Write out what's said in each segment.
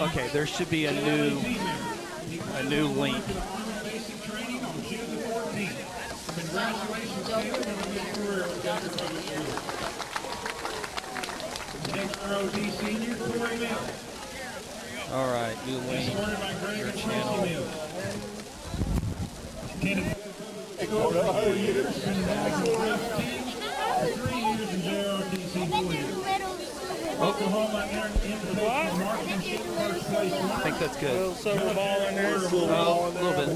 Okay, there should be a new link. All right, new link. Your channel. I think that's good. A little silver ball in there. A little bit.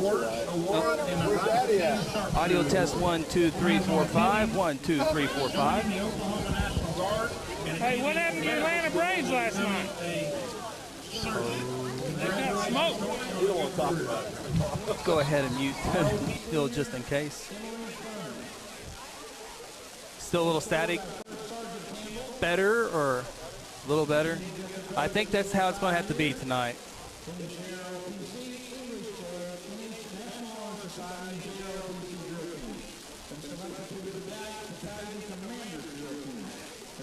Audio test 1, 2, 3, 4, 5. 1, 2, 3, 4, 5. Hey, what happened to your Atlanta Braves last night? They got smoked. You don't want to talk about it. Go ahead and mute Phil just in case. Still a little static. Better or a little better? I think that's how it's going to have to be tonight.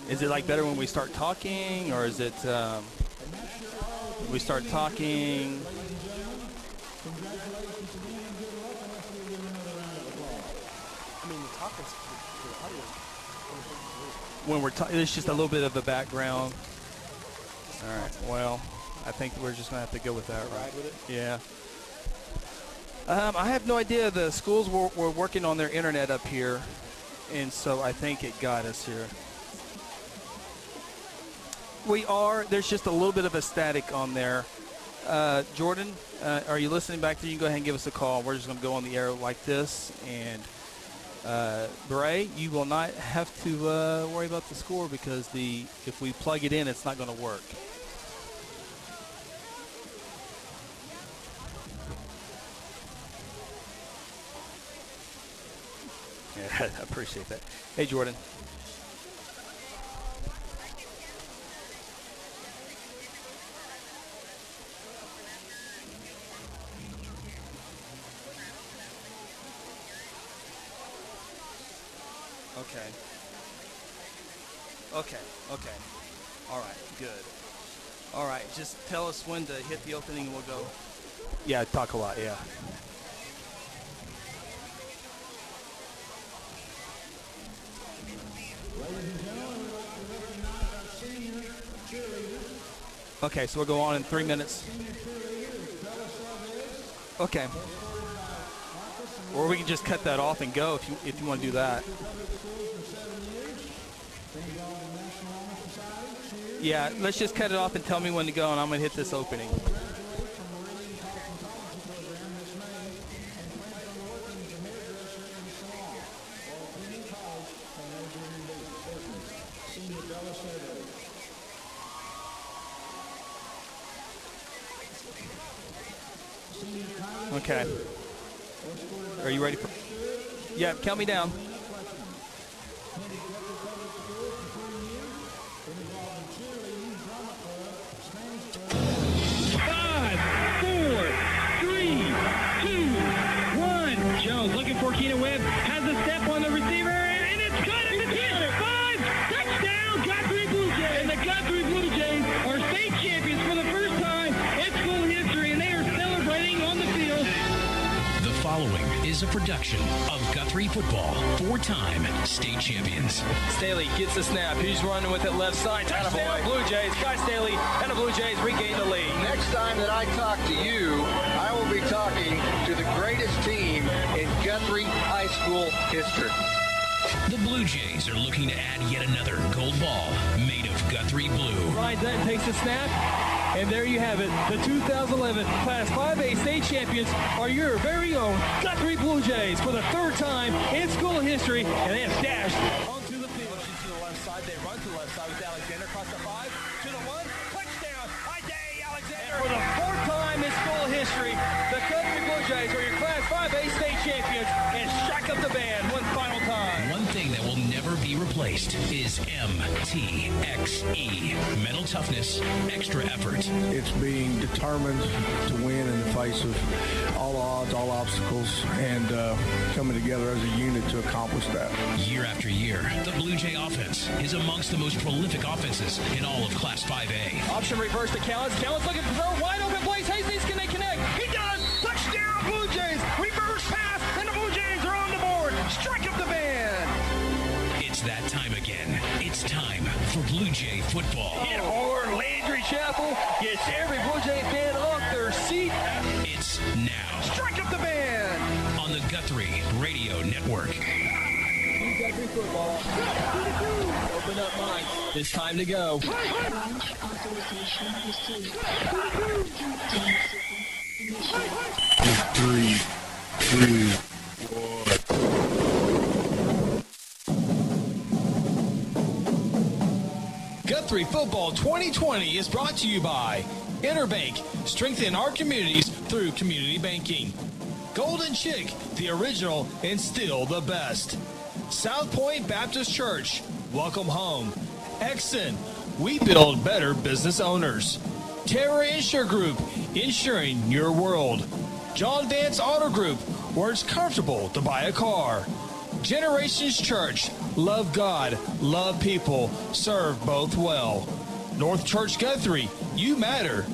Is it like better when we start talking, or is it we start talking? I mean, the talking's the audio. When we're talking, there's just a little bit of a background. All right. Well, I think we're just gonna have to go with that, right? With it? Yeah. I have no idea. The schools were working on their internet up here, and so I think it got us here. We are. There's just a little bit of a static on there. Jordan, are you listening back there? You can go ahead and give us a call. We're just going to go on the air like this. And Bray, you will not have to worry about the score because if we plug it in, it's not going to work. Yeah, I appreciate that. Hey, Jordan. Okay. All right, good. All right, just tell us when to hit the opening and we'll go. Yeah, talk a lot, yeah. Okay, so we'll go on in 3 minutes. Okay. Or we can just cut that off and go if you want to do that. Yeah, let's just cut it off and tell me when to go, and I'm going to hit this opening. Okay. Are you ready for? Yeah, count me down. 5, 4, 3, 2, 1. Jones looking for Keenan Webb. Has a step on the receiver, and it's cut at the 10. 5. Touchdown, Guthrie Blue Jays. And the Guthrie Blue Jays are state champions for the first time in school history, and they are celebrating on the field. The following is a production of Guthrie Football, 4-time state champions. Staley gets the snap. He's running with it left side. Touchdown, Blue Jays. Guy Staley and the Blue Jays regain the lead. Next time that I talk to you, I will be talking to the greatest team in Guthrie High School history. The Blue Jays are looking to add yet another gold ball made of Guthrie blue. Ryan Dutton takes the snap, and there you have it. The 2011 Class 5A state champions are your very own Guthrie Blue Jays for the third time in school history, and they have dashed onto the field. To the left side, they run to the left side with Alexander across the 5 to the 1. Touchdown, Ida Alexander. And for the fourth time in school history, the Guthrie Blue Jays are your Class 5A State champions, and strike up the band one final time. One thing that will never be replaced is MTXE. Mental toughness, extra effort. It's being determined to win in the face of all odds, all obstacles, and coming together as a unit to accomplish that. Year after year, the Blue Jay offense is amongst the most prolific offenses in all of Class 5A. Option reverse to Callens. Callens looking for throw. Wide open Blaze Hastings. Can they connect? He does. Touchdown Blue Jays. Reverse pass. And the Blue Jays are on the board. Strike up the band. It's that time again. It's time for Blue Jay football. Hit hard. Landry Chapel gets every Blue Jay fan off their seat. It's now. Strike up the band. On the Guthrie Radio Network. Guthrie Football. Open up minds. It's time to go. Launch authorization received. 3, 2, 1. Guthrie Football 2020 is brought to you by Interbank. Strengthen our communities through community banking. Golden Chick, the original and still the best. South Point Baptist Church, welcome home. Exxon, we build better business owners. Terra Insure Group, insuring your world. John Vance Auto Group, where it's comfortable to buy a car. Generations Church, love God, love people, serve both well. North Church Guthrie, you matter.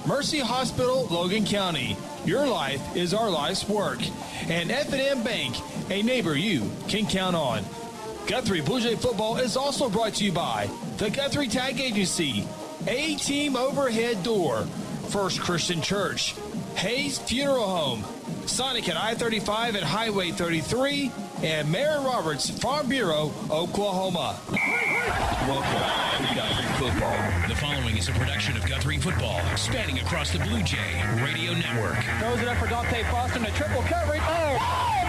Mercy Hospital, Logan County, your life is our life's work. And F&M Bank, a neighbor you can count on. Guthrie Blue Jay Football is also brought to you by the Guthrie Tag Agency, A-Team Overhead Door, First Christian Church, Hayes Funeral Home, Sonic at I-35 and Highway 33, and Mary Roberts Farm Bureau, Oklahoma. Welcome to Guthrie Football. The following is a production of Guthrie Football, spanning across the Blue Jay Radio Network. Throws it up for Dante Foster in a triple coverage. Oh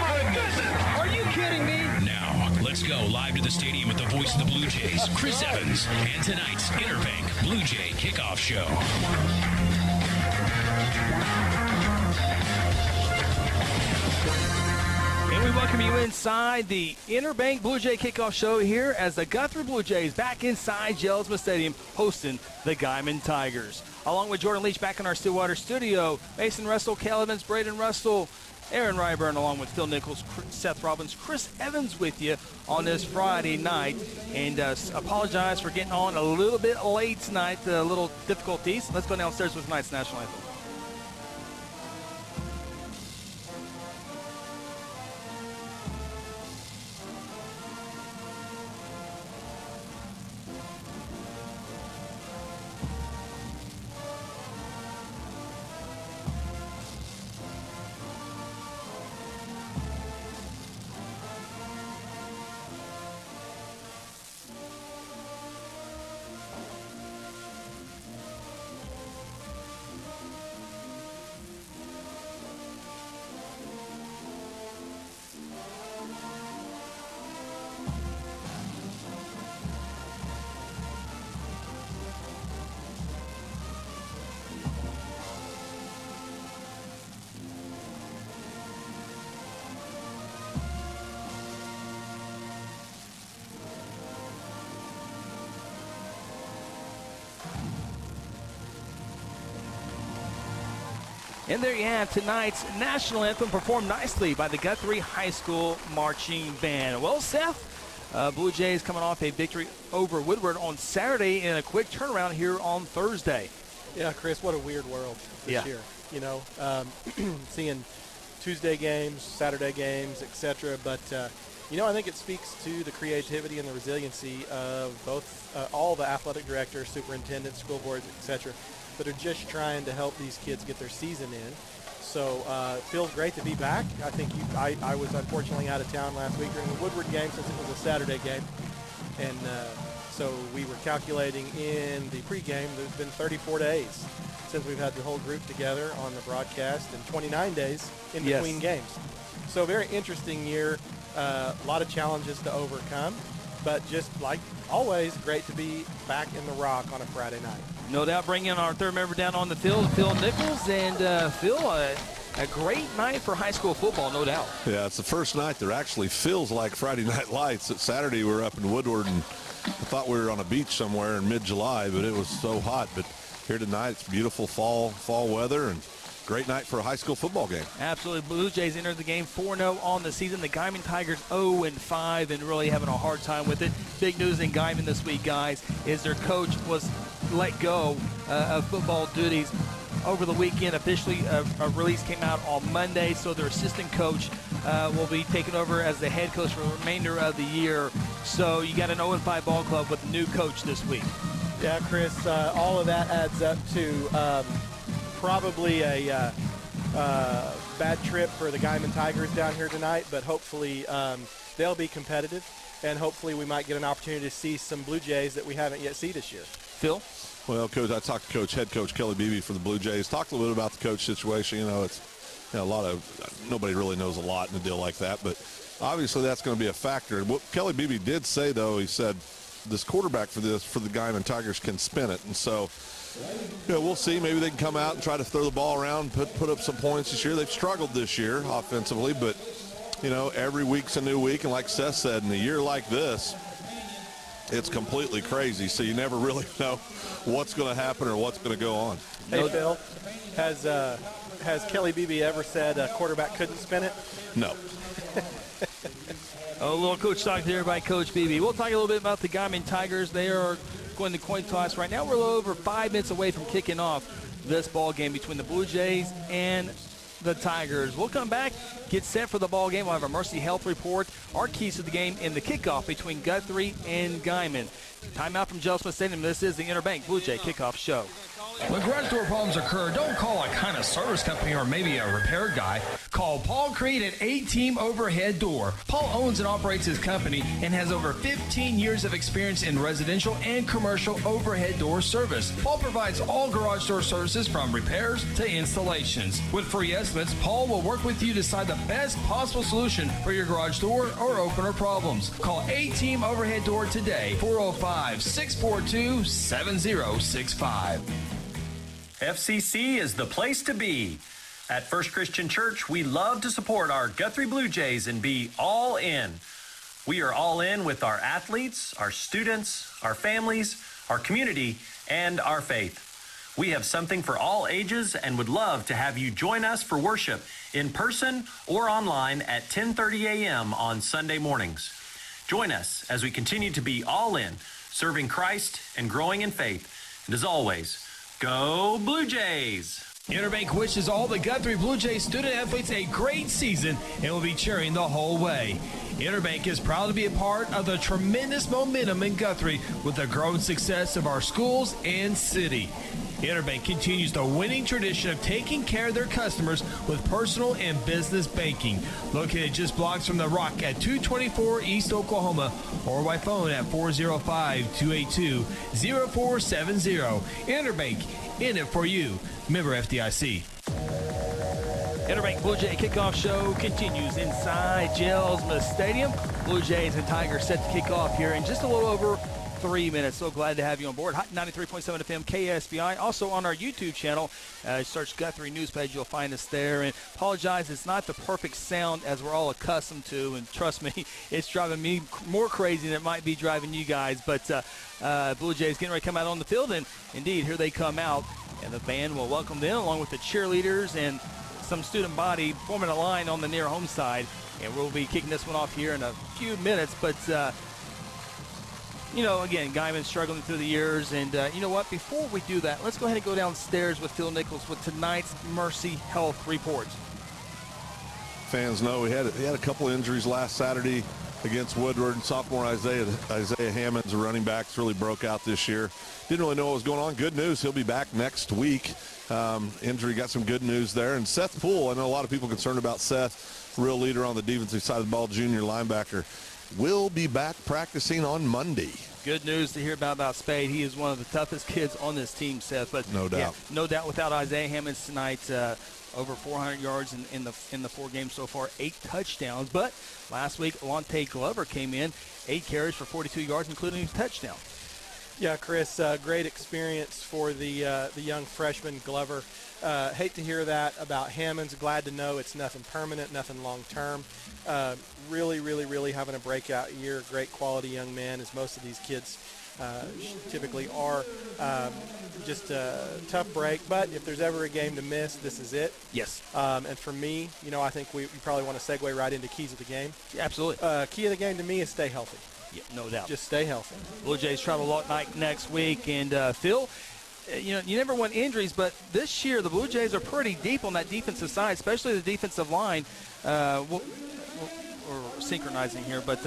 my goodness! Are you kidding me? Now, let's go live to the stadium with the voice of the Blue Jays, Chris Evans, and tonight's Interbank Blue Jay Kickoff Show. And we welcome you inside the Interbank Blue Jay Kickoff Show here as the Guthrie Blue Jays back inside Jelsma Stadium hosting the Guymon Tigers. Along with Jordan Leach back in our Stillwater studio, Mason Russell, Cal Evans, Braden Russell, Aaron Ryburn, along with Phil Nichols, Seth Robbins, Chris Evans with you on this Friday night. And apologize for getting on a little bit late tonight, a little difficulties. Let's go downstairs with tonight's national anthem. And there you have tonight's national anthem performed nicely by the Guthrie High School Marching Band. Well, Seth, Blue Jays coming off a victory over Woodward on Saturday and a quick turnaround here on Thursday. Yeah, Chris, what a weird world this year. You know, seeing Tuesday games, Saturday games, etc. But, you know, I think it speaks to the creativity and the resiliency of both all the athletic directors, superintendents, school boards, etc., that are just trying to help these kids get their season in. So it feels great to be back. I think I was unfortunately out of town last week during the Woodward game since it was a Saturday game. And so we were calculating in the pregame, there's been 34 days since we've had the whole group together on the broadcast and 29 days in between games. So very interesting year, a lot of challenges to overcome, but just like always, great to be back in the Rock on a Friday night. No doubt bringing our third member down on the field, Phil Nichols. And Phil, a great night for high school football, no doubt. Yeah, it's the first night that actually feels like Friday Night Lights. Saturday we were up in Woodward, and I thought we were on a beach somewhere in mid-July, but it was so hot. But here tonight, it's beautiful fall weather, and great night for a high school football game. Absolutely. Blue Jays entered the game 4-0 on the season. The Guymon Tigers 0-5 and really having a hard time with it. Big news in Guymon this week, guys, is their coach was let go of football duties over the weekend. Officially, a release came out on Monday, so their assistant coach will be taking over as the head coach for the remainder of the year. So you got an 0-5 ball club with a new coach this week. Yeah, Chris, all of that adds up to probably a bad trip for the Guymon Tigers down here tonight, but hopefully they'll be competitive, and hopefully we might get an opportunity to see some Blue Jays that we haven't yet seen this year. Phil? Well, Coach, I talked to head coach Kelly Beebe for the Blue Jays. Talked a little bit about the coach situation. It's nobody really knows a lot in a deal like that, but obviously that's going to be a factor. What Kelly Beebe did say, though, he said this quarterback for the Guymon Tigers can spin it, and so we'll see. Maybe they can come out and try to throw the ball around, put up some points this year. They've struggled this year offensively, but every week's a new week, and like Seth said, in a year like this, it's completely crazy, so you never really know what's going to happen or what's going to go on. Hey, Phil, has Kelly Beebe ever said a quarterback couldn't spin it? No. A little coach talk there by Coach Beebe. We'll talk a little bit about the Guymon Tigers. They are going to coin toss right now. We're a little over 5 minutes away from kicking off this ball game between the Blue Jays and the Tigers. We'll come back, get set for the ball game. We'll have a Mercy Health report, our keys to the game, and the kickoff between Guthrie and Guymon. Timeout from Gel Smith Stadium. This is the Interbank Blue Jay Kickoff Show. When garage door problems occur, don't call a kind of service company or maybe a repair guy. Call Paul Creed at A-Team Overhead Door. Paul owns and operates his company and has over 15 years of experience in residential and commercial overhead door service. Paul provides all garage door services from repairs to installations. With free estimates, Paul will work with you to decide the best possible solution for your garage door or opener problems. Call A-Team Overhead Door today, 405-642-7065. FCC is the place to be. At First Christian Church, we love to support our Guthrie Blue Jays and be all in. We are all in with our athletes, our students, our families, our community, and our faith. We have something for all ages and would love to have you join us for worship in person or online at 10:30 a.m. on Sunday mornings. Join us as we continue to be all in, serving Christ and growing in faith. And as always, go Blue Jays! Interbank wishes all the Guthrie Blue Jays student athletes a great season and will be cheering the whole way. Interbank is proud to be a part of the tremendous momentum in Guthrie with the growing success of our schools and city. Interbank continues the winning tradition of taking care of their customers with personal and business banking. Located just blocks from the Rock at 224 East Oklahoma or by phone at 405-282-0470. Interbank, in it for you. Member FDIC. Interbank Blue Jay Kickoff Show continues inside Gel Smith Stadium. Blue Jays and Tigers set to kick off here in just a little over 3 minutes. So glad to have you on board. Hot 93.7 FM KSBI. Also on our YouTube channel. Search Guthrie News page. You'll find us there. And apologize, it's not the perfect sound as we're all accustomed to. And trust me, it's driving me more crazy than it might be driving you guys. But Blue Jays getting ready to come out on the field. And indeed, here they come out. And the band will welcome them along with the cheerleaders and some student body forming a line on the near home side. And we'll be kicking this one off here in a few minutes. But again, Guymon's struggling through the years. And you know what? Before we do that, let's go ahead and go downstairs with Phil Nichols with tonight's Mercy Health report. Fans know we had a couple injuries last Saturday against Woodward. Sophomore Isaiah Hammonds, a running back, really broke out this year. Didn't really know what was going on. Good news, he'll be back next week. Injury, got some good news there. And Seth Poole, I know a lot of people concerned about Seth, real leader on the defensive side of the ball, junior linebacker, will be back practicing on Monday. Good news to hear about Spade. He is one of the toughest kids on this team, Seth. But no doubt. Yeah, no doubt without Isaiah Hammonds tonight. Over 400 yards in the 4 games so far, 8 touchdowns. But last week, Alante Glover came in, 8 carries for 42 yards, including a touchdown. Yeah, Chris, great experience for the young freshman Glover. Hate to hear that about Hammonds. Glad to know it's nothing permanent, nothing long-term. Really having a breakout year. Great quality young man, as most of these kids typically are. Just a tough break, but if there's ever a game to miss, this is it. Yes. And for me, I think we probably want to segue right into keys of the game. Yeah, absolutely. Key of the game to me is stay healthy. Yeah, no doubt. Just stay healthy. Blue Jays travel next week, and Phil, you never want injuries, but this year the Blue Jays are pretty deep on that defensive side, especially the defensive line. We're synchronizing here, but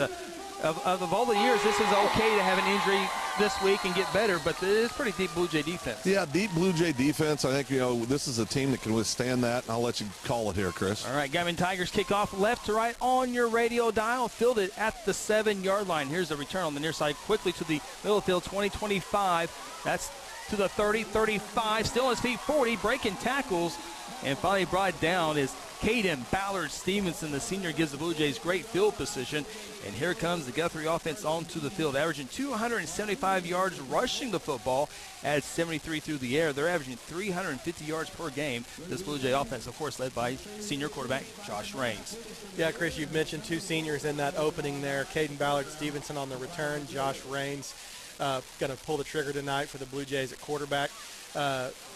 of all the years, this is okay to have an injury this week and get better, but it's pretty deep Blue Jay defense. Yeah, deep Blue Jay defense. I think, this is a team that can withstand that, and I'll let you call it here, Chris. All right, Guymon Tigers kick off left to right on your radio dial. Fielded at the 7-yard line. Here's the return on the near side, quickly to the middle of the field, 20-25. That's to the 30, 35, still on his feet, 40, breaking tackles, and finally brought down is Caden Ballard Stevenson. The senior gives the Blue Jays great field position. And here comes the Guthrie offense onto the field, averaging 275 yards rushing the football at 73 through the air. They're averaging 350 yards per game. This Blue Jay offense, of course, led by senior quarterback Josh Raines. Yeah, Chris, you've mentioned two seniors in that opening there. Caden Ballard Stevenson on the return. Josh Raines going to pull the trigger tonight for the Blue Jays at quarterback.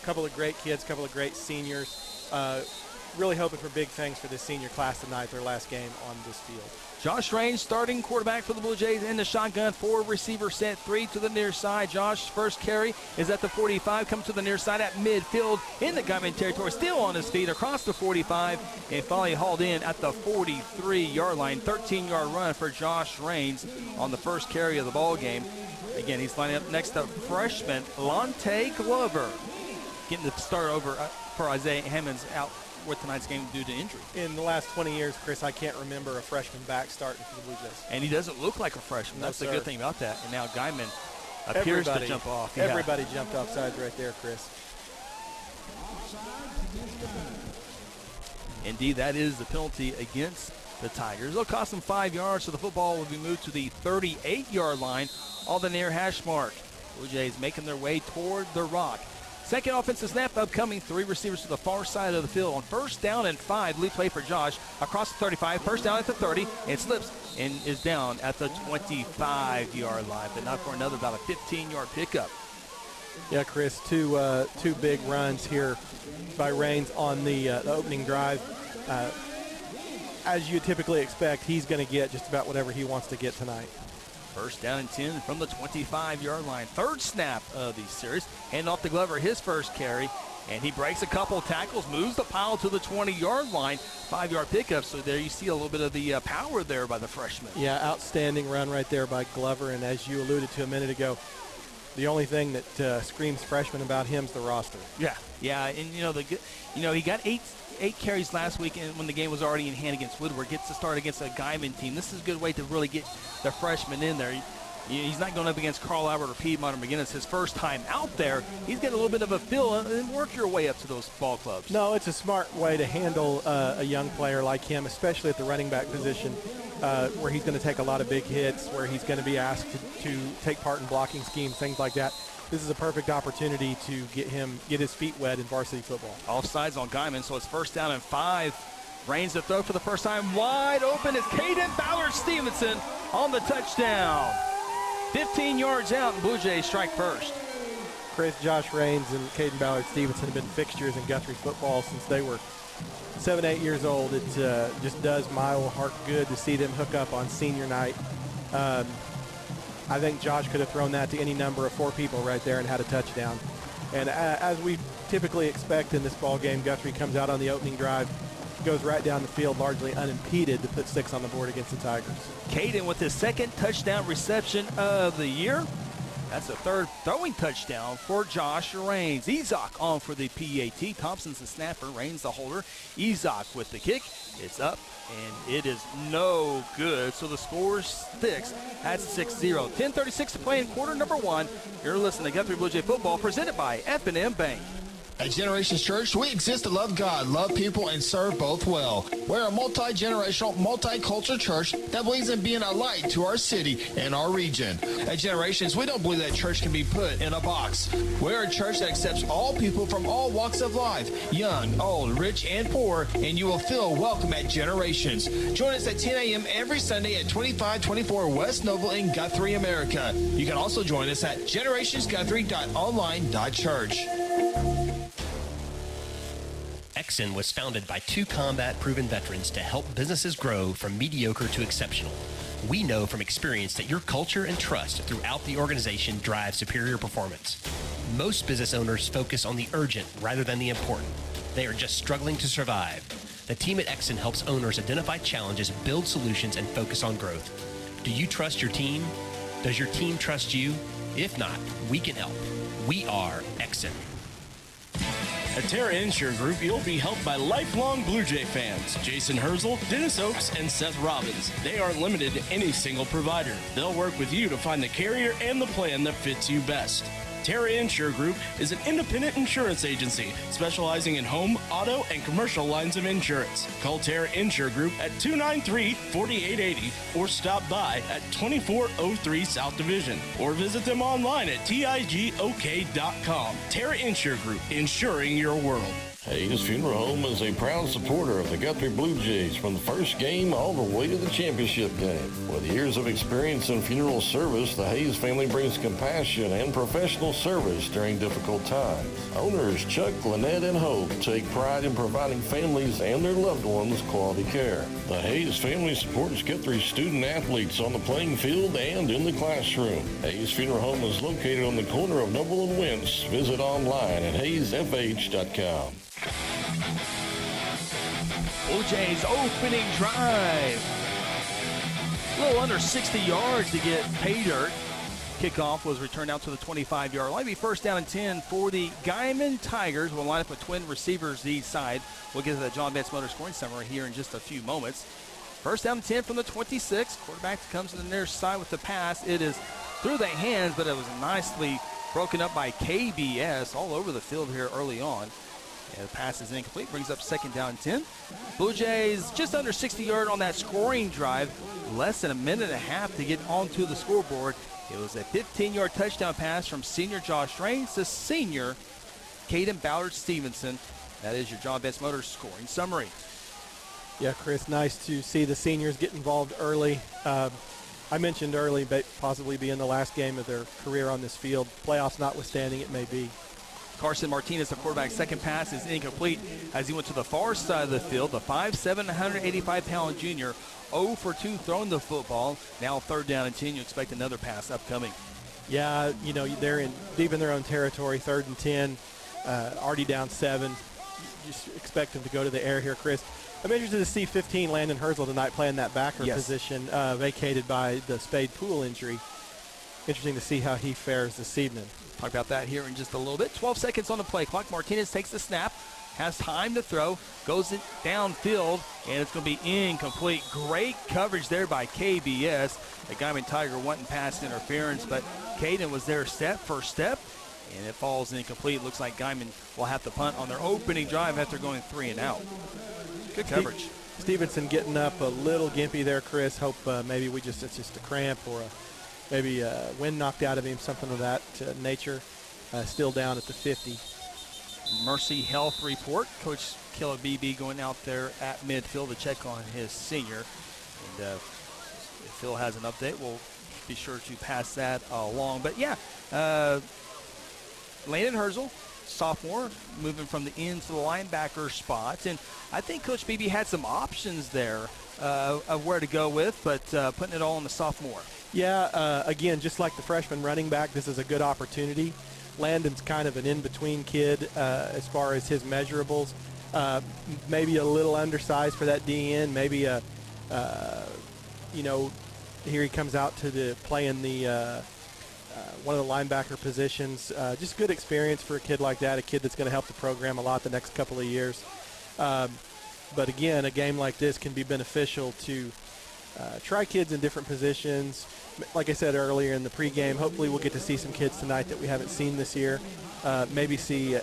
Couple of great kids, couple of great seniors. Really hoping for big things for this senior class tonight, their last game on this field. Josh Raines, starting quarterback for the Blue Jays in the shotgun. 4 receiver set, 3 to the near side. Josh, first carry is at the 45, comes to the near side at midfield in the Guymon territory, still on his feet across the 45, and finally hauled in at the 43-yard line. 13-yard run for Josh Raines on the first carry of the ball game. Again, he's lining up next to freshman Lonte Glover, getting the start over for Isaiah Hammonds out with tonight's game due to injury. In the last 20 years, Chris, I can't remember a freshman back starting for the Blue Jays. And he doesn't look like a freshman. That's the good thing about that. And now Guymon appears everybody to jump off. Everybody jumped off sides right there, Chris. Indeed, that is the penalty against the Tigers. It'll cost them 5 yards, so the football will be moved to the 38-yard line on the near hash mark. Blue Jays making their way toward the rock. Second offensive snap upcoming. 3 receivers to the far side of the field. On first down and 5, lead play for Josh across the 35. First down at the 30. It slips and is down at the 25-yard line, but not for another about a 15-yard pickup. Yeah, Chris, two big runs here by Raines on the opening drive. As you typically expect, he's going to get just about whatever he wants to get tonight. First down and 10 from the 25-yard line. Third snap of the series. Hand off to Glover, his first carry. And he breaks a couple tackles, moves the pile to the 20-yard line. 5-yard pickup. So there you see a little bit of the power there by the freshman. Yeah, outstanding run right there by Glover. And as you alluded to a minute ago, the only thing that screams freshman about him is the roster. Yeah, and he got eight carries last week, and when the game was already in hand against Woodward, gets to start against a Guymon team. This is a good way to really get the freshman in there. He's not going up against Carl Albert or Piedmont or McGinnis his first time out there. He's getting a little bit of a feel and work your way up to those ball clubs. No, it's a smart way to handle a young player like him, especially at the running back position, where he's going to take a lot of big hits, where he's going to be asked to take part in blocking schemes, things like that. This is a perfect opportunity to get his feet wet in varsity football. Offsides on Guymon, so it's first down and 5. Raines to throw for the first time. Wide open is Caden Ballard Stevenson on the touchdown. 15 yards out, and Blue Jays strike first. Chris, Josh Raines and Caden Ballard Stevenson have been fixtures in Guthrie football since they were 7, 8 years old. It just does my old heart good to see them hook up on senior night. I think Josh could have thrown that to any number of 4 people right there and had a touchdown. And as we typically expect in this ball game, Guthrie comes out on the opening drive, goes right down the field largely unimpeded to put 6 on the board against the Tigers. Caden with his second touchdown reception of the year. That's the third throwing touchdown for Josh Raines. Ezok on for the PAT. Thompson's the snapper, Raines the holder. Ezok with the kick. It's up, and it is no good. So the score sticks at 6-0. 10:36 to play in quarter number 1. You're listening to Guthrie Blue Jay Football presented by F&M Bank. At Generations Church, we exist to love God, love people, and serve both well. We're a multi-generational, multicultural church that believes in being a light to our city and our region. At Generations, we don't believe that church can be put in a box. We're a church that accepts all people from all walks of life, young, old, rich, and poor, and you will feel welcome at Generations. Join us at 10 a.m. every Sunday at 2524 West Noble in Guthrie, America. You can also join us at generationsguthrie.online.church. Exxon was founded by two combat-proven veterans to help businesses grow from mediocre to exceptional. We know from experience that your culture and trust throughout the organization drive superior performance. Most business owners focus on the urgent rather than the important. They are just struggling to survive. The team at Exxon helps owners identify challenges, build solutions, and focus on growth. Do you trust your team? Does your team trust you? If not, we can help. We are Exxon. At Terra Insure Group, you'll be helped by lifelong Blue Jay fans, Jason Herzl, Dennis Oakes, and Seth Robbins. They aren't limited to any single provider. They'll work with you to find the carrier and the plan that fits you best. Terra Insure Group is an independent insurance agency specializing in home, auto, and commercial lines of insurance. Call Terra Insure Group at 293-4880 or stop by at 2403 South Division or visit them online at tigok.com. Terra Insure Group, insuring your world. Hayes Funeral Home is a proud supporter of the Guthrie Blue Jays from the first game all the way to the championship game. With years of experience in funeral service, the Hayes family brings compassion and professional service during difficult times. Owners Chuck, Lynette, and Hope take pride in providing families and their loved ones quality care. The Hayes family supports Guthrie student athletes on the playing field and in the classroom. Hayes Funeral Home is located on the corner of Noble and Wentz. Visit online at hayesfh.com. Blue Jays opening drive. A little under 60 yards to get pay dirt. Kickoff was returned out to the 25-yard line. Be first down and 10 for the Guymon Tigers. We'll line up with twin receivers each side. We'll get to the John Betts Motor scoring summary here in just a few moments. First down and 10 from the 26. Quarterback comes to the near side with the pass. It is through the hands, but it was nicely broken up by KBS all over the field here early on. And the pass is incomplete, brings up second down and 10. Blue Jays just under 60 yards on that scoring drive. Less than a minute and a half to get onto the scoreboard. It was a 15-yard touchdown pass from senior Josh Raines to senior Caden Ballard-Stevenson. That is your John Betts Motors scoring summary. Yeah, Chris, nice to see the seniors get involved early. I mentioned early, but possibly being the last game of their career on this field. Playoffs notwithstanding, it may be. Carson Martinez, the quarterback, second pass is incomplete as he went to the far side of the field. The 5'7", 185-pound junior, 0 for 2 throwing the football. Now third down and 10. You expect another pass upcoming. Yeah, you know, they're deep in their own territory, third and 10, already down 7. You just expect them to go to the air here, Chris. I'm interested to see 15 Landon Herzl tonight playing that backer position, vacated by the Spade Pool injury. Interesting to see how he fares this evening. Talk about that here in just a little bit. 12 seconds on the play clock. Martinez takes the snap, has time to throw, goes it downfield, and it's going to be incomplete. Great coverage there by KBS. The Guymon Tiger wanting pass interference, but Caden was there step for step, and it falls incomplete. Looks like Guymon will have to punt on their opening drive after going 3 and out. Good coverage. Stevenson getting up a little gimpy there, Chris. Hope maybe it's just a cramp or maybe wind knocked out of him, something of that nature. Still down at the 50. Mercy Health report. Coach Killer BB going out there at midfield to check on his senior. And if Phil has an update, we'll be sure to pass that along. But yeah, Landon Herzl, sophomore, moving from the end to the linebacker spot. And I think Coach BB had some options there of where to go with, but putting it all on the sophomore. Yeah, again, just like the freshman running back, this is a good opportunity. Landon's kind of an in-between kid as far as his measurables. Maybe a little undersized for that DN. Maybe here he comes out to play in the one of the linebacker positions. Just good experience for a kid like that, a kid that's going to help the program a lot the next couple of years. But again, a game like this can be beneficial to try kids in different positions. Like I said earlier in the pregame, hopefully we'll get to see some kids tonight that we haven't seen this year. Maybe see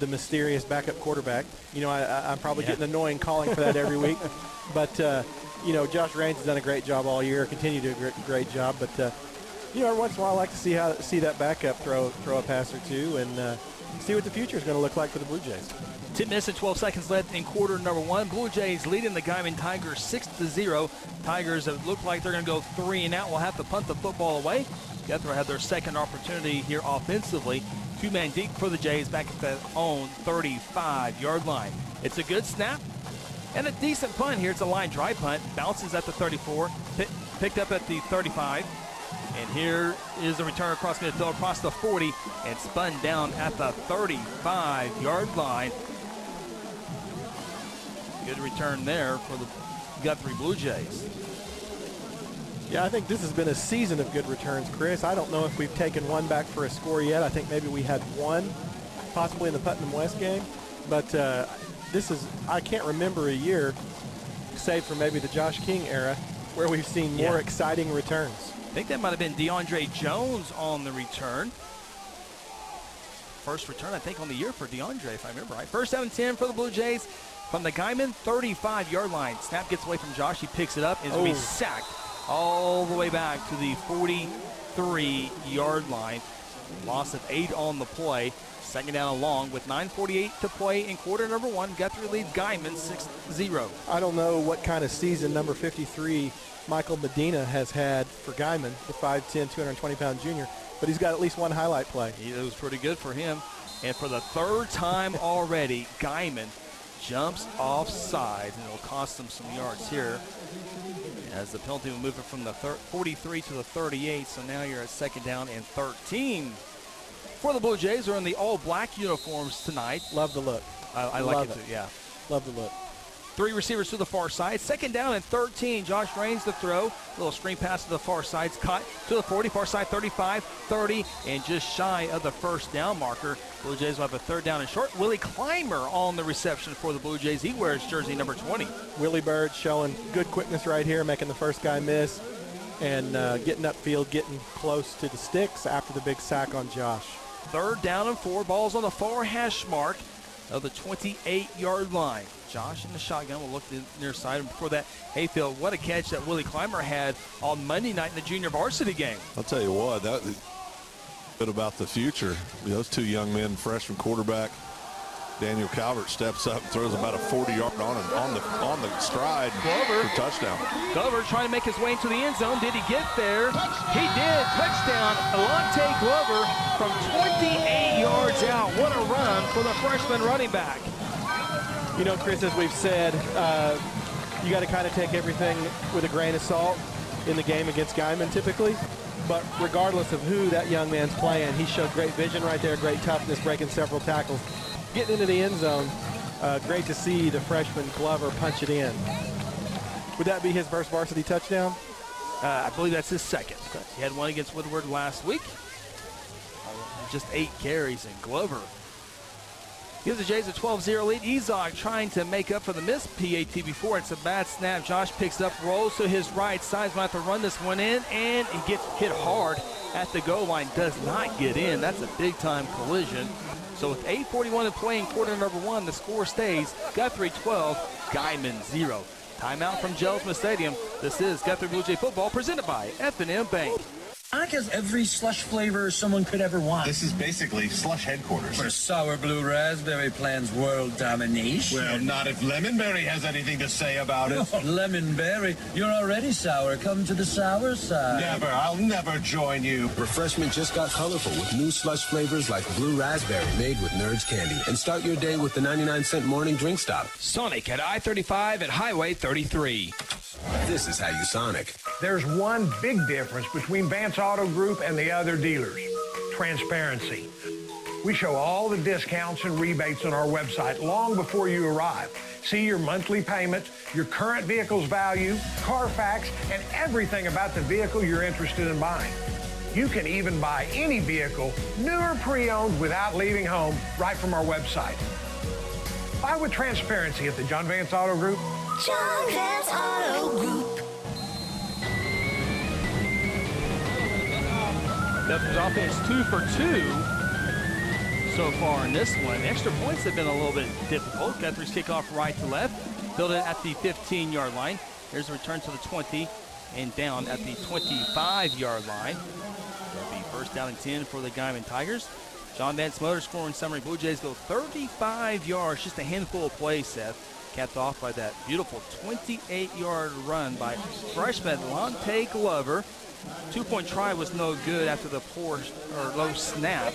the mysterious backup quarterback. You know, I'm probably getting annoying calling for that every week. But, you know, Josh Raines has done a great job all year, continue to do a great job. But, you know, every once in a while I like to see that backup throw a pass or two and see what the future is going to look like for the Blue Jays. 10 minutes and 12 seconds left in quarter number 1. Blue Jays leading the Guymon Tigers 6-0. Tigers that look like they're going to go 3 and out will have to punt the football away. Guthrie had their second opportunity here offensively. 2-man deep for the Jays back at their own 35-yard line. It's a good snap and a decent punt here. It's a line drive punt. Bounces at the 34, picked up at the 35. And here is the return across midfield, across the 40, and spun down at the 35-yard line. Good return there for the Guthrie Blue Jays. Yeah, I think this has been a season of good returns, Chris. I don't know if we've taken one back for a score yet. I think maybe we had one, possibly in the Putnam West game. But I can't remember a year, save for maybe the Josh King era, where we've seen more exciting returns. I think that might have been DeAndre Jones on the return. First return, I think, on the year for DeAndre, if I remember right. First down and 10 for the Blue Jays from the Guymon 35-yard line. Snap gets away from Josh. He picks it up and is going to be sacked all the way back to the 43-yard line. Loss of 8 on the play. Second down and long with 9:48 to play in quarter number 1. Guthrie leads Guymon 6-0. I don't know what kind of season number 53 Michael Medina has had for Guymon, the 5'10", 220-pound junior, but he's got at least one highlight play. It was pretty good for him. And for the third time already, Guymon jumps offside, and it'll cost them some yards here as the penalty will move it from the 43 to the 38. So now you're at second down and 13. For the Blue Jays, are in the all-black uniforms tonight. Love the look. I like it too, yeah. Love the look. 3 receivers to the far side. Second down and 13. Josh Raines to throw. Little screen pass to the far side. Caught to the 40, far side 35, 30, and just shy of the first down marker. Blue Jays will have a third down and short. Willie Clymer on the reception for the Blue Jays. He wears jersey number 20. Willie Bird showing good quickness right here, making the first guy miss, and getting upfield, getting close to the sticks after the big sack on Josh. Third down and 4. Ball's on the far hash mark of the 28-yard line. Josh in the shotgun will look to the near side. And before that, Hayfield, what a catch that Willie Clymer had on Monday night in the junior varsity game. I'll tell you what, that bit about the future. Those two young men, freshman quarterback Daniel Calvert steps up and throws about a 40-yard on the stride Glover for touchdown. Glover trying to make his way into the end zone. Did he get there? He did. Touchdown. Alante Glover from 28 yards out. What a run for the freshman running back. You know, Chris, as we've said, you got to kind of take everything with a grain of salt in the game against Guymon typically. But regardless of who that young man's playing, he showed great vision right there, great toughness, breaking several tackles. Getting into the end zone, great to see the freshman Glover punch it in. Would that be his first varsity touchdown? I believe that's his second. Okay. He had one against Woodward last week. Just 8 carries, and Glover gives the Jays a 12-0 lead. Ezog trying to make up for the missed PAT before. It's a bad snap. Josh picks up, rolls to his right side. Going to have to run this one in, and he gets hit hard at the goal line. Does not get in. That's a big-time collision. So with 8:41 to play in quarter number 1, the score stays Guthrie 12, Guymon 0. Timeout from Jelsma Stadium. This is Guthrie Blue Jay Football presented by F&M Bank. Sonic has every slush flavor someone could ever want. This is basically slush headquarters. Where sour blue raspberry plans world domination. Well, not if Lemonberry has anything to say about it. Oh, Lemonberry, you're already sour. Come to the sour side. Never. I'll never join you. Refreshment just got colorful with new slush flavors like blue raspberry made with Nerds candy. And start your day with the 99-cent morning drink stop. Sonic at I-35 at Highway 33. This is how you Sonic. There's one big difference between Vance Auto Group and the other dealers: transparency. We show all the discounts and rebates on our website long before you arrive. See your monthly payments, your current vehicle's value, Carfax, and everything about the vehicle you're interested in buying. You can even buy any vehicle, new or pre-owned, without leaving home, right from our website. Buy with transparency at the John Vance Auto Group. John Vance Auto Group. Guthrie's offense 2 for 2. so far in this one. Extra points have been a little bit difficult. Guthrie's kickoff right to left. Build it at the 15-yard line. Here's a return to the 20 and down at the 25-yard line. It'll be first down and 10 for the Guymon Tigers. John Vance Motor scoring summary. Blue Jays go 35 yards, just a handful of plays, Seth. Capped off by that beautiful 28-yard run by freshman Lonte Glover. 2-point try was no good after the poor or low snap.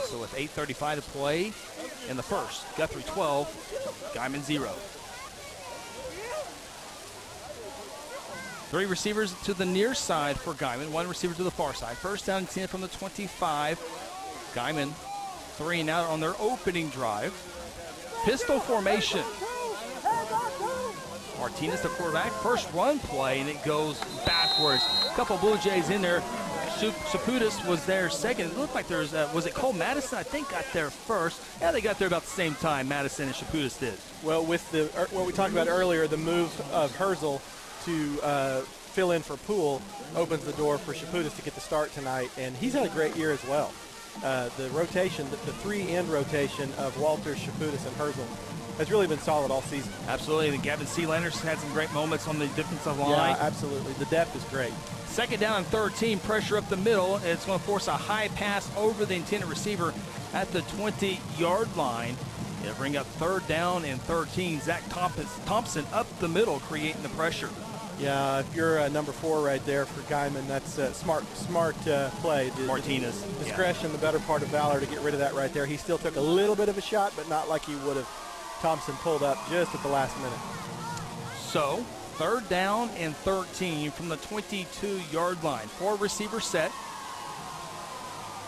So with 8:35 to play in the first, Guthrie 12, Guymon 0. 3 receivers to the near side for Guymon, 1 receiver to the far side. First down and 10 from the 25. Guymon 3 and out on their opening drive. Pistol formation. Martinez, the quarterback, first run play, and it goes backwards. A couple Blue Jays in there. Shaputis was there second. It looked like there was it Cole Madison? I think got there first. Yeah, they got there about the same time, Madison and Shaputis did. Well, with what we talked about earlier, the move of Herzl to fill in for Poole opens the door for Shaputis to get the start tonight, and he's had a great year as well. The rotation, the 3-end rotation of Walters, Shaputis, and Herzl has really been solid all season. Absolutely. And Gavin Sealander's had some great moments on the defensive line. Yeah, absolutely. The depth is great. Second down and 13, pressure up the middle. It's going to force a high pass over the intended receiver at the 20-yard line. It'll bring up third down and 13. Zach Thompson up the middle, creating the pressure. Yeah, if you're number 4 right there for Guymon, that's smart play. Martinez. Discretion, the better part of valor to get rid of that right there. He still took a little bit of a shot, but not like he would have. Thompson pulled up just at the last minute. So, third down and 13 from the 22-yard line. 4 receiver set.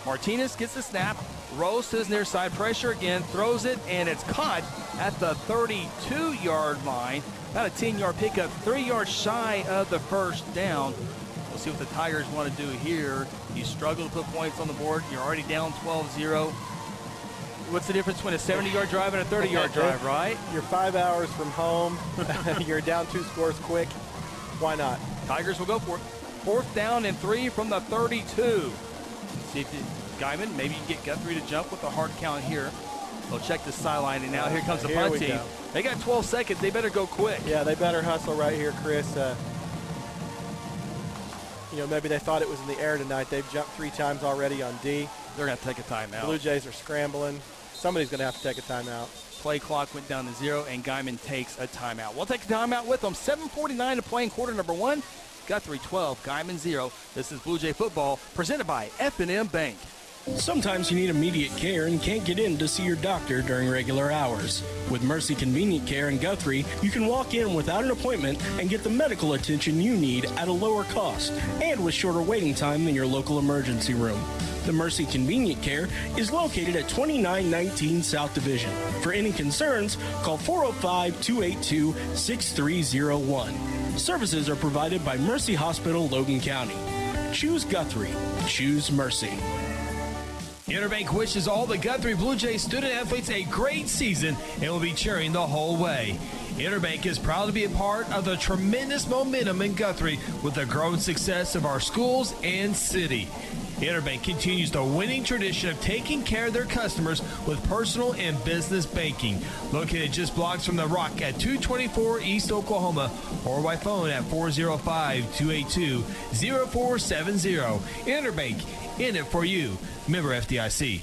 Martinez gets the snap, rolls to his near side, pressure again, throws it, and it's caught at the 32-yard line. About a 10-yard pickup, 3 yards shy of the first down. We'll see what the Tigers want to do here. You struggle to put points on the board. You're already down 12-0. What's the difference between a 70-yard drive and a 30-yard drive, right? You're 5 hours from home. You're down 2 scores quick. Why not? Tigers will go for it. Fourth down and 3 from the 32. See if Guymon, maybe you can get Guthrie to jump with a hard count here. They'll check the sideline, and now here comes the punt team. They got 12 seconds. They better go quick. Yeah, they better hustle right here, Chris. Maybe they thought it was in the air tonight. They've jumped 3 times already on D. They're going to take a timeout. Blue Jays are scrambling. Somebody's going to have to take a timeout. Play clock went down to 0, and Guymon takes a timeout. We'll take a timeout with them. 7:49 to play in quarter number 1. Guthrie 12, Guymon 0. This is Blue Jay Football, presented by F&M Bank. Sometimes you need immediate care and can't get in to see your doctor during regular hours. With Mercy Convenient Care in Guthrie, you can walk in without an appointment and get the medical attention you need at a lower cost and with shorter waiting time than your local emergency room. The Mercy Convenient Care is located at 2919 South Division. For any concerns, call 405-282-6301. Services are provided by Mercy Hospital, Logan County. Choose Guthrie. Choose Mercy. Interbank wishes all the Guthrie Blue Jays student athletes a great season and will be cheering the whole way. Interbank is proud to be a part of the tremendous momentum in Guthrie with the growing success of our schools and city. Interbank continues the winning tradition of taking care of their customers with personal and business banking. Located just blocks from the Rock at 224 East Oklahoma or by phone at 405-282-0470. Interbank, in it for you. Member FDIC.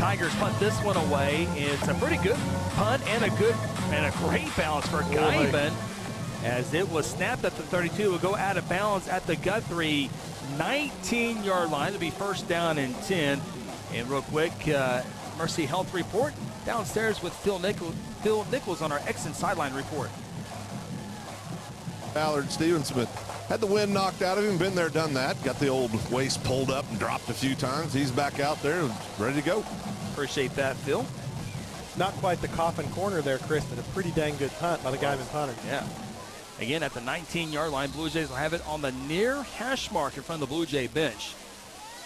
Tigers punt this one away. It's a pretty good punt and a great bounce for Guymon. As it was snapped at the 32, it will go out of bounds at the Guthrie 19-yard line. It'll be first down and 10. And real quick, Mercy Health Report downstairs with Phil Nichols on our Exxon Sideline Report. Ballard Stevenson had the wind knocked out of him, been there, done that. Got the old waist pulled up and dropped a few times. He's back out there and ready to go. Appreciate that, Phil. Not quite the coffin corner there, Chris, but a pretty dang good punt by the Guymon punter. Yeah. Again, at the 19-yard line, Blue Jays will have it on the near hash mark in front of the Blue Jay bench.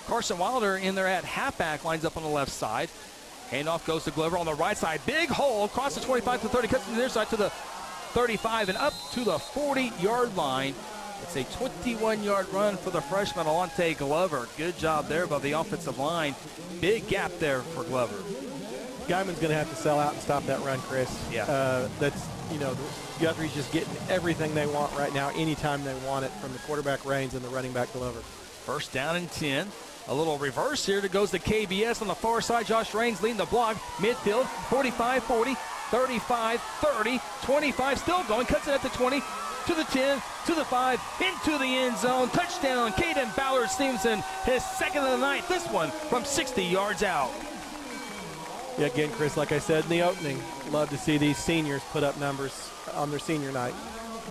Carson Wilder in there at halfback, lines up on the left side. Handoff goes to Glover on the right side. Big hole across the 25 to 30, cuts to the near side to the 35 and up to the 40-yard line. It's a 21-yard run for the freshman, Alante Glover. Good job there by the offensive line. Big gap there for Glover. Guymon's going to have to sell out and stop that run, Chris. Yeah. That's, Guthrie's just getting everything they want right now, anytime they want it, from the quarterback Raines and the running back Glover. First down and 10. A little reverse here. It goes to KBS on the far side. Josh Raines leading the block. Midfield, 45-40, 35-30, 25, still going. Cuts it at the 20, to the 10, to the 5, into the end zone. Touchdown, Caden Ballard-Stevenson, his second of the night. This one from 60 yards out. Yeah, again, Chris, like I said in the opening, love to see these seniors put up numbers on their senior night.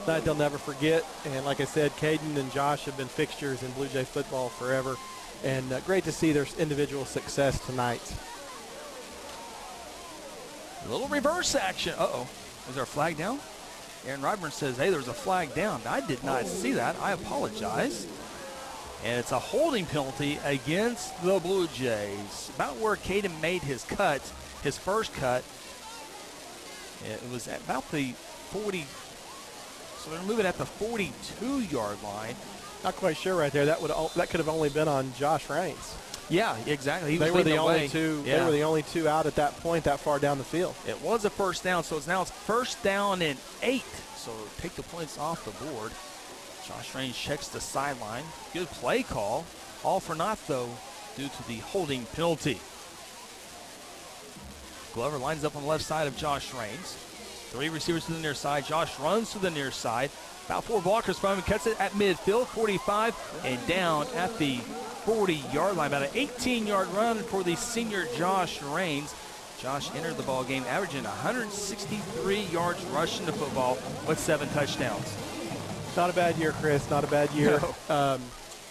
Night they'll never forget. And like I said, Caden and Josh have been fixtures in Blue Jay football forever. And great to see their individual success tonight. A little reverse action. Uh-oh. Is there a flag down? Aaron Ryburn says, hey, there's a flag down. I did not see that. I apologize. And it's a holding penalty against the Blue Jays. About where Caden made his cut, his first cut. It was at about the 40. So they're moving at the 42-yard line. Not quite sure right there. That could have only been on Josh Raines. Yeah, exactly. They were the only two. Yeah. They were the only two out at that point, that far down the field. It was a first down, so it's first down and 8. So take the points off the board. Josh Raines checks the sideline. Good play call. All for naught, though, due to the holding penalty. Glover lines up on the left side of Josh Raines. 3 receivers to the near side. Josh runs to the near side. About 4 blockers from him. Cuts it at midfield, 45, and down at the 40-yard line. About an 18-yard run for the senior Josh Raines. Josh entered the ball game averaging 163 yards rushing the football with 7 touchdowns. Not a bad year, Chris. Not a bad year. No.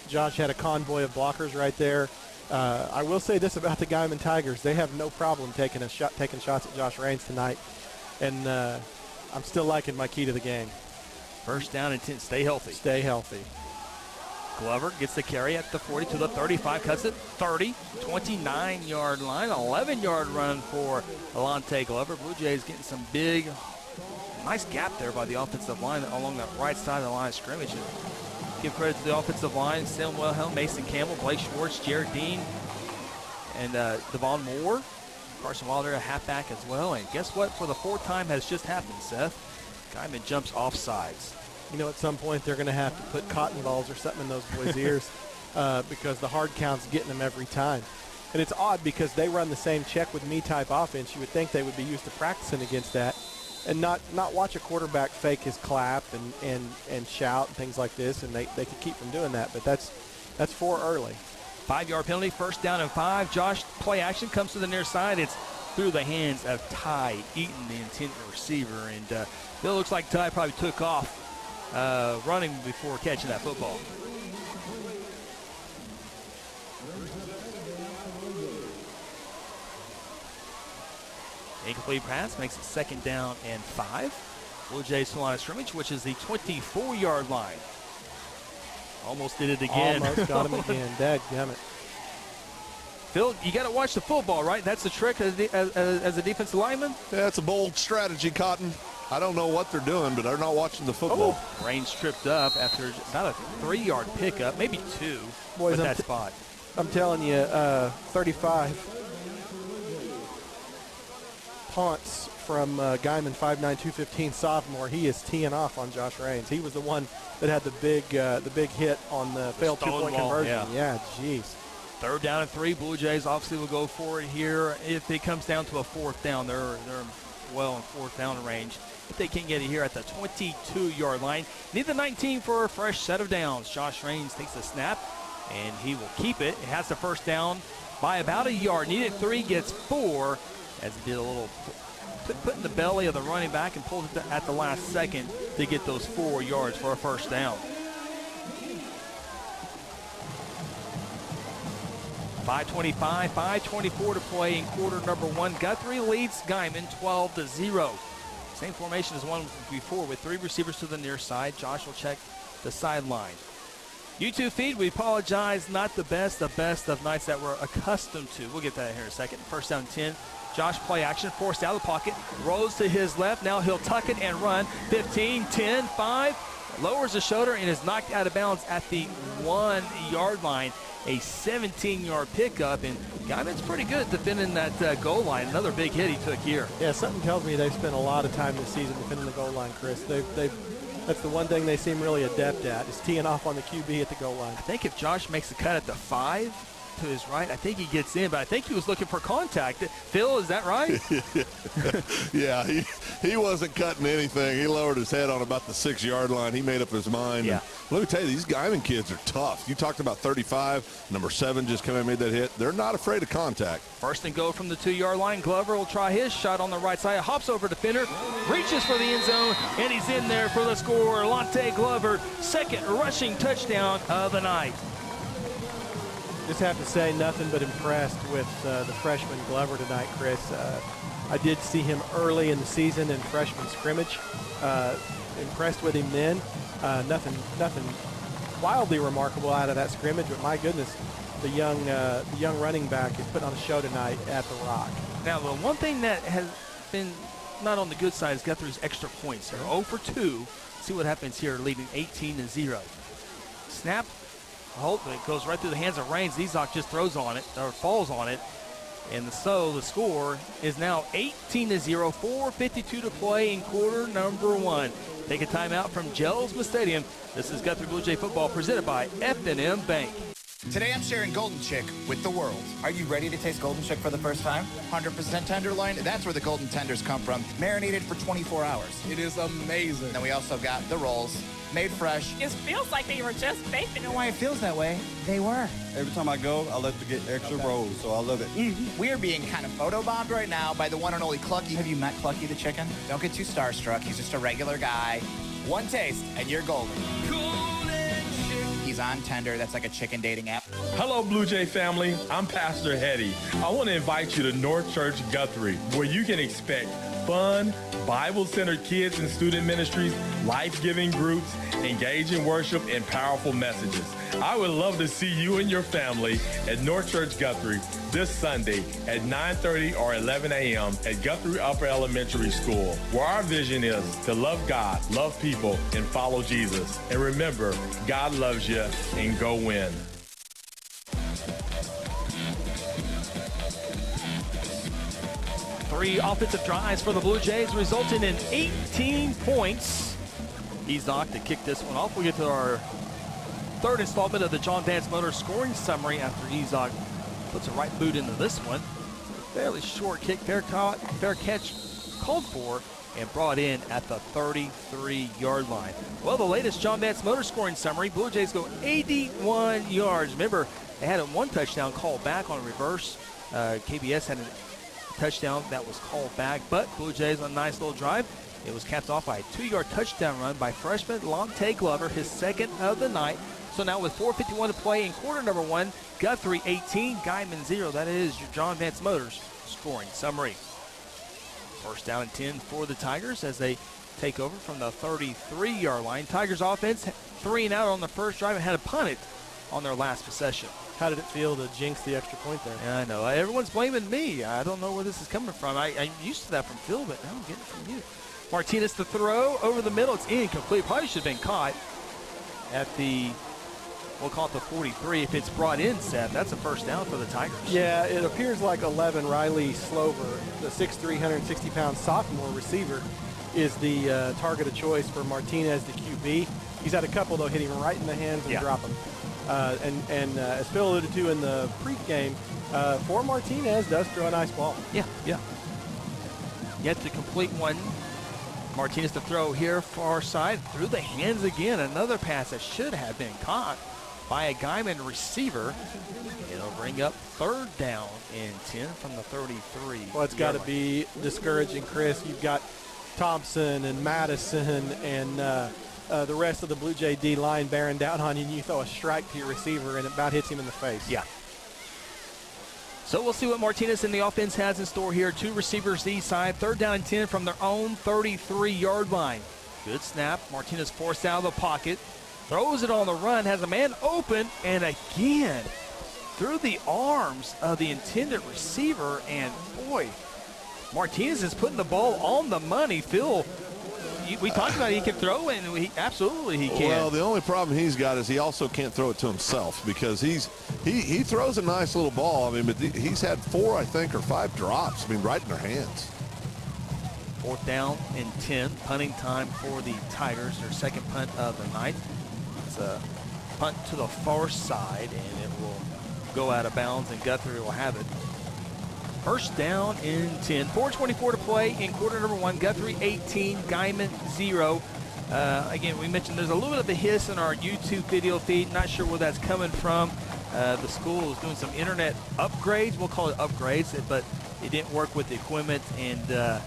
Josh had a convoy of blockers right there. I will say this about the Guymon Tigers. They have no problem taking shots at Josh Raines tonight. And I'm still liking my key to the game. First down and 10. Stay healthy. Stay healthy. Glover gets the carry at the 40 to the 35, cuts it 30, 29-yard line, 11-yard run for Alante Glover. Blue Jays getting some big, nice gap there by the offensive line along that right side of the line of scrimmage. And give credit to the offensive line, Sam Wilhelm, Mason Campbell, Blake Schwartz, Jared Dean, and Devon Moore. Carson Wilder, a halfback as well. And guess what? For the 4th time has just happened, Seth. Guymon jumps off sides. You know, at some point they're going to have to put cotton balls or something in those boys' ears because the hard count's getting them every time. And it's odd because they run the same check with me type offense. You would think they would be used to practicing against that and not watch a quarterback fake his clap and shout and things like this, and they could keep from doing that. But that's 4 early. 5-yard penalty, first down and 5. Josh, play action, comes to the near side. It's through the hands of Ty Eaton, the intended receiver. And it looks like Ty probably took off running before catching that football. Incomplete pass makes it second down and 5. Blue Jays full line of scrimmage, which is the 24-yard line. Almost did it again. Almost got him again. Dadgummit. Phil, you got to watch the football, right? That's the trick as a defensive lineman? Yeah, it's a bold strategy, Cotton. I don't know what they're doing, but they're not watching the football. Oh, Raines tripped up after about a 3-yard pickup, maybe 2 with that spot. I'm telling you, 35 Ponce from Guymon, 5'9", 215 sophomore. He is teeing off on Josh Raines. He was the one that had the big hit on the failed 2-point conversion. Yeah, geez. 3rd down and 3. Blue Jays obviously will go for it here. If it comes down to a 4th down, they're well in 4th down range. If they can get it here at the 22-yard line. Need the 19 for a fresh set of downs. Josh Raines takes the snap, and he will keep it. It has the first down by about a yard. Needed 3, gets 4, as he did a little put in the belly of the running back and pulled it at the last second to get those 4 yards for a first down. 5:25, 5:24 to play in quarter number 1. Guthrie leads Guymon 12-0. Same formation as one before with 3 receivers to the near side. Josh will check the sideline. YouTube feed, we apologize, not the best of nights that we're accustomed to. We'll get that here in a second. First down 10. Josh play action, forced out of the pocket, rolls to his left. Now he'll tuck it and run. 15, 10, 5. lowers the shoulder and is knocked out of bounds at the 1-yard line. A 17-yard pickup, and Guymon's pretty good at defending that goal line. Another big hit he took here. Yeah, something tells me they've spent a lot of time this season defending the goal line, Chris. That's the one thing they seem really adept at, is teeing off on the QB at the goal line. I think if Josh makes a cut at the 5 to his right, I think he gets in, but I think he was looking for contact. Phil, is that right? Yeah, he wasn't cutting anything. He lowered his head on about the 6-yard line. He made up his mind. Yeah. And let me tell you, these Guymon kids are tough. You talked about 35, number 7 just came and made that hit. They're not afraid of contact. First and goal from the 2-yard line. Glover will try his shot on the right side. Hops over defender, reaches for the end zone, and he's in there for the score. Lonte Glover, second rushing touchdown of the night. Just have to say, nothing but impressed with the freshman Glover tonight, Chris. I did see him early in the season in freshman scrimmage. Impressed with him then. Nothing wildly remarkable out of that scrimmage, but my goodness, the young running back is putting on a show tonight at the Rock. Now, the one thing that has been not on the good side is Guthrie's extra points. They're 0 for 2. See what happens here, leading 18-0. Snap. Holt, it goes right through the hands of Raines. Ezok just throws on it, or falls on it. And so the score is now 18-0, 4:52 to play in quarter number 1. Take a timeout from Gelsma Stadium. This is Guthrie Blue Jay Football presented by F&M Bank. Today I'm sharing Golden Chick with the world. Are you ready to taste Golden Chick for the first time? 100% tenderloin, that's where the golden tenders come from. Marinated for 24 hours. It is amazing. Then we also got the rolls, made fresh. It feels like they were just baked. You know why it feels that way? They were. Every time I go, I like to get extra rolls, so I love it. We are being kind of photobombed right now by the one and only Clucky. Have you met Clucky the chicken? Don't get too starstruck. He's just a regular guy. One taste, and you're golden. He's on Tender. That's like a chicken dating app. Hello, Blue Jay family. I'm Pastor Hetty. I want to invite you to North Church Guthrie, where you can expect fun, Bible-centered kids and student ministries, life-giving groups, engaging worship, and powerful messages. I would love to see you and your family at North Church Guthrie this Sunday at 9:30 or 11 a.m. at Guthrie Upper Elementary School, where our vision is to love God, love people, and follow Jesus. And remember, God loves you, and go win. Three offensive drives for the Blue Jays, resulting in 18 points. Ezok to kick this one off. We get to our third installment of the John Vance Motors scoring summary after Ezok puts a right boot into this one. Fairly short kick, fair catch called for and brought in at the 33-yard line. Well, the latest John Vance Motors scoring summary, Blue Jays go 81 yards. Remember, they had a one touchdown called back on a reverse. KBS had a touchdown that was called back, but Blue Jays on a nice little drive. It was capped off by a 2-yard touchdown run by freshman Lonte Glover, his second of the night. So now with 4:51 to play in quarter number 1, Guthrie 18, Guymon 0. That is your John Vance Motors scoring summary. First down and 10 for the Tigers as they take over from the 33-yard line. Tigers offense 3 and out on the first drive and had to punt it on their last possession. How did it feel to jinx the extra point there? Yeah, I know. Everyone's blaming me. I don't know where this is coming from. I'm used to that from Phil, but now I'm getting it from you. Martinez to throw over the middle. It's incomplete. Probably should have been caught at the, we'll call it the 43. If it's brought in, Seth, that's a first down for the Tigers. Yeah, it appears like 11 Riley Slover, the 6'3", 160-pound sophomore receiver, is the target of choice for Martinez, the QB. He's had a couple, though, hit him right in the hands and drop him. And as Phil alluded to in the pregame, for Martinez does throw a nice ball. Yeah. Yet to complete one. Martinez to throw here, far side, through the hands again. Another pass that should have been caught by a Guymon receiver. It'll bring up third down and 10 from the 33. Well, it's got to be discouraging, Chris. You've got Thompson and Madison and the rest of the Blue Jay D line bearing down on you, and you throw a strike to your receiver, and it about hits him in the face. Yeah. So we'll see what Martinez and the offense has in store here. 2 receivers each side. Third down and 10 from their own 33-yard line. Good snap. Martinez forced out of the pocket. Throws it on the run. Has a man open. And again, through the arms of the intended receiver. And, boy, Martinez is putting the ball on the money. Phil, we talked about he can throw, and absolutely he can. Well, the only problem he's got is he also can't throw it to himself because he throws a nice little ball. I mean, but he's had 4, I think, or 5 drops. I mean, right in their hands. 4th down and 10. Punting time for the Tigers. Their second punt of the night. It's a punt to the far side, and it will go out of bounds, and Guthrie will have it. First down and 10. 4:24 to play in quarter number 1. Guthrie 18, Guymon 0. Again, we mentioned there's a little bit of a hiss in our YouTube video feed. Not sure where that's coming from. The school is doing some internet upgrades. We'll call it upgrades, but it didn't work with the equipment, and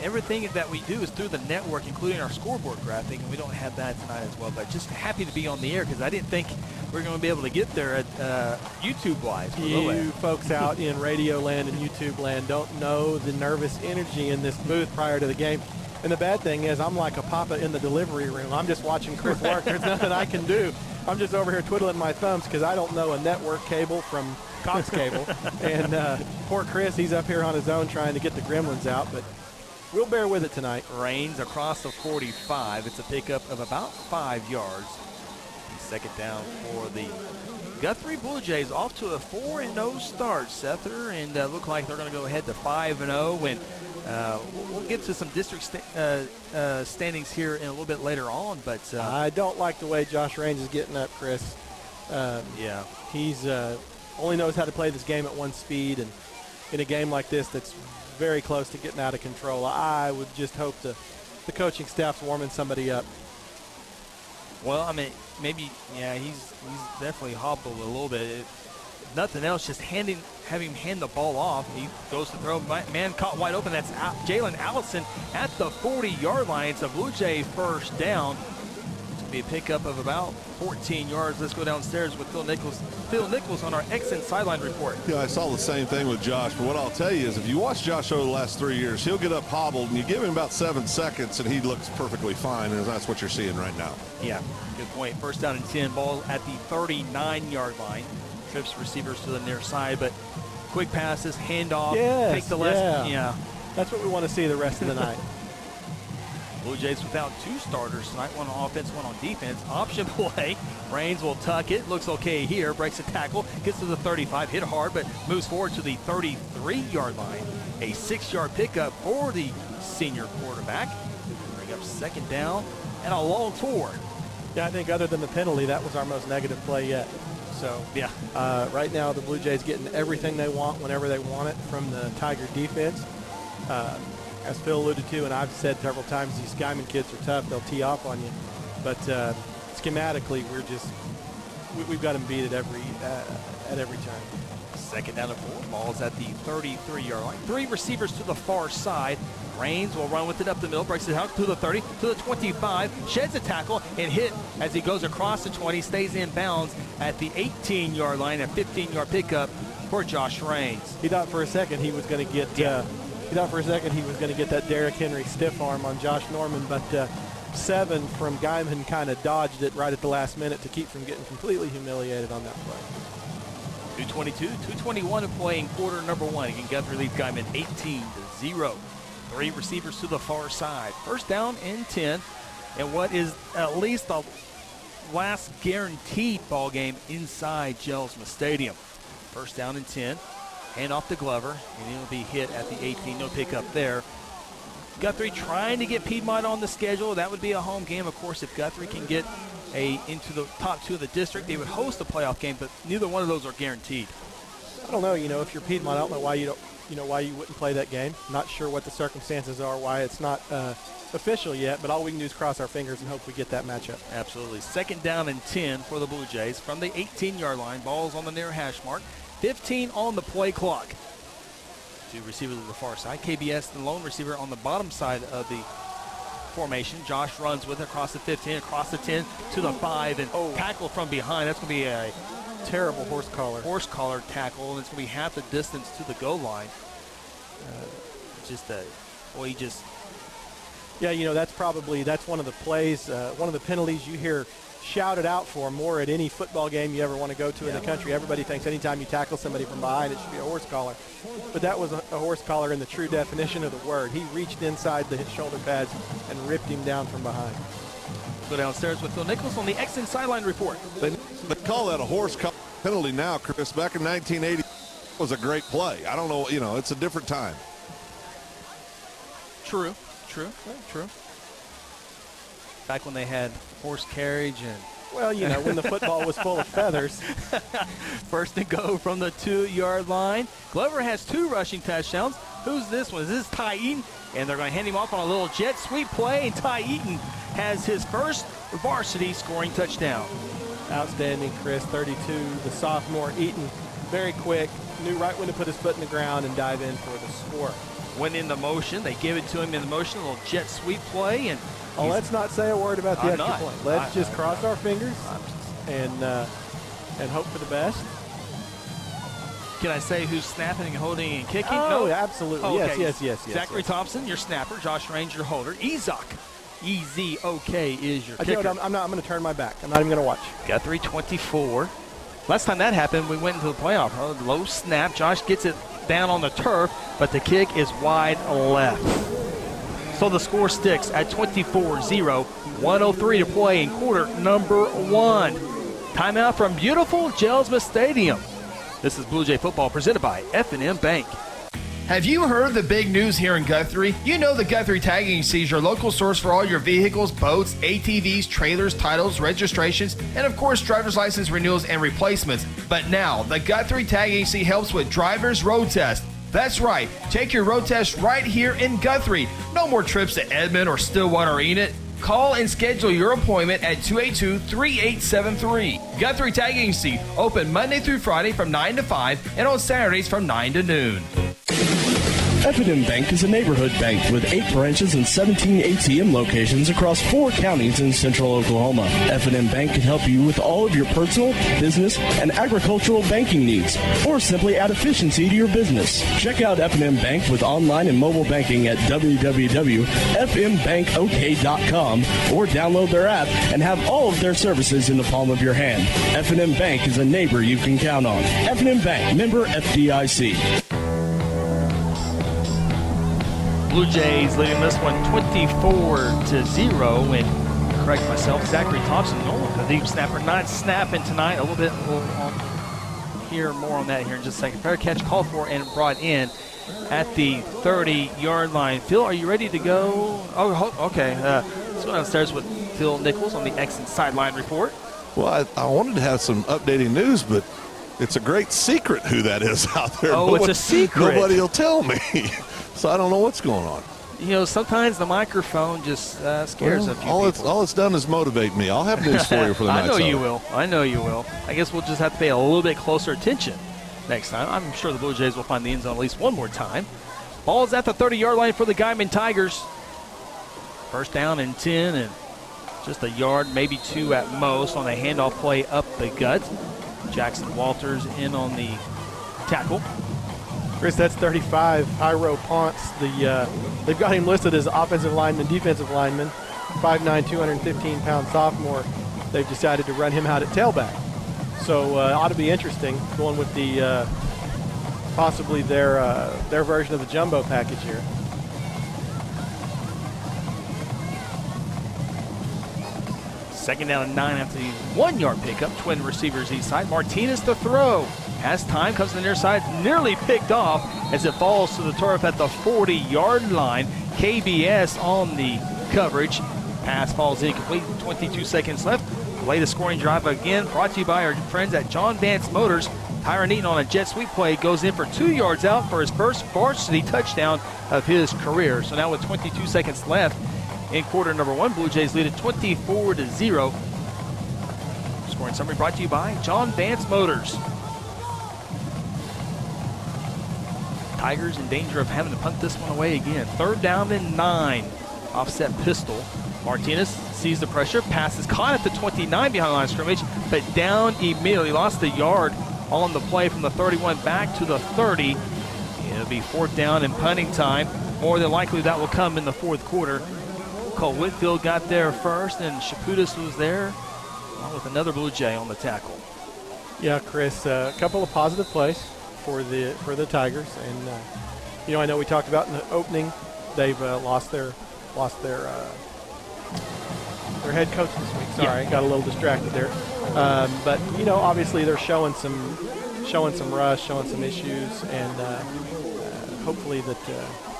everything that we do is through the network, including our scoreboard graphic, and we don't have that tonight as well. But just happy to be on the air because I didn't think we were going to be able to get there at YouTube-wise. You folks out in radio land and YouTube land don't know the nervous energy in this booth prior to the game. And the bad thing is I'm like a papa in the delivery room. I'm just watching Chris work. There's nothing I can do. I'm just over here twiddling my thumbs because I don't know a network cable from Cox Cable. And poor Chris, he's up here on his own trying to get the gremlins out. But we'll bear with it tonight. Rains across the 45. It's a pickup of about 5 yards. Second down for the Guthrie Blue Jays, off to a 4-0 start, Sether, and look like they're going to go ahead to 5-0. And we'll get to some district standings here in a little bit later on. But I don't like the way Josh Raines is getting up, Chris. Yeah, he's only knows how to play this game at one speed, and in a game like this that's very close to getting out of control, I would just hope the coaching staff's warming somebody up. Well, I mean, maybe, yeah, he's definitely hobbled a little bit. If nothing else, just having him hand the ball off. He goes to throw. Man caught wide open. That's Jalen Allison at the 40-yard line. It's a Blue Jay first down. It's going to be a pickup of about 14 yards. Let's go downstairs with Phil Nichols. Phil Nichols on our excellent sideline report. Yeah, I saw the same thing with Josh, but what I'll tell you is if you watch Josh over the last 3 years, he'll get up hobbled, and you give him about 7 seconds, and he looks perfectly fine, and that's what you're seeing right now. Yeah, good point. First down and 10, ball at the 39-yard line. Trips receivers to the near side, but quick passes, handoff, take the left. Yeah. That's what we want to see the rest of the night. Blue Jays without 2 starters tonight, one on offense, one on defense. Option play. Raines will tuck it. Looks okay here. Breaks a tackle. Gets to the 35. Hit hard, but moves forward to the 33-yard line. A 6-yard pickup for the senior quarterback. Bring up second down and a long 4. Yeah, I think other than the penalty, that was our most negative play yet. So, yeah. Right now, the Blue Jays getting everything they want whenever they want it from the Tiger defense. As Phil alluded to, and I've said several times, these Guymon kids are tough. They'll tee off on you. But schematically, we've got them beat at every turn. Second down and 4. Ball's at the 33-yard line. 3 receivers to the far side. Raines will run with it up the middle, breaks it out to the 30, to the 25, sheds a tackle and hit as he goes across the 20, stays in bounds at the 18-yard line, a 15-yard pickup for Josh Raines. He thought for a second he was going to get that Derrick Henry stiff arm on Josh Norman, but 7 from Guymon kind of dodged it right at the last minute to keep from getting completely humiliated on that play. 2:22, 2:21 to play in quarter number 1. Again, Guthrie leads Guymon 18-0. 3 receivers to the far side. First down and 10. And what is at least the last guaranteed ball game inside Gelsma Stadium. First down and 10. Hand off to Glover, and he'll be hit at the 18. No pickup there. Guthrie trying to get Piedmont on the schedule. That would be a home game. Of course, if Guthrie can get into the top 2 of the district, they would host a playoff game, but neither one of those are guaranteed. I don't know. If you're Piedmont, I don't know why why you wouldn't play that game. Not sure what the circumstances are, why it's not official yet, but all we can do is cross our fingers and hope we get that matchup. Absolutely. Second down and 10 for the Blue Jays from the 18-yard line. Ball's on the near hash mark. 15 on the play clock. 2 receivers to the far side. KBS, the lone receiver on the bottom side of the formation. Josh runs with it across the 15, across the 10 to the 5, and tackle from behind. That's going to be a terrible horse collar tackle, and it's going to be half the distance to the goal line. Yeah, that's one of the plays, one of the penalties. You hear shouted out for more at any football game you ever want to go to in the country. Everybody thinks anytime you tackle somebody from behind, it should be a horse collar. But that was a horse collar in the true definition of the word. He reached inside the shoulder pads and ripped him down from behind. Go downstairs with Phil Nichols on the Exton Sideline Report. They call that a horse collar penalty now, Chris. Back in 1980, it was a great play. I don't know, it's a different time. True. Back when they had horse carriage and... Well, when the football was full of feathers. First and go from the 2-yard line. Glover has 2 rushing touchdowns. Who's this one? This is Ty Eaton, and they're going to hand him off on a little jet sweep play, and Ty Eaton has his first varsity scoring touchdown. Outstanding, Chris. 32, the sophomore. Eaton, very quick, knew right when to put his foot in the ground and dive in for the score. Went in the motion. They gave it to him in the motion, a little jet sweep play, and let's not say a word about the extra point. Let's just cross our fingers and hope for the best. Can I say who's snapping and holding and kicking? Oh, no? absolutely. Okay. Yes. Zachary Thompson, your snapper. Josh Range, your holder. Ezok, E-Z-O-K, is your kicker. I'm going to turn my back. I'm not even going to watch. Guthrie 24. Last time that happened, we went into the playoff. Low snap. Josh gets it down on the turf, but the kick is wide left. So the score sticks at 24-0. 1:03 to play in quarter number 1. Timeout from beautiful Jelsma Stadium. This is Blue Jay Football presented by F&M Bank. Have you heard the big news here in Guthrie? You know the Guthrie Tag Agency is your local source for all your vehicles, boats, ATVs, trailers, titles, registrations, and of course driver's license renewals and replacements. But now, the Guthrie Tag Agency helps with driver's road tests. That's right, take your road test right here in Guthrie. No more trips to Edmond or Stillwater or Enid. Call and schedule your appointment at 282-3873. Guthrie Tag Agency, open Monday through Friday from 9 to 5 and on Saturdays from 9 to noon. F&M Bank is a neighborhood bank with 8 branches and 17 ATM locations across 4 counties in central Oklahoma. F&M Bank can help you with all of your personal, business, and agricultural banking needs, or simply add efficiency to your business. Check out F&M Bank with online and mobile banking at www.fmbankok.com or download their app and have all of their services in the palm of your hand. F&M Bank is a neighbor you can count on. F&M Bank, member FDIC. Blue Jays leading this one 24-0. And correct myself, Zachary Thompson, the deep snapper, not snapping tonight. We'll hear more on that here in just a second. Fair catch called for and brought in at the 30-yard line. Phil, are you ready to go? Oh, okay. Let's go downstairs with Phil Nichols on the Exton Sideline Report. Well, I wanted to have some updating news, but it's a great secret who that is out there. Oh, it's a secret. Nobody will tell me. So I don't know what's going on. Sometimes the microphone just scares a few people. All it's done is motivate me. I'll have news for you for the next hour. I know you will. I guess we'll just have to pay a little bit closer attention next time. I'm sure the Blue Jays will find the end zone at least one more time. Ball's at the 30-yard line for the Guymon Tigers. First down and 10, and just a yard, maybe 2 at most on a handoff play up the gut. Jackson Walters in on the tackle. Chris, that's 35, Hyro Ponce. They've got him listed as offensive lineman, defensive lineman, 5'9", 215-pound sophomore. They've decided to run him out at tailback. So ought to be interesting going with the possibly their version of the jumbo package here. Second down and 9 after the 1-yard pickup. Twin receivers each side. Martinez to throw. Has time, comes to the near side, nearly picked off as it falls to the turf at the 40-yard line. KBS on the coverage. Pass falls incomplete, 22 seconds left. The latest scoring drive again brought to you by our friends at John Vance Motors. Tyron Eaton on a jet sweep play goes in for 2 yards out for his first varsity touchdown of his career. So now with 22 seconds left in quarter number 1, Blue Jays lead at 24-0. Scoring summary brought to you by John Vance Motors. Tigers in danger of having to punt this one away again. Third down and 9. Offset pistol. Martinez sees the pressure. Pass is caught at the 29 behind the line of scrimmage, but down immediately. Lost a yard on the play from the 31 back to the 30. It'll be 4th down and punting time. More than likely that will come in the 4th quarter. Cole Whitfield got there first, and Chaputis was there with another Blue Jay on the tackle. Yeah, Chris, a couple of positive plays for the Tigers, and I know we talked about in the opening, they've lost their head coach this week. Sorry, got a little distracted there. But obviously they're showing some rust, showing some issues, and hopefully that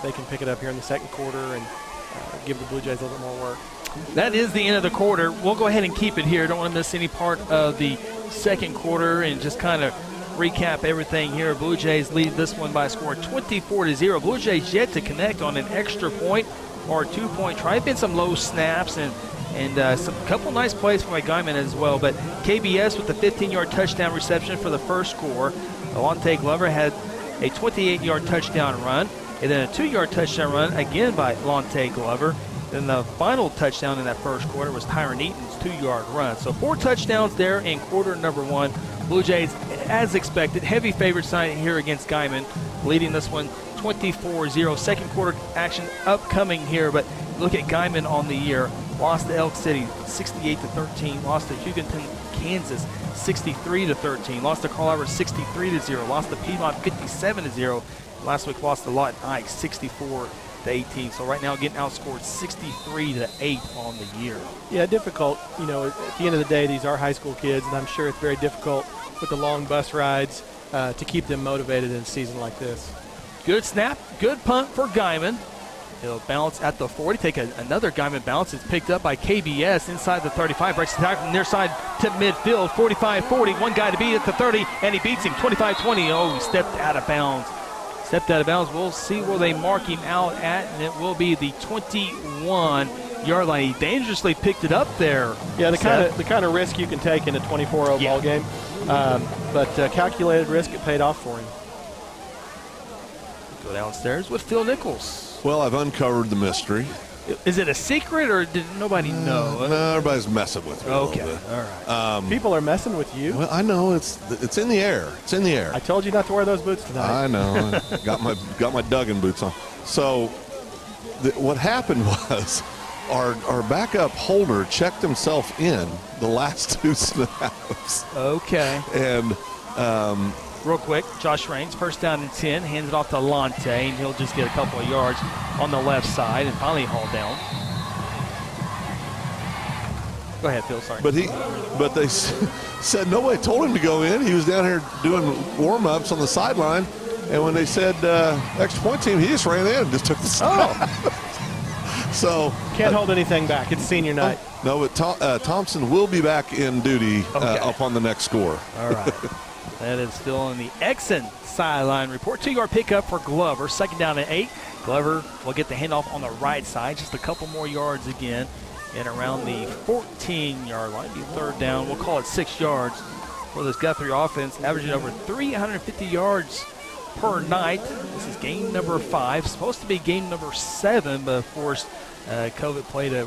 they can pick it up here in the second quarter and give the Blue Jays a little bit more work. That is the end of the quarter. We'll go ahead and keep it here. Don't want to miss any part of the second quarter and just kind of recap everything here. Blue Jays lead this one by a score 24-0. Blue Jays yet to connect on an extra point or 2-point try. Been some low snaps and some couple nice plays by Guymon as well. But KBS with the 15-yard touchdown reception for the first score. Alante Glover had a 28-yard touchdown run, and then a 2-yard touchdown run again by Alante Glover. Then the final touchdown in that first quarter was Tyron Eaton's 2-yard run. So 4 touchdowns there in quarter number 1. Blue Jays, as expected, heavy favorite side here against Guymon, leading this one 24-0. Second quarter action upcoming here, but look at Guymon on the year. Lost to Elk City 68-13. Lost to Hugonton, Kansas 63-13. Lost to Carl Albert 63-0. Lost to Piedmont 57-0. Last week lost to Lawton Ike 64-18. So right now getting outscored 63-8 on the year. Yeah, difficult. At the end of the day, these are high school kids, and I'm sure it's very difficult with the long bus rides to keep them motivated in a season like this. Good snap, good punt for Guymon. He'll bounce at the 40, take another Guymon bounce. It's picked up by KBS inside the 35. Breaks the tackle from near side to midfield. 45-40, one guy to beat at the 30, and he beats him 25-20. Oh, he stepped out of bounds. We'll see where they mark him out at, and it will be the 21-yard line. He dangerously picked it up there. Yeah, the kind of risk you can take in a 24-0 ball game. But calculated risk, it paid off for him. Go downstairs with Phil Nichols. Well, I've uncovered the mystery. Is it a secret, or did nobody know? No, everybody's messing with me. Okay, all right. People are messing with you. Well, I know it's in the air. It's in the air. I told you not to wear those boots tonight. I know. got my Duggan boots on. So, what happened was, our backup holder checked himself in the last 2 snaps. Okay. And real quick, Josh Raines, first down and 10, hands it off to Lante, and he'll just get a couple of yards on the left side and finally hauled down. Go ahead, Phil, sorry. But they said nobody told him to go in. He was down here doing warm-ups on the sideline, and when they said extra point team, he just ran in and just took the snap. So can't hold anything back. It's senior night. No, but Thompson will be back in duty up on the next score. All right. That is still on the Exon sideline report. 2-yard pickup for Glover. Second down and 8. Glover will get the handoff on the right side. Just a couple more yards again. And around the 14-yard line, be third down. We'll call it 6 yards for this Guthrie offense, averaging over 350 yards per night. This is game number 5. Supposed to be game number 7, but of course, COVID played a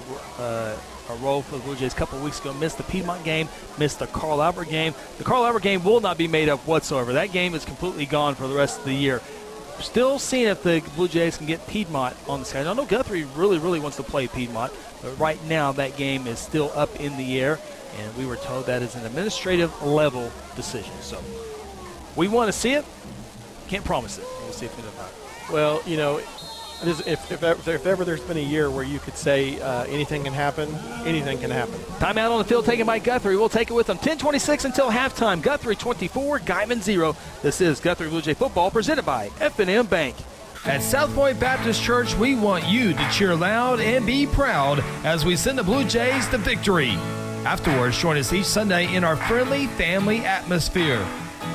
role for the Blue Jays a couple of weeks ago. Missed the Piedmont game, missed the Carl Albert game. The Carl Albert game will not be made up whatsoever. That game is completely gone for the rest of the year. Still seeing if the Blue Jays can get Piedmont on the schedule. I know Guthrie really wants to play Piedmont, but right now that game is still up in the air, and we were told that is an administrative level decision. So we want to see it. Can't promise it. We'll see if we do not. Well, if ever there's been a year where you could say anything can happen, anything can happen. Timeout on the field taken by Guthrie. We'll take it with them. 10:26 until halftime. Guthrie 24, Guymon 0. This is Guthrie Blue Jay Football presented by F&M Bank. At South Point Baptist Church, we want you to cheer loud and be proud as we send the Blue Jays to victory. Afterwards, join us each Sunday in our friendly family atmosphere.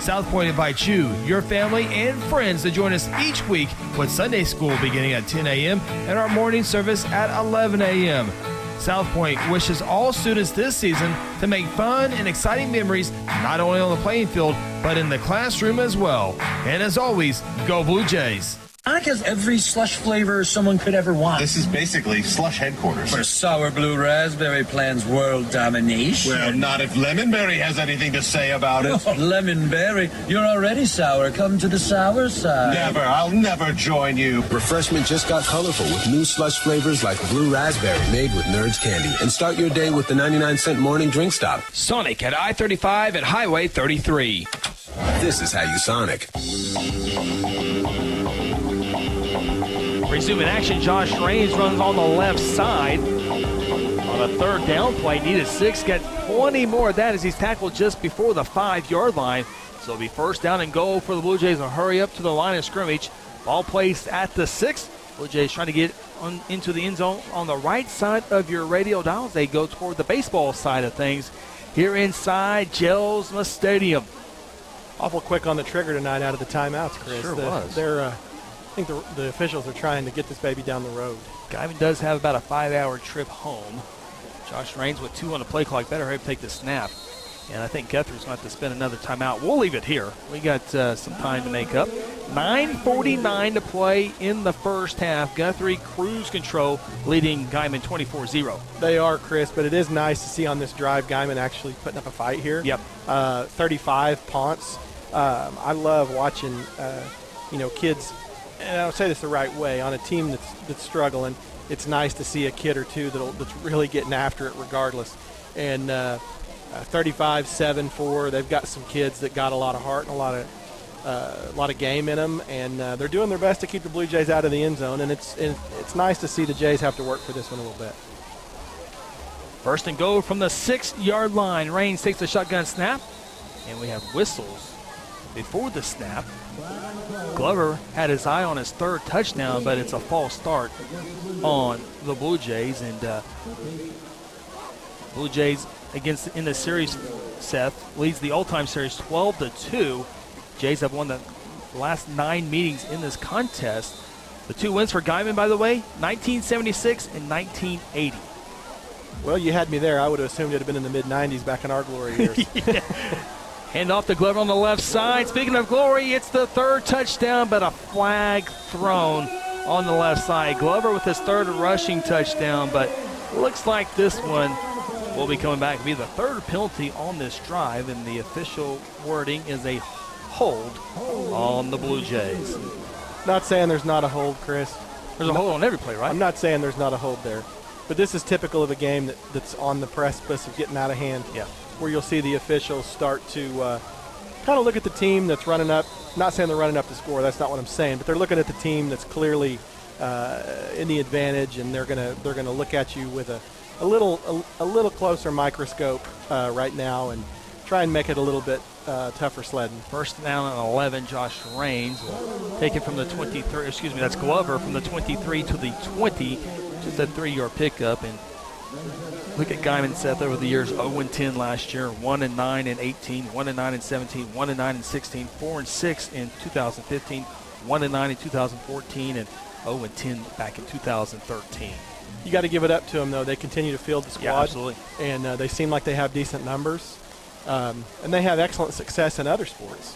South Point invites you, your family, and friends to join us each week with Sunday school beginning at 10 a.m. and our morning service at 11 a.m. South Point wishes all students this season to make fun and exciting memories not only on the playing field, but in the classroom as well. And as always, go Blue Jays. Sonic has every slush flavor someone could ever want. This is basically slush headquarters. Where sour blue raspberry plans world domination. Well, not if Lemonberry has anything to say about it. Lemonberry, you're already sour. Come to the sour side. Never. I'll never join you. Refreshment just got colorful with new slush flavors like blue raspberry made with Nerds candy. And start your day with the 99-cent morning drink stop. Sonic at I-35 and Highway 33. This is how you Sonic. Resuming action, Josh Raines runs on the left side. On a third down play, needed 6, got 20 more of that as he's tackled just before the 5-yard line. So it'll be first down and goal for the Blue Jays to hurry up to the line of scrimmage. Ball placed at the 6. Blue Jays trying to get into the end zone on the right side of your radio dial as they go toward the baseball side of things here inside Gelsma Stadium. Awful quick on the trigger tonight out of the timeouts, Chris. Sure was. I think the officials are trying to get this baby down the road. Guymon does have about a 5-hour trip home. Josh Raines with 2 on the play clock. Better hurry up take the snap. And I think Guthrie's going to have to spend another timeout. We'll leave it here. We got some time to make up. 9:49 to play in the first half. Guthrie cruise control leading Guymon 24-0. They are, Chris, but it is nice to see on this drive Guymon actually putting up a fight here. Yep. 35 punts. I love watching, kids. And I'll say this the right way, on a team that's struggling, it's nice to see a kid or two that's really getting after it regardless. And 35-7-4, they've got some kids that got a lot of heart and a lot of game in them, and they're doing their best to keep the Blue Jays out of the end zone, and it's nice to see the Jays have to work for this one a little bit. First and goal from the 6-yard line. Raines takes the shotgun snap, and we have whistles before the snap. Glover had his eye on his third touchdown, but it's a false start on the Blue Jays. And Blue Jays in the series, Seth, leads the all-time series 12-2. Jays have won the last 9 meetings in this contest. The 2 wins for Guymon, by the way, 1976 and 1980. Well, you had me there. I would have assumed it had been in the mid-'90s back in our glory years. Hand off to Glover on the left side. Speaking of glory, it's the third touchdown, but a flag thrown on the left side. Glover with his third rushing touchdown, but looks like this one will be coming back to be the third penalty on this drive, and the official wording is a hold on the Blue Jays. Not saying there's not a hold, Chris. There's a hold on every play, right? I'm not saying there's not a hold there. But this is typical of a game that's on the precipice of getting out of hand. Yeah. Where you'll see the officials start to kind of look at the team that's running up. Not saying they're running up to score. That's not what I'm saying. But they're looking at the team that's clearly in the advantage, and they're gonna look at you with a little closer microscope right now and try and make it a little bit tougher sledding. First down and 11. Josh Raines will take it from the 23. Excuse me, that's Glover from the 23 to the 20. Just a 3-yard pickup. And look at Guymon, Seth, over the years. 0-10 last year, 1-9 in 18, 1-9 in 17, 1-9 in 16, 4-6 in 2015, 1-9 in 2014, and 0-10 back in 2013. You got to give it up to them, though. They continue to field the squad. Yeah, absolutely. And they seem like they have decent numbers. And they have excellent success in other sports.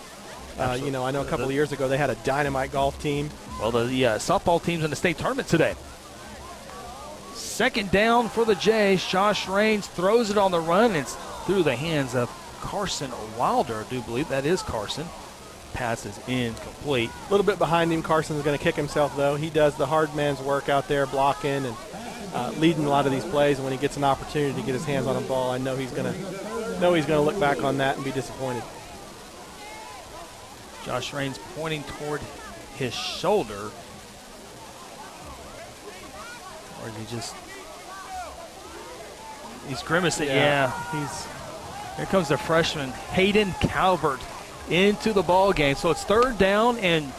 I know a couple of years ago they had a dynamite golf team. Well, the softball team's in the state tournament today. Second down for the Jays. Josh Raines throws it on the run. It's through the hands of Carson Wilder, I do believe. That is Carson. Pass is incomplete. A little bit behind him. Carson's going to kick himself, though. He does the hard man's work out there, blocking and leading a lot of these plays. And when he gets an opportunity to get his hands on a ball, I know he's going to look back on that and be disappointed. Josh Raines pointing toward his shoulder. Or is he just... He's grimacing. Yeah. Here comes the freshman, Hayden Calvert, into the ball game. So it's third down and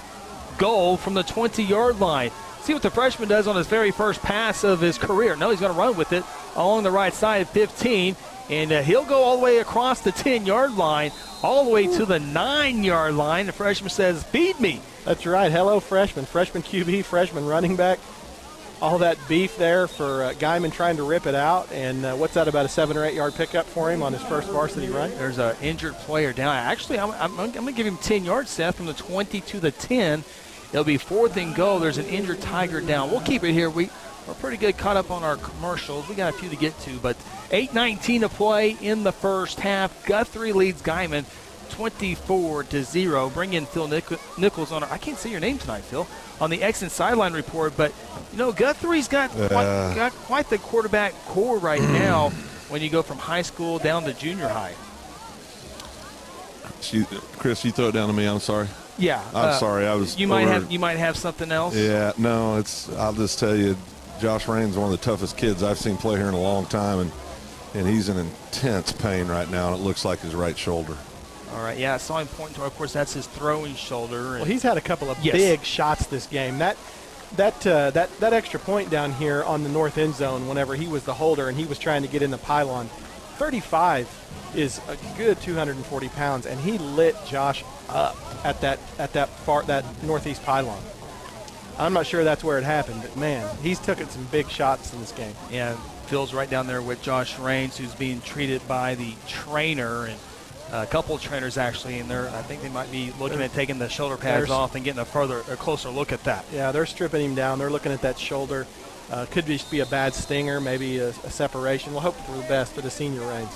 goal from the 20-yard line. See what the freshman does on his very first pass of his career. No, he's going to run with it along the right side of 15. And he'll go all the way across the 10-yard line, all the way to the 9-yard line. The freshman says, feed me. That's right. Hello, freshman. Freshman QB, freshman running back. All that beef there for Guymon trying to rip it out. And what's that, about a 7 or 8 yard pickup for him on his first varsity run? There's an injured player down. Actually, I'm going to give him 10 yards, Seth, from the 20 to the 10. It'll be 4th and goal. There's an injured Tiger down. We'll keep it here. We're pretty good caught up on our commercials. We got a few to get to, but 8:19 to play in the first half. Guthrie leads Guymon 24-0. Bring in Phil Nichols on I can't say your name tonight, Phil, on the X and Sideline Report, but Guthrie's got quite the quarterback core right now when you go from high school down to junior high. Chris, you throw it down to me. I'm sorry. Yeah, I'm sorry. You might have something else. Yeah, no. I'll just tell you, Josh Rain's one of the toughest kids I've seen play here in a long time, and he's in intense pain right now, and it looks like his right shoulder. All right, yeah, I saw him point to, of course, that's his throwing shoulder. Well, he's had a couple of big shots this game. That extra point down here on the north end zone, whenever he was the holder and he was trying to get in the pylon, 35 is a good 240 pounds, and he lit Josh up at that northeast pylon. I'm not sure that's where it happened, but man, he's taken some big shots in this game. Yeah, Phil's right down there with Josh Rains, who's being treated by the trainer, and a couple of trainers actually, and I think they might be looking at taking the shoulder pads off and getting a closer look at that. Yeah, they're stripping him down. They're looking at that shoulder. Could just be a bad stinger, maybe a separation. We'll hope for the best for the senior Rains.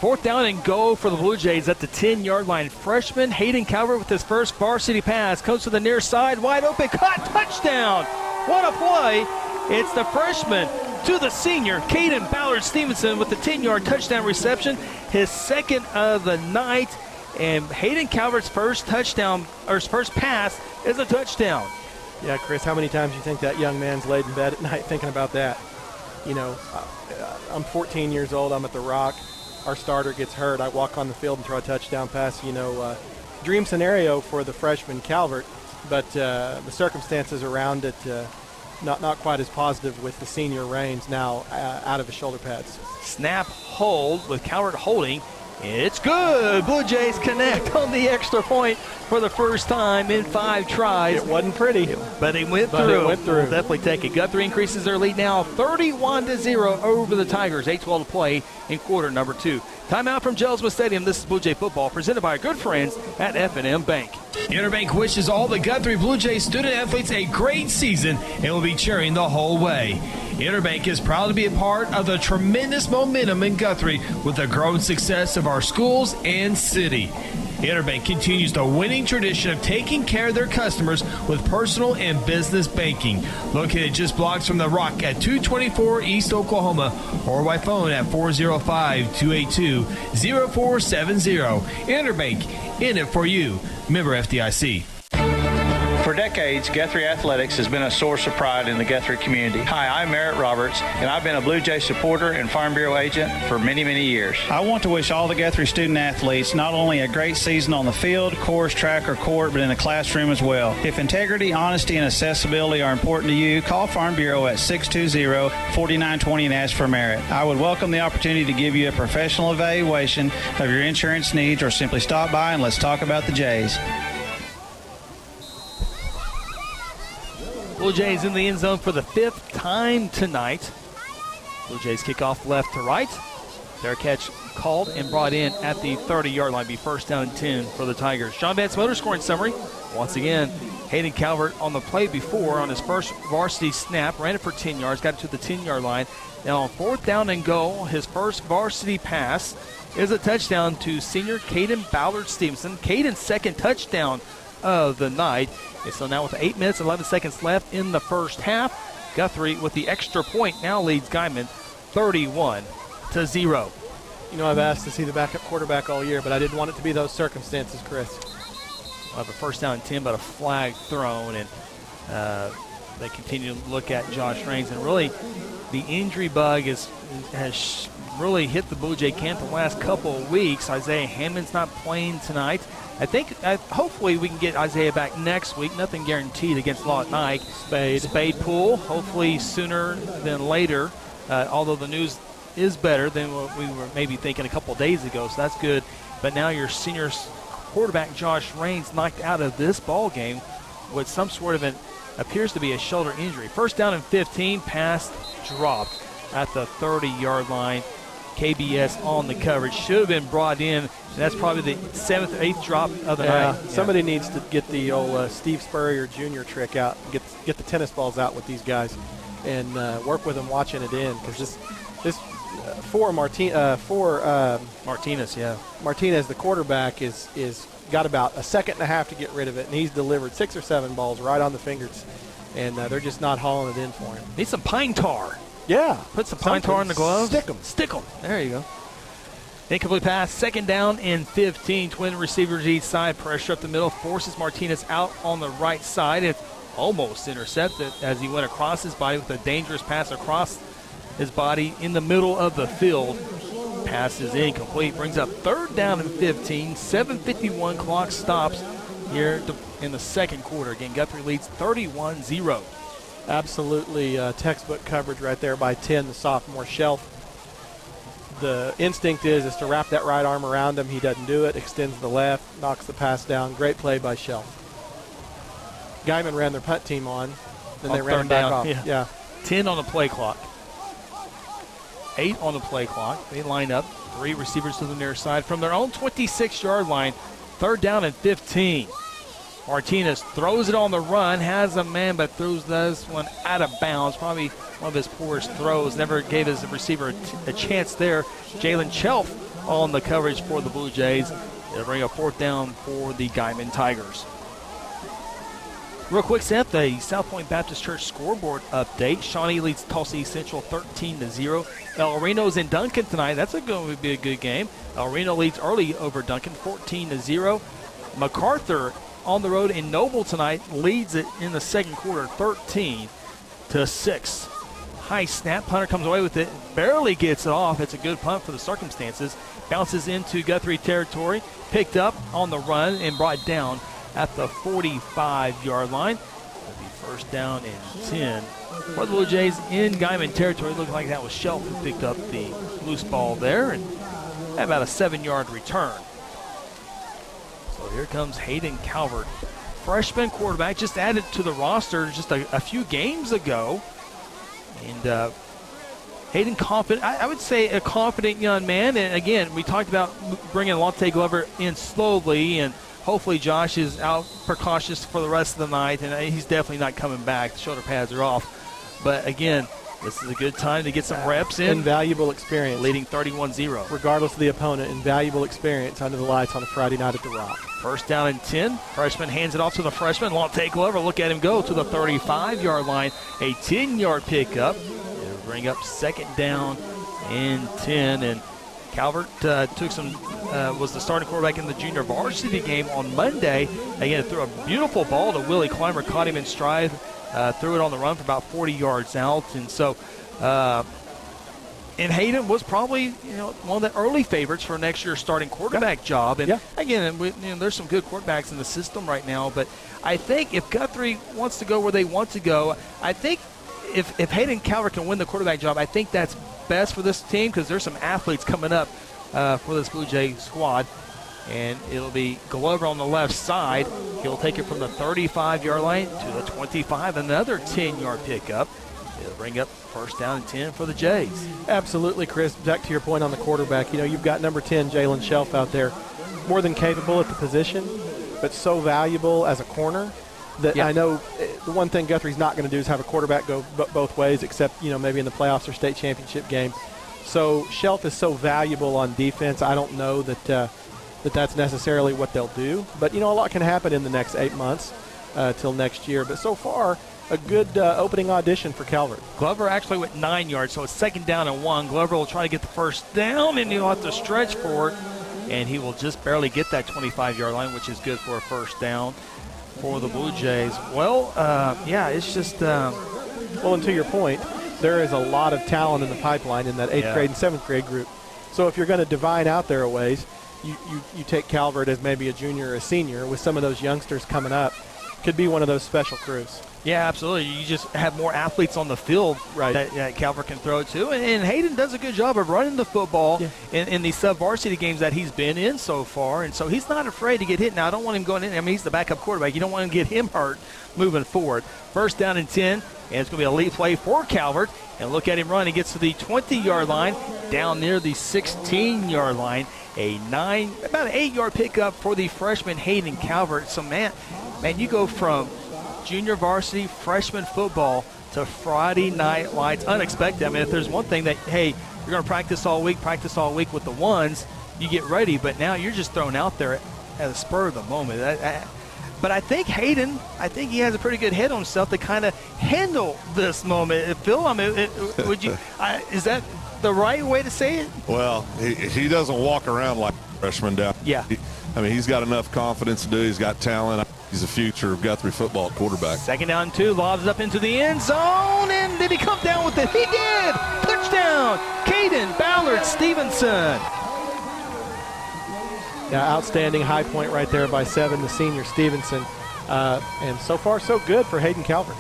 4th down and goal for the Blue Jays at the 10-yard line. Freshman Hayden Calvert with his first varsity pass. Comes to the near side, wide open, caught, touchdown. What a play. It's the freshman to the senior, Caden Ballard Stevenson, with the 10-yard touchdown reception, his second of the night. And Hayden Calvert's first touchdown, or his first pass, is a touchdown. Yeah, Chris, how many times do you think that young man's laid in bed at night thinking about that? I'm 14 years old. I'm at the Rock. Our starter gets hurt. I walk on the field and throw a touchdown pass. Dream scenario for the freshman Calvert, but the circumstances around it not quite as positive with the senior Rains now out of his shoulder pads. Snap hold with Calvert holding. It's good. Blue Jays connect on the extra point for the first time in 5 tries. It wasn't pretty, but it went through. We'll definitely take it. Guthrie increases their lead now 31-0 over the Tigers. 8:12 to play in quarter number 2. Timeout from Gelsma Stadium. This is Blue Jay Football presented by our good friends at F&M Bank. Interbank wishes all the Guthrie Blue Jays student athletes a great season and will be cheering the whole way. Interbank is proud to be a part of the tremendous momentum in Guthrie with the growing success of our schools and city. Interbank continues the winning tradition of taking care of their customers with personal and business banking. Located just blocks from the Rock at 224 East Oklahoma or by phone at 405-282-0470. Interbank, in it for you. Member FDIC. For decades, Guthrie Athletics has been a source of pride in the Guthrie community. Hi, I'm Merritt Roberts, and I've been a Blue Jay supporter and Farm Bureau agent for many, many years. I want to wish all the Guthrie student athletes not only a great season on the field, course, track, or court, but in the classroom as well. If integrity, honesty, and accessibility are important to you, call Farm Bureau at 620-4920 and ask for Merritt. I would welcome the opportunity to give you a professional evaluation of your insurance needs, or simply stop by and let's talk about the Jays. Blue Jays in the end zone for the 5th time tonight. Blue Jays kick off left to right. Their catch called and brought in at the 30-yard line. Be first down and 10 for the Tigers. John Vance Motor scoring summary. Once again, Hayden Calvert on the play before on his first varsity snap. Ran it for 10 yards, got it to the 10-yard line. Now on 4th down and goal, his first varsity pass is a touchdown to senior Caden Ballard Stevenson. Caden's second touchdown of the night. And so now with 8 minutes and 11 seconds left in the first half, Guthrie with the extra point now leads Guymon 31-0. I've asked to see the backup quarterback all year, but I didn't want it to be those circumstances, Chris. We'll have a first down and 10, but a flag thrown, and they continue to look at Josh Rains. And really, the injury bug has really hit the Blue Jay camp the last couple of weeks. Isaiah Hammond's not playing tonight. Hopefully we can get Isaiah back next week. Nothing guaranteed against Lawton Ike. Spade Pool, hopefully sooner than later, although the news is better than what we were maybe thinking a couple days ago, so that's good. But now your senior quarterback Josh Rains knocked out of this ball game with some sort of appears to be a shoulder injury. First down and 15, pass dropped at the 30-yard line. KBS on the coverage. Should have been brought in And that's probably the 7th or 8th drop of the night. Somebody needs to get the old Steve Spurrier Jr. trick out, get the tennis balls out with these guys, and work with them watching it in, because this Martinez, the quarterback, is got about a second and a half to get rid of it, and he's delivered 6 or 7 balls right on the fingers, and they're just not hauling it in for him. Need some pine tar. Yeah. Put some pine tar in the gloves. Stick them. There you go. Incomplete pass, 2nd down and 15. Twin receivers each side. Pressure up the middle forces Martinez out on the right side. It's almost intercepted as he went across his body with a dangerous pass across his body in the middle of the field. Pass is incomplete. Brings up 3rd down and 15. 7:51 clock stops here in the second quarter. Again, Guthrie leads 31-0. Absolutely textbook coverage right there by 10, the sophomore Shelf. The instinct is to wrap that right arm around him. He doesn't do it. Extends the left, knocks the pass down. Great play by Shelf. Guymon ran their punt team on. Then they ran him back off. Yeah. 10 on the play clock. 8 on the play clock. They line up. 3 receivers to the near side from their own 26-yard line. 3rd down and 15. Martinez throws it on the run, has a man, but throws this one out of bounds. Probably one of his poorest throws. Never gave his receiver a chance there. Jalen Chelf on the coverage for the Blue Jays. It'll bring a 4th down for the Guymon Tigers. Real quick, Seth, the South Point Baptist Church scoreboard update. Shawnee leads Tulsa East Central 13-0. El Reno's in Duncan tonight. That's going to be a good game. El Reno leads early over Duncan 14-0. MacArthur on the road in Noble tonight leads it in the second quarter 13-6. High snap. Punter comes away with it. Barely gets it off. It's a good punt for the circumstances. Bounces into Guthrie territory. Picked up on the run and brought down at the 45-yard line. It'll be 1st down and 10. For the Blue Jays in Guymon territory, it looked like that was Shelf who picked up the loose ball there and had about a 7-yard return. So here comes Hayden Calvert. Freshman quarterback, just added to the roster just a few games ago. And Hayden confident, I would say a confident young man. And again, we talked about bringing Lonte Glover in slowly, and hopefully Josh is out precautious for the rest of the night, and he's definitely not coming back. The shoulder pads are off. But again, this is a good time to get some reps in. Invaluable experience. Leading 31-0. Regardless of the opponent, invaluable experience under the lights on a Friday night at the Rock. 1st down and 10. Freshman hands it off to the freshman. Lonte Glover, look at him go to the 35-yard line. A 10-yard pickup. It'll bring up 2nd down and 10. And Calvert was the starting quarterback in the junior varsity game on Monday. Again, threw a beautiful ball to Willie Clymer, caught him in stride. Threw it on the run for about 40 yards out. And so, and Hayden was probably one of the early favorites for next year's starting quarterback job. And again, there's some good quarterbacks in the system right now. But I think if Guthrie wants to go where they want to go, I think if Hayden Calvert can win the quarterback job, I think that's best for this team, because there's some athletes coming up for this Blue Jay squad. And it'll be Glover on the left side. He'll take it from the 35-yard line to the 25. Another 10-yard pickup. It'll bring up 1st down and 10 for the Jays. Absolutely, Chris. Back to your point on the quarterback. You've got number 10, Jalen Shelf, out there. More than capable at the position, but so valuable as a corner that I know the one thing Guthrie's not going to do is have a quarterback go both ways, except, maybe in the playoffs or state championship game. So Shelf is so valuable on defense. I don't know that that's necessarily what they'll do. But, a lot can happen in the next 8 months till next year. But so far, a good opening audition for Calvert. Glover actually went 9 yards, so it's 2nd down and 1. Glover will try to get the 1st down, and he'll have to stretch for it. And he will just barely get that 25-yard line, which is good for a 1st down for the Blue Jays. Well, it's just well, and to your point, there is a lot of talent in the pipeline in that 8th grade and 7th grade group. So if you're going to divide out there a ways, you take Calvert as maybe a junior or a senior with some of those youngsters coming up. Could be one of those special crews. Yeah, absolutely. You just have more athletes on the field that Calvert can throw to. And Hayden does a good job of running the football in the sub-varsity games that he's been in so far. And so he's not afraid to get hit. Now, I don't want him going in. I mean, he's the backup quarterback. You don't want him to get him hurt moving forward. 1st down and 10. And it's going to be a lead play for Calvert. And look at him run. He gets to the 20-yard line, down near the 16-yard line. about an 8-yard pickup for the freshman Hayden Calvert. So, man, you go from junior varsity freshman football to Friday Night Lights. Unexpected. I mean, if there's one thing that, hey, you're going to practice all week with the ones, you get ready. But now you're just thrown out there at the spur of the moment. But I think Hayden, he has a pretty good head on himself to kind of handle this moment. Phil, I mean, is that the right way to say it? Well, he doesn't walk around like a freshman down. Yeah. He's got enough confidence to do. He's got talent. He's the future of Guthrie football quarterback. 2nd down 2, lobs up into the end zone, and did he come down with it? He did! Touchdown, Caden Ballard Stevenson. Yeah, outstanding high point right there by 7, the senior Stevenson. And so far, so good for Hayden Calvert.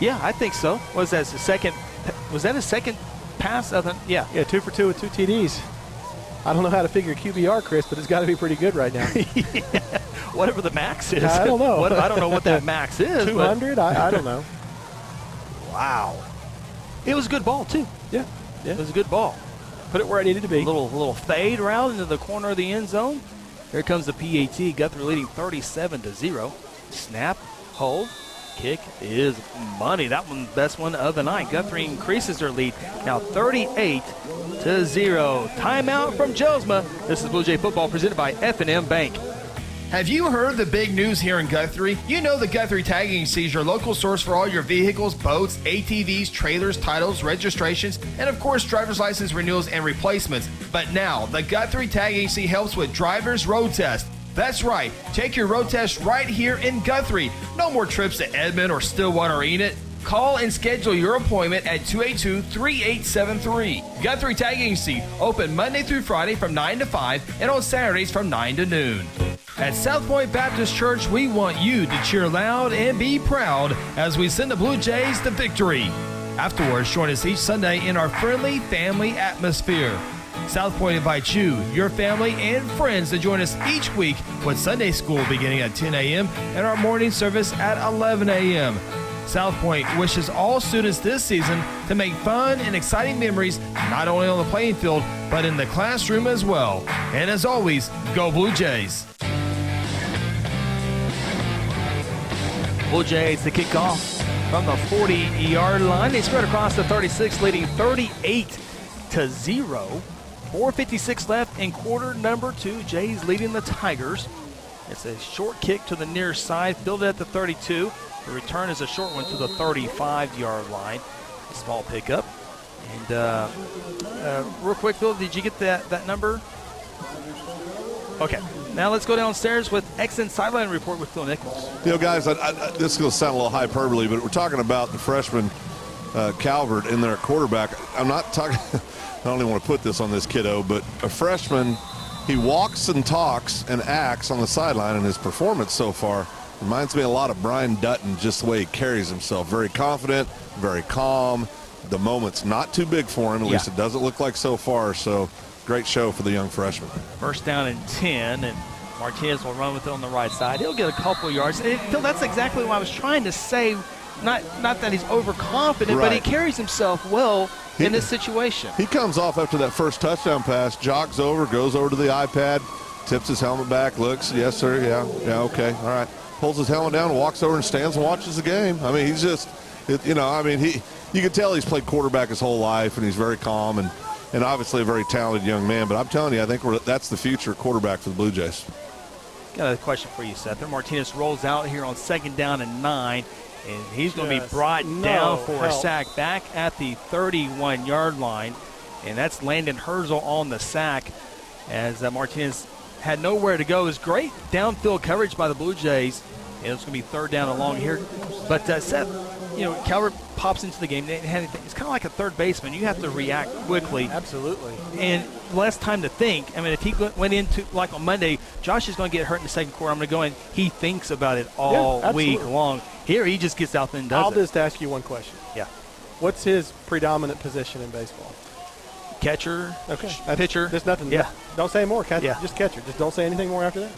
Yeah, I think so. Was that his second pass? Yeah, 2 for 2 with 2 TDs. I don't know how to figure QBR, Chris, but it's got to be pretty good right now. Yeah, whatever the max is. I don't know. I don't know what that max is. 200? I don't know. Wow. It was a good ball, too. Yeah. It was a good ball. Put it where it needed to be. Little fade route into the corner of the end zone. Here comes the PAT. Guthrie leading 37-0. Snap, hold, kick is money. That one, best one of the night. Guthrie increases their lead. Now 38-0. Timeout from Josma. This is Blue Jay Football presented by F&M Bank. Have you heard the big news here in Guthrie? You know the Guthrie Tag Agency is your local source for all your vehicles, boats, ATVs, trailers, titles, registrations, and of course driver's license renewals and replacements. But now, the Guthrie Tag Agency helps with driver's road test. That's right, take your road test right here in Guthrie. No more trips to Edmond or Stillwater or Enid. Call and schedule your appointment at 282-3873. Guthrie Tag Agency, open Monday through Friday from 9 to 5 and on Saturdays from 9 to noon. At South Point Baptist Church, we want you to cheer loud and be proud as we send the Blue Jays to victory. Afterwards, join us each Sunday in our friendly family atmosphere. South Point invites you, your family, and friends to join us each week with Sunday school beginning at 10 a.m. and our morning service at 11 a.m. South Point wishes all students this season to make fun and exciting memories not only on the playing field, but in the classroom as well. And as always, go Blue Jays! Blue Jays to kick off from the 40-yard line. They spread across the 36, leading 38-0. 4:56 left in quarter number 2. Jays leading the Tigers. It's a short kick to the near side, fielded at the 32. The return is a short one to the 35-yard line. A small pickup. And real quick, Phil, did you get that number? Okay. Now let's go downstairs with Exxon Sideline Report with Phil Nichols. Guys, this is going to sound a little hyperbole, but we're talking about the freshman Calvert in their quarterback. I'm not talking – I don't even want to put this on this kiddo, but a freshman, he walks and talks and acts on the sideline, and his performance so far reminds me a lot of Brian Dutton, just the way he carries himself. Very confident, very calm. The moment's not too big for him, at least it doesn't look like so far, so great show for the young freshman. First down and 10, and Martinez will run with it on the right side. He'll get a couple yards. Phil, that's exactly what I was trying to say. Not that he's overconfident, but he carries himself well in this situation. He comes off after that first touchdown pass, jogs over, goes over to the iPad, tips his helmet back, looks, yes, sir, yeah, okay, all right. Pulls his helmet down, walks over and stands and watches the game. I mean, he's just, you can tell he's played quarterback his whole life, and he's very calm and obviously a very talented young man. But I'm telling you, I think that's the future quarterback for the Blue Jays. Got a question for you, Seth. Martinez rolls out here on 2nd down and 9. And he's going to be brought down for a sack back at the 31-yard line. And that's Landon Herzl on the sack as Martinez had nowhere to go. It was great downfield coverage by the Blue Jays. And it's going to be 3rd down and long here. But Seth, Calvert pops into the game. It's kind of like a third baseman. You have to react quickly. Absolutely. And less time to think. I mean, if he went into, like on Monday, Josh is going to get hurt in the second quarter. I'm going to go in. He thinks about it all week long. Here, he just gets out there and does I'll just ask you one question. Yeah. What's his predominant position in baseball? Catcher. Okay. Pitcher. There's nothing. Yeah. Don't say more. Just catcher. Just don't say anything more after that.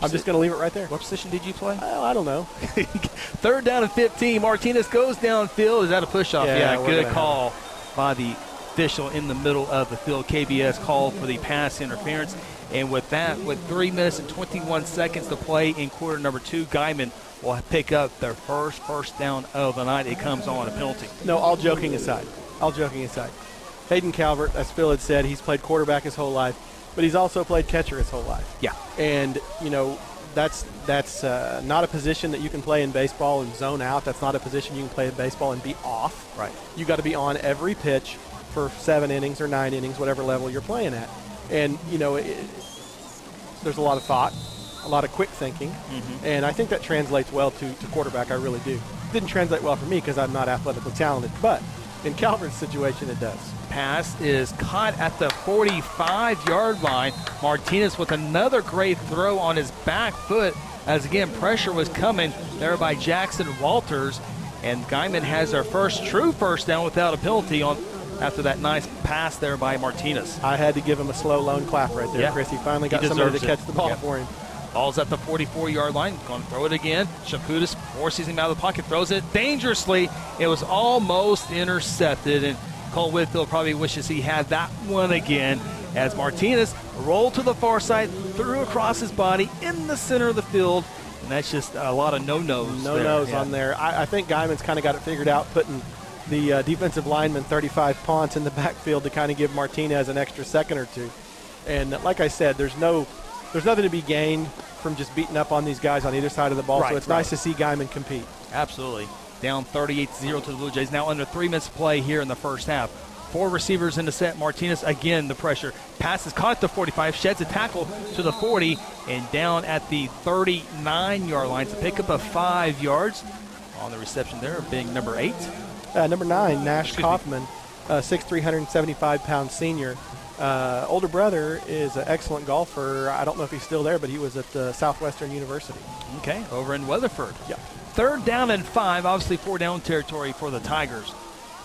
I'm just going to leave it right there. What position did you play? I don't know. 3rd down and 15. Martinez goes downfield. Is that a push-off? Yeah, good call by the official in the middle of the field. KBS called for the pass interference. And with that, with 3 minutes and 21 seconds to play in quarter number 2, Guymon will pick up their first down of the night. It comes on a penalty. No, all joking aside. Hayden Calvert, as Phil had said, he's played quarterback his whole life, but he's also played catcher his whole life. Yeah. And, that's not a position that you can play in baseball and zone out. That's not a position you can play in baseball and be off. Right. You got to be on every pitch for 7 innings or 9 innings, whatever level you're playing at. And, there's a lot of thought, a lot of quick thinking, and I think that translates well to quarterback. I really do. Didn't translate well for me because I'm not athletically talented, but in Calvert's situation, it does. Pass is caught at the 45-yard line. Martinez with another great throw on his back foot as, again, pressure was coming there by Jackson Walters. And Guymon has their first true first down without a penalty after that nice pass there by Martinez. I had to give him a slow lone clap right there, Chris. He finally got somebody to catch the ball for him. Ball's at the 44-yard line. Going to throw it again. Shaputis forces him out of the pocket, throws it dangerously. It was almost intercepted, and Cole Whitfield probably wishes he had that one again as Martinez rolled to the far side, threw across his body in the center of the field, and that's just a lot of no-nos. No-nos on there. I think Guymon's kind of got it figured out, putting the defensive lineman 35 Ponce in the backfield to kind of give Martinez an extra second or two. And like I said, there's nothing to be gained from just beating up on these guys on either side of the ball, so it's nice to see Guymon compete. Absolutely. Down 38-0 to the Blue Jays. Now under 3 minutes to play here in the first half. 4 receivers in the set. Martinez, again, the pressure. Passes caught at the 45, sheds a tackle to the 40, and down at the 39-yard line to pick up 5 yards. On the reception there being number 8. Number 9, Nash Kaufman, 6'3", 175-pound senior. Older brother is an excellent golfer. I don't know if he's still there, but he was at Southwestern University. Okay, over in Weatherford. Yeah. 3rd down and 5, obviously 4-down territory for the Tigers.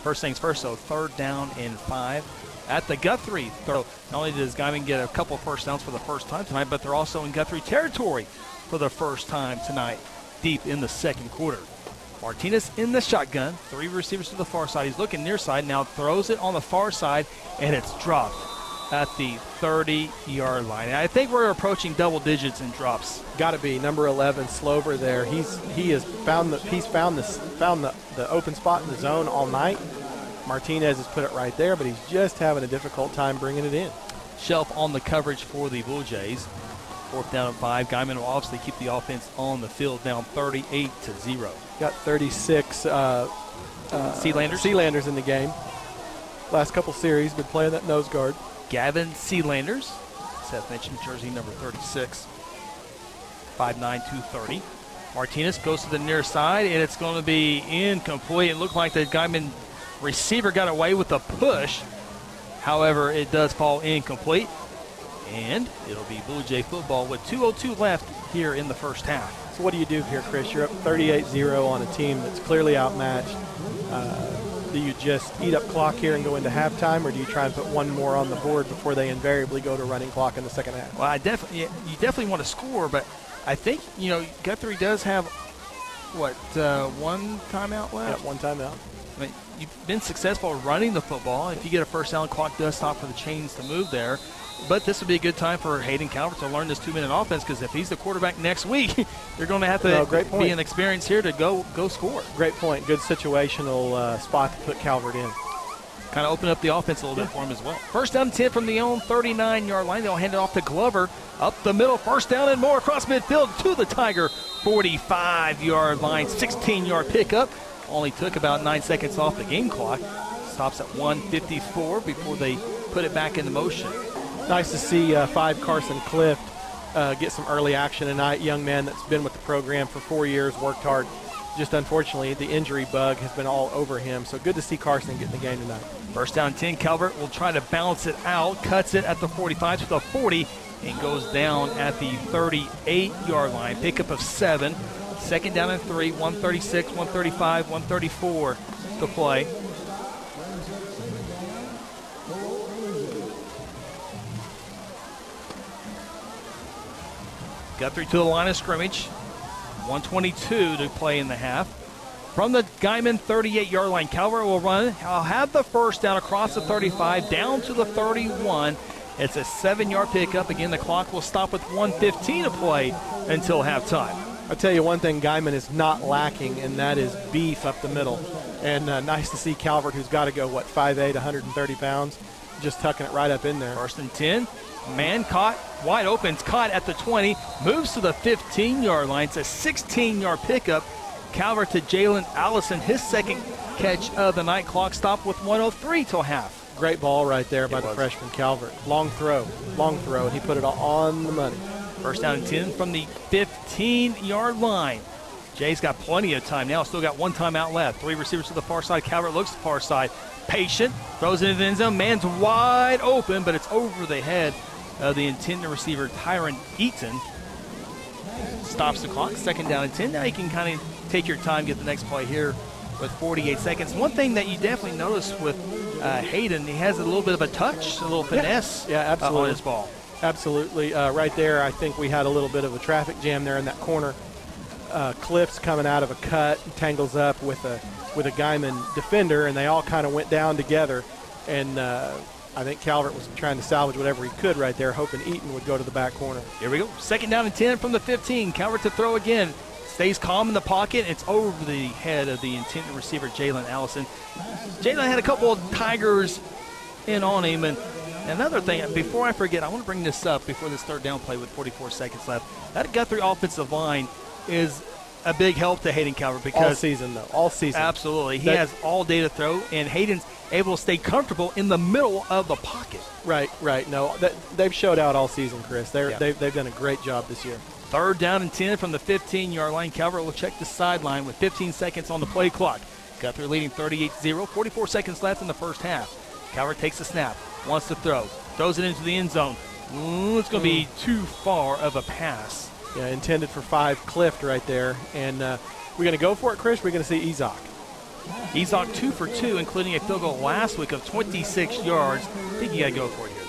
First things first, so 3rd down and 5 at the Guthrie. So not only does Guymon get a couple first downs for the first time tonight, but they're also in Guthrie territory for the first time tonight, deep in the second quarter. Martinez in the shotgun, 3 receivers to the far side. He's looking near side, now throws it on the far side, and it's dropped at the 30-yard line. And I think we're approaching double digits in drops. Got to be number 11, Slover. There, he's found the open spot in the zone all night. Martinez has put it right there, but he's just having a difficult time bringing it in. Shelf on the coverage for the Blue Jays. 4th down and 5. Guymon will obviously keep the offense on the field, down 38-0. Got 36 Sealanders in the game. Last couple series, been playing that nose guard. Gavin Sealanders, Seth mentioned, jersey number 36, 5'9", 230. Martinez goes to the near side, and it's going to be incomplete. It looked like the Guymon receiver got away with a push. However, it does fall incomplete, and it'll be Blue Jay football with 2:02 left here in the first half. So what do you do here, Chris? You're up 38-0 on a team that's clearly outmatched. Do you just eat up clock here and go into halftime, or do you try and put one more on the board before they invariably go to running clock in the second half? Well, you definitely want to score, but I think, Guthrie does have, one timeout left? Yeah, one timeout. I mean, you've been successful running the football. If you get a first down, clock does stop for the chains to move there. But this would be a good time for Hayden Calvert to learn this 2-minute offense, because if he's the quarterback next week, you're going to have to be an experience here to go score. Great point. Good situational spot to put Calvert in. Kind of open up the offense a little bit for him as well. First down 10 from the own 39-yard line. They'll hand it off to Glover. Up the middle, first down and more across midfield to the Tiger 45-yard line. 16-yard pickup. Only took about 9 seconds off the game clock. Stops at 1:54 before they put it back into motion. Nice to see 5 Carson Clift get some early action tonight. Young man that's been with the program for 4 years, worked hard. Just unfortunately, the injury bug has been all over him. So good to see Carson get in the game tonight. First down 10, Calvert will try to bounce it out, cuts it at the 45 to the 40, and goes down at the 38-yard line. Pickup of 7. Second down and 3, 136, 135, 134 to play. Guthrie to the line of scrimmage. 1:22 to play in the half. From the Guymon 38-yard line, Calvert will run. I'll have the first down across the 35, down to the 31. It's a 7-yard pickup. Again, the clock will stop with 1:15 to play until halftime. I'll tell you one thing Guymon is not lacking, and that is beef up the middle. And nice to see Calvert, who's got to go, 5'8", 130 pounds, just tucking it right up in there. First and 10. Man caught, wide open. It's caught at the 20. Moves to the 15-yard line. It's a 16-yard pickup. Calvert to Jalen Allison, his second catch of the night. Clock stopped with 1:03 till half. Great ball right there by the freshman Calvert. Long throw, and he put it on the money. First down and 10 from the 15-yard line. Jay's got plenty of time now. Still got one timeout left. 3 receivers to the far side. Calvert looks to the far side. Patient. Throws it into the end zone. Man's wide open, but it's over the head of the intended receiver, Tyron Eaton. Stops the clock. Second down and 10. Now you can kind of take your time, get the next play here with 48 seconds. One thing that you definitely notice with Hayden, he has a little bit of a touch, a little finesse absolutely. On his ball. Absolutely. Right there, I think we had a little bit of a traffic jam there in that corner. Cliff's coming out of a cut, tangles up with a Guymon defender, and they all kind of went down together. And I think Calvert was trying to salvage whatever he could right there, hoping Eaton would go to the back corner. Here we go. Second down and 10 from the 15. Calvert to throw again. Stays calm in the pocket. It's over the head of the intended receiver, Jalen Allison. Jalen had a couple of Tigers in on him. And another thing, before I forget, I want to bring this up before this third down play with 44 seconds left. That Guthrie offensive line is a big help to Hayden Calvert because all season, though. All season. Absolutely. He has all day to throw, and Hayden's able to stay comfortable in the middle of the pocket. Right. No, they've showed out all season, Chris. They've done a great job this year. Third down and 10 from the 15-yard line. Calvert will check the sideline with 15 seconds on the play clock. Guthrie leading 38-0. 44 seconds left in the first half. Calvert takes the snap, wants to throw, throws it into the end zone. It's going to be too far of a pass. Yeah, intended for 5, Clift right there. And we're going to go for it, Chris. We're going to see Ezok. Ezok 2 for 2, including a field goal last week of 26 yards. I think you got to go for it here,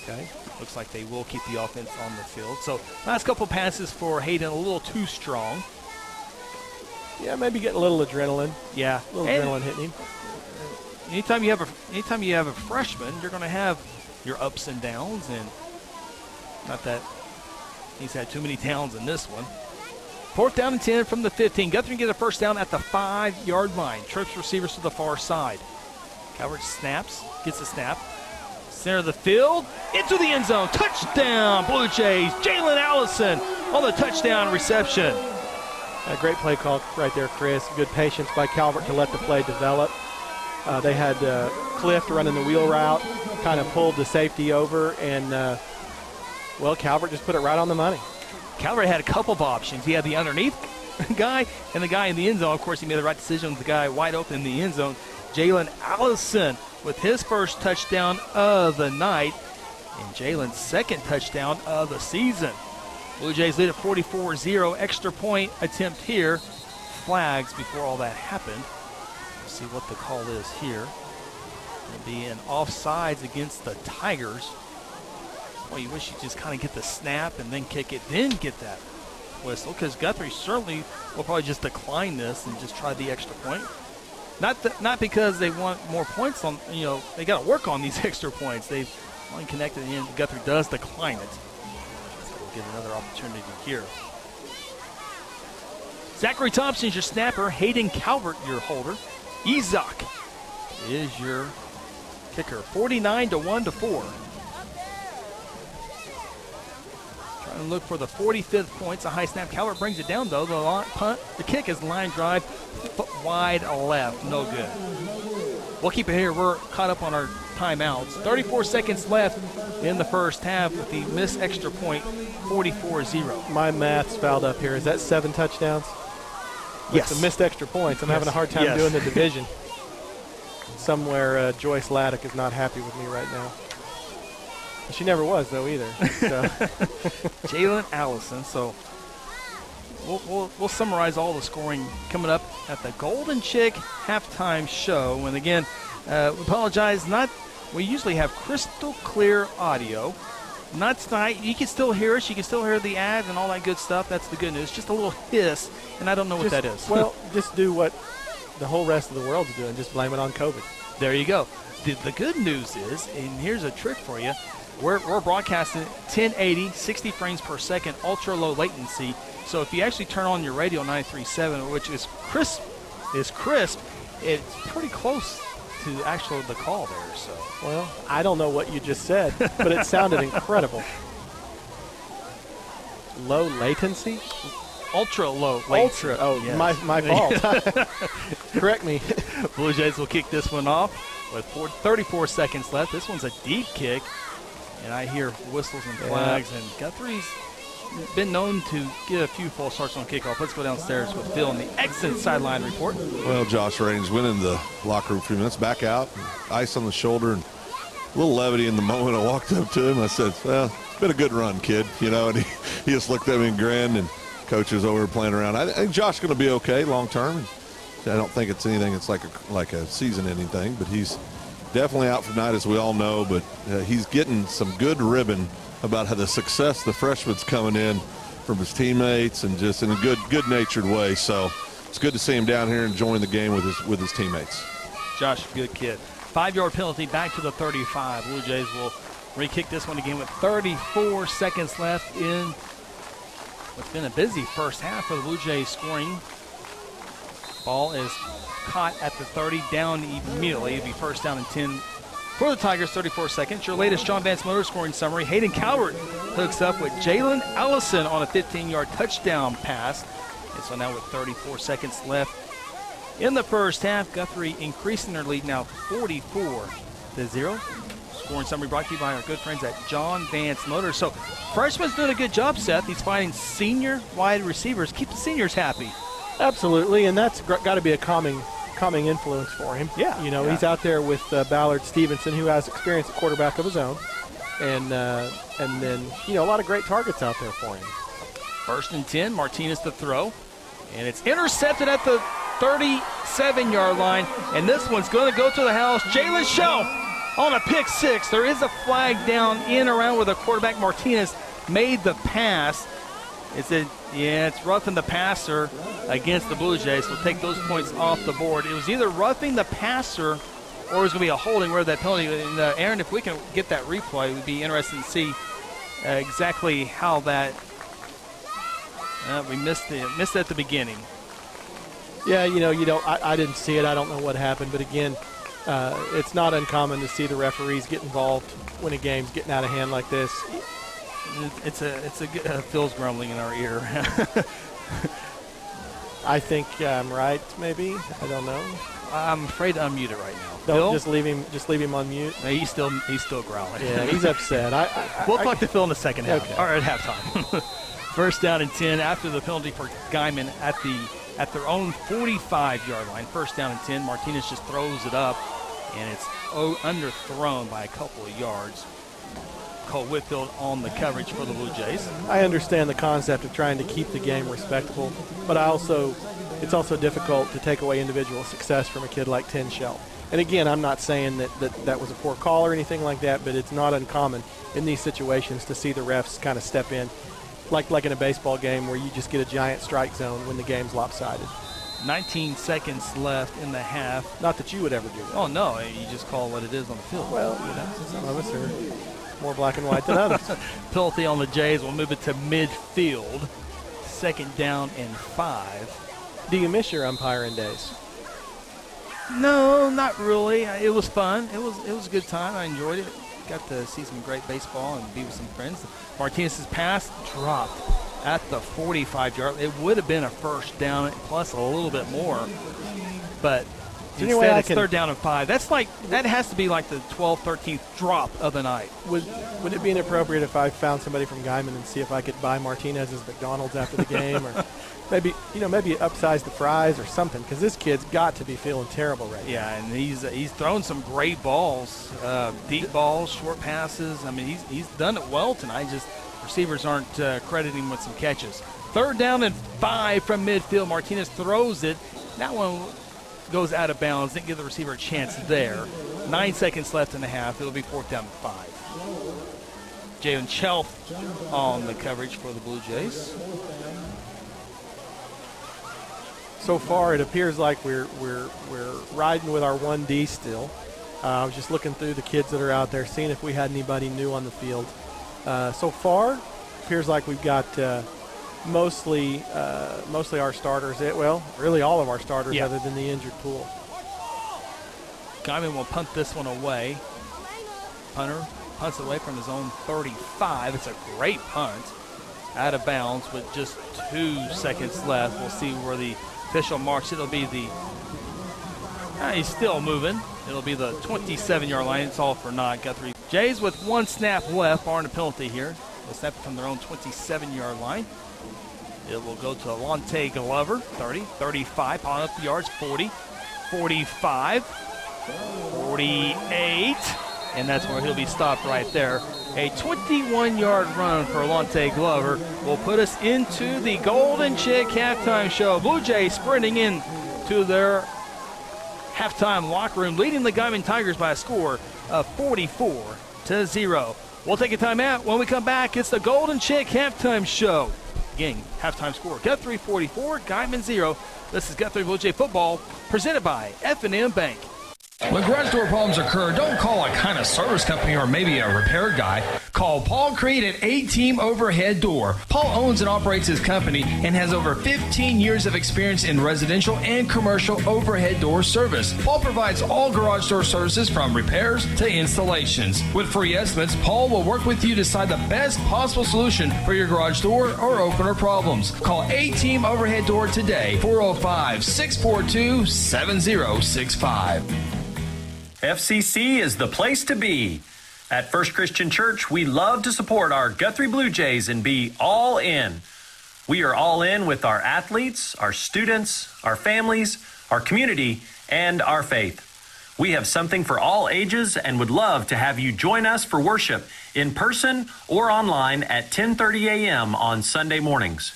though. Okay. Looks like they will keep the offense on the field. So last couple passes for Hayden, a little too strong. Yeah, maybe getting a little adrenaline. Yeah, a little adrenaline hitting him. Anytime you have a freshman, you're going to have your ups and downs, and not that he's had too many downs in this one. Fourth down and 10 from the 15. Guthrie get a first down at the 5-yard line. Trips receivers to the far side. Calvert snaps, gets the snap. Center of the field, into the end zone. Touchdown, Blue Jays. Jalen Allison on the touchdown reception. A great play call right there, Chris. Good patience by Calvert to let the play develop. They had Clift running the wheel route, kind of pulled the safety over, and, Calvert just put it right on the money. Calvert had a couple of options. He had the underneath guy and the guy in the end zone. Of course, he made the right decision with the guy wide open in the end zone. Jalen Allison with his first touchdown of the night and Jalen's second touchdown of the season. Blue Jays lead at 44-0. Extra point attempt here. Flags before all that happened. Let's see what the call is here. It'll be an offsides against the Tigers. Well, you wish you just kind of get the snap and then kick it, then get that whistle, because Guthrie certainly will probably just decline this and just try the extra point. Not because they want more points on, they got to work on these extra points. They've only connected in. Guthrie does decline it. So we'll get another opportunity here. Zachary Thompson's your snapper. Hayden Calvert, your holder. Ezok is your kicker. 49-1-4. Trying to look for the 45th points. A high snap. Calvert brings it down, though. The kick is line drive. Foot wide left. No good. We'll keep it here. We're caught up on our timeouts. 34 seconds left in the first half with the missed extra point. 44-0. My math's fouled up here. Is that 7 touchdowns? Yes. With the missed extra points. I'm having a hard time doing the division. Somewhere Joyce Laddick is not happy with me right now. She never was, though, either. So. Jalen Allison. So we'll summarize all the scoring coming up at the Golden Chick halftime show. And again, we apologize. We usually have crystal clear audio, Not tonight. You can still hear us. You can still hear the ads and all that good stuff. That's the good news. Just a little hiss, and I don't know what that is. Well, just do what the whole rest of the world's doing. Just blame it on COVID. There you go. The good news is, and here's a trick for you, we're broadcasting 1080, 60 frames per second, ultra low latency. So if you actually turn on your radio 93.7, which is crisp, it's pretty close to actually the call there. So, well, I don't know what you just said, but it sounded incredible. Low latency? Ultra low latency. Ultra. Oh, yes. my fault. Correct me. Blue Jays will kick this one off with 34 seconds left. This one's a deep kick, and I hear whistles and flags. And Guthrie's been known to get a few false starts on kickoff. Let's go downstairs with Phil in the excellent sideline report. Well, Josh Range went in the locker room a few minutes, back out, ice on the shoulder, and a little levity in the moment. I walked up to him. I said, well, it's been a good run, kid. And he just looked at me and grinned, and coach was over playing around. I think Josh is going to be okay long term. I don't think it's anything. It's like a season-ending thing, but he's definitely out for tonight, as we all know. But he's getting some good ribbon about how the success the freshman's coming in from his teammates, and just in a good-natured way. So it's good to see him down here enjoying the game with his teammates. Josh, good kid. 5-yard penalty back to the 35. Blue Jays will re-kick this one again with 34 seconds left in what's been a busy first half for the Blue Jays scoring. Ball is caught at the 30, down immediately. It'll be first down and 10 for the Tigers, 34 seconds. Your latest John Vance Motor scoring summary. Hayden Calvert hooks up with Jalen Ellison on a 15-yard touchdown pass. And so now with 34 seconds left in the first half, Guthrie increasing their lead now 44-0. Scoring summary brought to you by our good friends at John Vance Motor. So freshman's doing a good job, Seth. He's finding senior wide receivers. Keep the seniors happy. Absolutely, and that's got to be a calming influence for him. Yeah. He's out there with Ballard Stevenson, who has experience at quarterback of his own, and then a lot of great targets out there for him. First and 10, Martinez to throw, and it's intercepted at the 37-yard line, and this one's going to go to the house. Jalen Shelf on a pick six. There is a flag down in around where the quarterback Martinez made the pass. It's roughing the passer against the Blue Jays. We'll take those points off the board. It was either roughing the passer or it was going to be a holding where that penalty. And, Aaron, if we can get that replay, it would be interesting to see exactly how that. We missed it at the beginning. Yeah, I didn't see it. I don't know what happened, but again, it's not uncommon to see the referees get involved when a game's getting out of hand like this. It's a Phil's grumbling in our ear. I think I'm right. Maybe I don't know. I'm afraid to unmute it right now. Phil? Just leave him on mute. No, he's still growling. Yeah, he's upset. We'll talk to Phil in the second half. Okay. Or at halftime. First down and 10 after the penalty for Guymon at their own 45-yard line. First down and 10. Martinez just throws it up, and it's underthrown by a couple of yards. Cole Whitfield on the coverage for the Blue Jays. I understand the concept of trying to keep the game respectable, but it's also difficult to take away individual success from a kid like Tin Shell. And again, I'm not saying that was a poor call or anything like that, but it's not uncommon in these situations to see the refs kind of step in, like in a baseball game where you just get a giant strike zone when the game's lopsided. 19 seconds left in the half. Not that you would ever do that. Oh, no. You just call what it is on the field. Well, some of us are more black and white than others. Penalty on the Jays will move it to midfield. Second down and 5. Do you miss your umpiring days? No, not really. It was fun. It was a good time. I enjoyed it. Got to see some great baseball and be with some friends. Martinez's pass dropped at the 45-yard. It would have been a first down plus a little bit more, but instead it's third down and 5. That has to be like the 12th, 13th drop of the night. Would it be inappropriate if I found somebody from Guymon and see if I could buy Martinez's McDonald's after the game, or maybe upsize the fries or something? Because this kid's got to be feeling terrible right now. Yeah, and he's thrown some great balls, deep balls, short passes. I mean, he's done it well tonight. Just receivers aren't crediting him with some catches. Third down and 5 from midfield. Martinez throws it. That one goes out of bounds. Didn't give the receiver a chance there. 9 seconds left in the half. It'll be fourth down and 5. Jalen Chelf on the coverage for the Blue Jays. So far, it appears like we're riding with our 1D still. I was just looking through the kids that are out there, seeing if we had anybody new on the field. So far, appears like we've got mostly our starters. Well, really all of our starters, other than the injured pool. Guymon will punt this one away. Punter punts away from his own 35. It's a great punt. Out of bounds with just 2 seconds left. We'll see where the official marks. It'll be the he's still moving. It'll be the 27-yard line. It's all for naught. Guthrie Jays with 1 snap left, barring a penalty here. They'll snap it from their own 27-yard line. It will go to Alante Glover, 30, 35, piling up the yards, 40, 45, 48, and that's where he'll be stopped right there. A 21-yard run for Alante Glover will put us into the Golden Chick halftime show. Blue Jays sprinting in to their halftime locker room, leading the Guymon Tigers by a score of 44-0. We'll take a timeout. When we come back, it's the Golden Chick halftime show. Again, halftime score, Guthrie 44, Guymon 0. This is Guthrie Blue Jay Football, presented by F&M Bank. When garage door problems occur, don't call a kind of service company or maybe a repair guy. Call Paul Creed at A-Team Overhead Door. Paul owns and operates his company and has over 15 years of experience in residential and commercial overhead door service. Paul provides all garage door services from repairs to installations. With free estimates, Paul will work with you to decide the best possible solution for your garage door or opener problems. Call A-Team Overhead Door today, 405-642-7065. FCC is the place to be. At First Christian Church, we love to support our Guthrie Blue Jays and be all in. We are all in with our athletes, our students, our families, our community, and our faith. We have something for all ages and would love to have you join us for worship in person or online at 10:30 a.m. on Sunday mornings.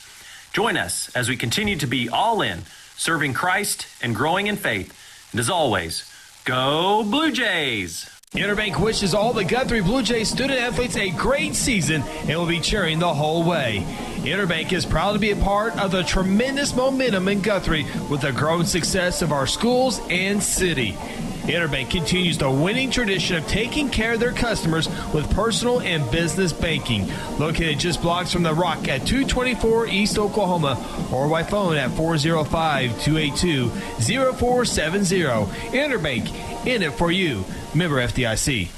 Join us as we continue to be all in, serving Christ and growing in faith. And as always, go Blue Jays! Interbank wishes all the Guthrie Blue Jays student athletes a great season and will be cheering the whole way. Interbank is proud to be a part of the tremendous momentum in Guthrie with the growing success of our schools and city. Interbank continues the winning tradition of taking care of their customers with personal and business banking. Located just blocks from the Rock at 224 East Oklahoma or by phone at 405-282-0470. Interbank, in it for you. Member FDIC.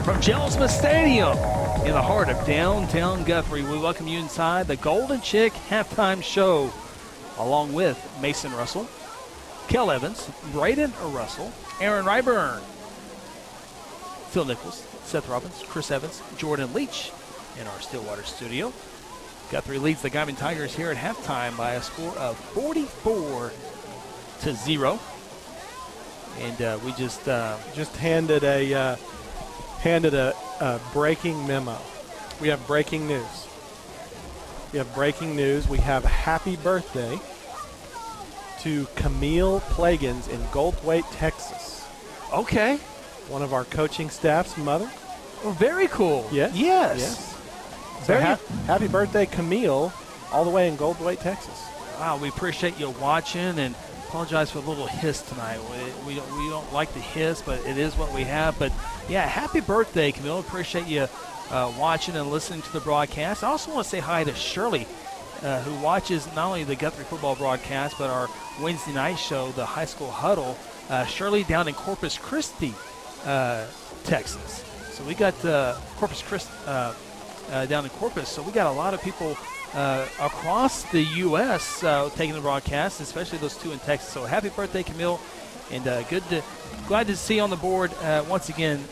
From Gelsma Stadium in the heart of downtown Guthrie, we welcome you inside the Golden Chick halftime show, along with Mason Russell, Kel Evans, Braden Russell, Aaron Ryburn, Phil Nichols, Seth Robbins, Chris Evans, Jordan Leach in our Stillwater studio. Guthrie leads the Guymon Tigers here at halftime by a score of 44-0. And we just handed a breaking memo. We have breaking news. We have happy birthday to Camille Plagans in Goldthwaite, Texas. Okay. One of our coaching staff's mother. Oh, very cool. Yes. Yes. So happy birthday, Camille, all the way in Goldthwaite, Texas. Wow, we appreciate you watching and apologize for a little hiss tonight. We don't like the hiss, but it is what we have. But, yeah, happy birthday, Camille. Appreciate you watching and listening to the broadcast. I also want to say hi to Shirley, who watches not only the Guthrie football broadcast, but our Wednesday night show, the High School Huddle. Shirley down in Corpus Christi, Texas. So we got Corpus Christi down in Corpus. So we got a lot of people across the U.S. taking the broadcast, especially those two in Texas. So happy birthday, Camille, and glad to see you on the board once again,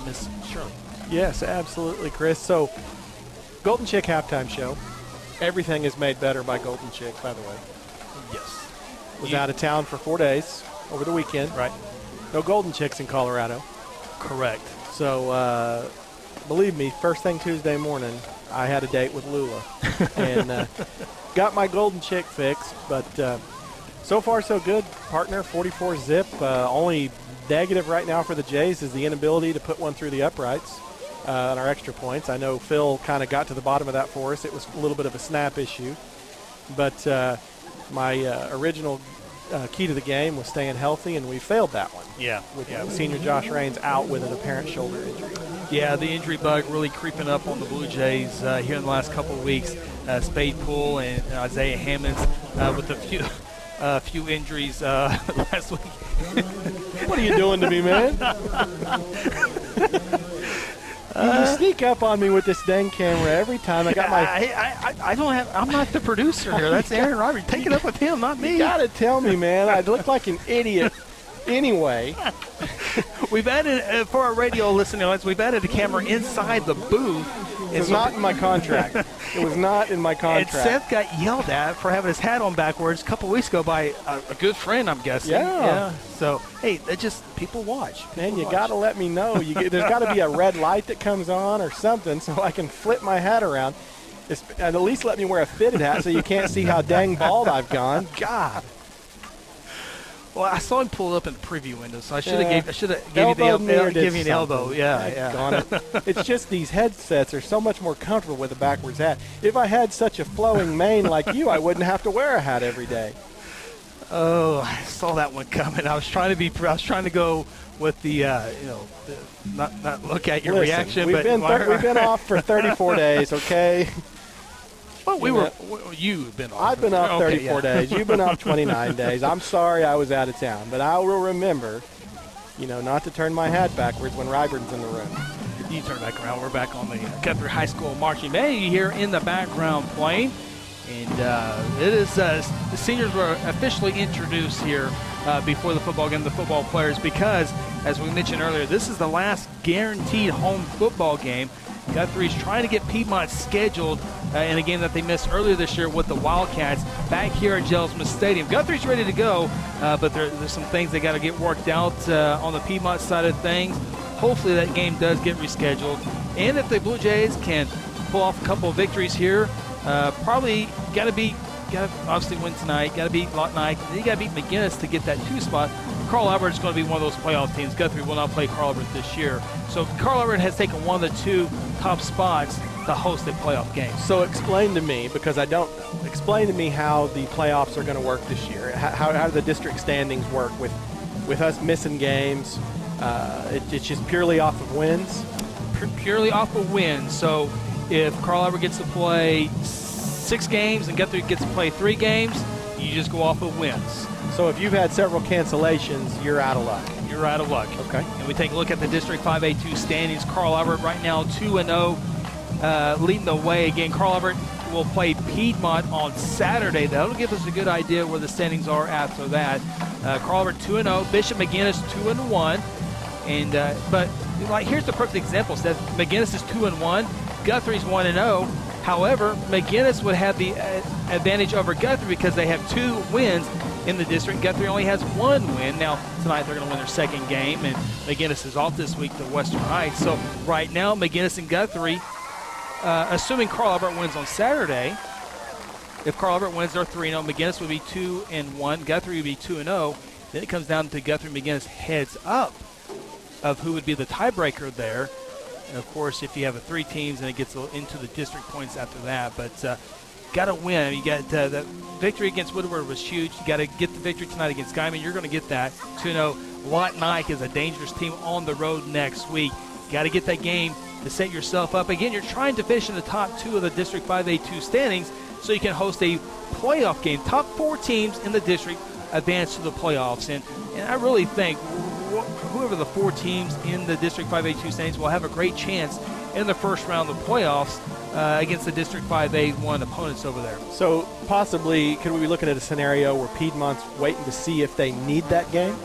Miss Shirley. Yes, absolutely, Chris. So Golden Chick halftime show. Everything is made better by Golden Chick, by the way. Yes. Was out of town for 4 days over the weekend. Right. No Golden Chicks in Colorado. Correct. So believe me, first thing Tuesday morning, I had a date with Lula and got my Golden Chick fixed. But So far, so good, partner. 44 zip. Only negative right now for the Jays is the inability to put one through the uprights on our extra points. I know Phil kind of got to the bottom of that for us. It was a little bit of a snap issue. But my original key to the game was staying healthy, and we failed that one. Yeah. With senior Josh Raines out with an apparent shoulder injury. Yeah, the injury bug really creeping up on the Blue Jays here in the last couple of weeks. Spade Poole and Isaiah Hammonds with a few injuries last week. What are you doing to me, man? You sneak up on me with this dang camera every time. I got my. I don't have. I'm not the producer here. That's Aaron Roberts. Take it up with him, not me. You gotta tell me, man. I look like an idiot. Anyway, we've added for our radio listeners. We've added a camera inside the booth. It was not in my contract. It was not in my contract. And Seth got yelled at for having his hat on backwards a couple weeks ago by a good friend, I'm guessing. Yeah. So, hey, it just people watch. Man, you got to let me know. There's got to be a red light that comes on or something so I can flip my hat around. And at least let me wear a fitted hat so you can't see how dang bald I've gone. God. Well, I saw him pull up in the preview window, so I should have gave you an elbow. Yeah. It's just these headsets are so much more comfortable with a backwards hat. If I had such a flowing mane like you, I wouldn't have to wear a hat every day. Oh, I saw that one coming. I was trying to go with the not look at your reaction. We've been off for 34 days. Okay. Well, you've been off. I've been off 34 days. You've been off 29 days. I'm sorry I was out of town, but I will remember, not to turn my hat backwards when Rybert's in the room. You turn back around. We're back on the Guthrie High School marching band here in the background playing. And it is the seniors were officially introduced here before the football game, the football players, because, as we mentioned earlier, this is the last guaranteed home football game. Guthrie's trying to get Piedmont scheduled in a game that they missed earlier this year with the Wildcats back here at Gelsman Stadium. Guthrie's ready to go, but there's some things they got to get worked out on the Piedmont side of things. Hopefully that game does get rescheduled. And if the Blue Jays can pull off a couple of victories here, probably got to obviously win tonight, got to beat Lawton Ike, then you got to beat McGinnis to get that 2 spot. Carl Albert is going to be one of those playoff teams. Guthrie will not play Carl Albert this year. So Carl Albert has taken one of the 2 top spots to host a playoff game. So explain to me, because I don't know, explain to me how the playoffs are going to work this year. How do the district standings work with us missing games? It's just purely off of wins? Purely off of wins. So if Carl Albert gets to play 6 games and Guthrie gets to play 3 games, you just go off of wins. So if you've had several cancellations, you're out of luck. You're out of luck. Okay. And we take a look at the District 5A2 standings. Carl Albert right now 2-0, leading the way. Again, Carl Albert will play Piedmont on Saturday. That'll give us a good idea where the standings are after that. Carl Albert 2-0, Bishop McGinnis 2-1. And but here's the perfect example. Seth. McGinnis is 2-1, Guthrie's 1-0. However, McGinnis would have the advantage over Guthrie because they have 2 wins in the district. Guthrie only has 1 win. Now, tonight they're going to win their 2nd game, and McGinnis is off this week to Western Heights. So right now, McGinnis and Guthrie, assuming Carl Albert wins on Saturday, if Carl Albert wins, they're 3-0. McGinnis would be 2-1. Guthrie would be 2-0. Then it comes down to Guthrie and McGinnis heads up of who would be the tiebreaker there. And, of course, if you have 3 teams, and it gets into the district points after that. But got to win. You got the victory against Woodward was huge. You got to get the victory tonight against Guymon. You're going to get that. 2-0. Lawton Ike is a dangerous team on the road next week. Got to get that game to set yourself up. Again, you're trying to finish in the top 2 of the District 5A2 standings so you can host a playoff game. Top 4 teams in the district advance to the playoffs. And I really think whoever the 4 teams in the District 5A2 standings will have a great chance in the first round of the playoffs against the District 5A1 opponents over there. So possibly, could we be looking at a scenario where Piedmont's waiting to see if they need that game?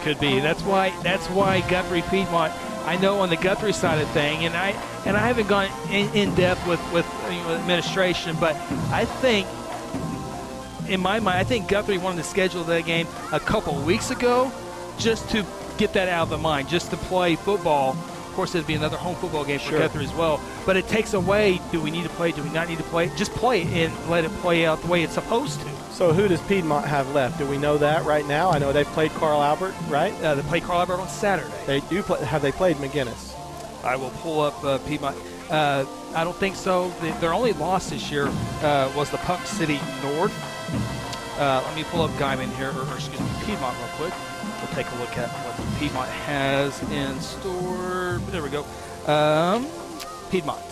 Could be. That's why Guthrie Piedmont. I know on the Guthrie side of thing, and I haven't gone in depth with administration, but I think in my mind, I think Guthrie wanted to schedule that game a couple weeks ago just to get that out of the mind, just to play football. Of course, it'd be another home football game for Guthrie as well. But it takes away, do we need to play, do we not need to play? Just play it and let it play out the way it's supposed to. So who does Piedmont have left? Do we know that right now? I know they've played Carl Albert, right? They played Carl Albert on Saturday. They do play. Have they played McGinnis? I will pull up Piedmont. I don't think so. Their only loss this year was the Pump City North. Let me pull up Guymon here, or excuse me, Piedmont real quick. We'll take a look at what Piedmont has in store. There we go. Piedmont.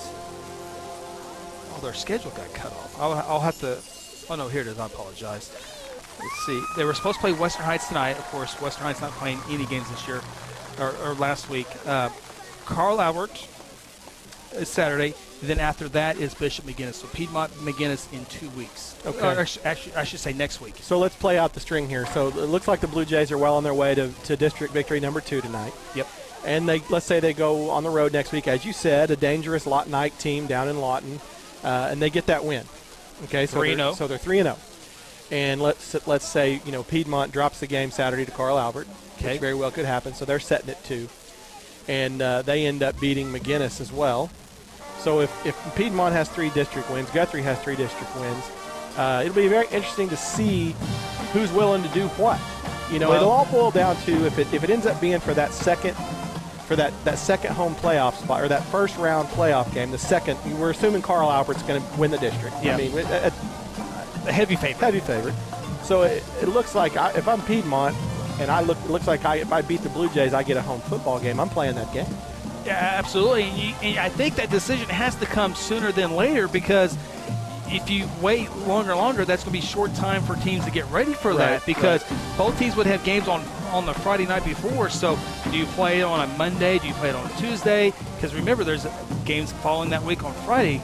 Oh, their schedule got cut off. I'll have to. Oh no, here it is. I apologize. Let's see. They were supposed to play Western Heights tonight. Of course, Western Heights not playing any games this year, or last week. Carl Albert is Saturday. Then after that is Bishop McGinnis. So Piedmont McGinnis in 2 weeks. Okay. Or actually, I should say next week. So let's play out the string here. So it looks like the Blue Jays are well on their way to district victory number 2 tonight. Yep. And let's say they go on the road next week, as you said, a dangerous Lawtonite team down in Lawton, and they get that win. Okay, so 3-0. So they're 3-0. And let's say Piedmont drops the game Saturday to Carl Albert, which very well could happen. So they're setting it 2, and they end up beating McGinnis as well. So if Piedmont has 3 district wins, Guthrie has 3 district wins, it'll be very interesting to see who's willing to do what. It'll all boil down to if it ends up being for that second home playoff spot, or that first round playoff game, the second. We're assuming Carl Albert's going to win the district. Yeah. I mean, a heavy favorite. Heavy favorite. So it looks like if I'm Piedmont, and it looks like if I beat the Blue Jays, I get a home football game. I'm playing that game. Yeah, absolutely. And I think that decision has to come sooner than later, because if you wait longer, that's going to be short time for teams to get ready for that, because both teams would have games on the Friday night before. So do you play it on a Monday? Do you play it on a Tuesday? Because remember, there's games following that week on Friday.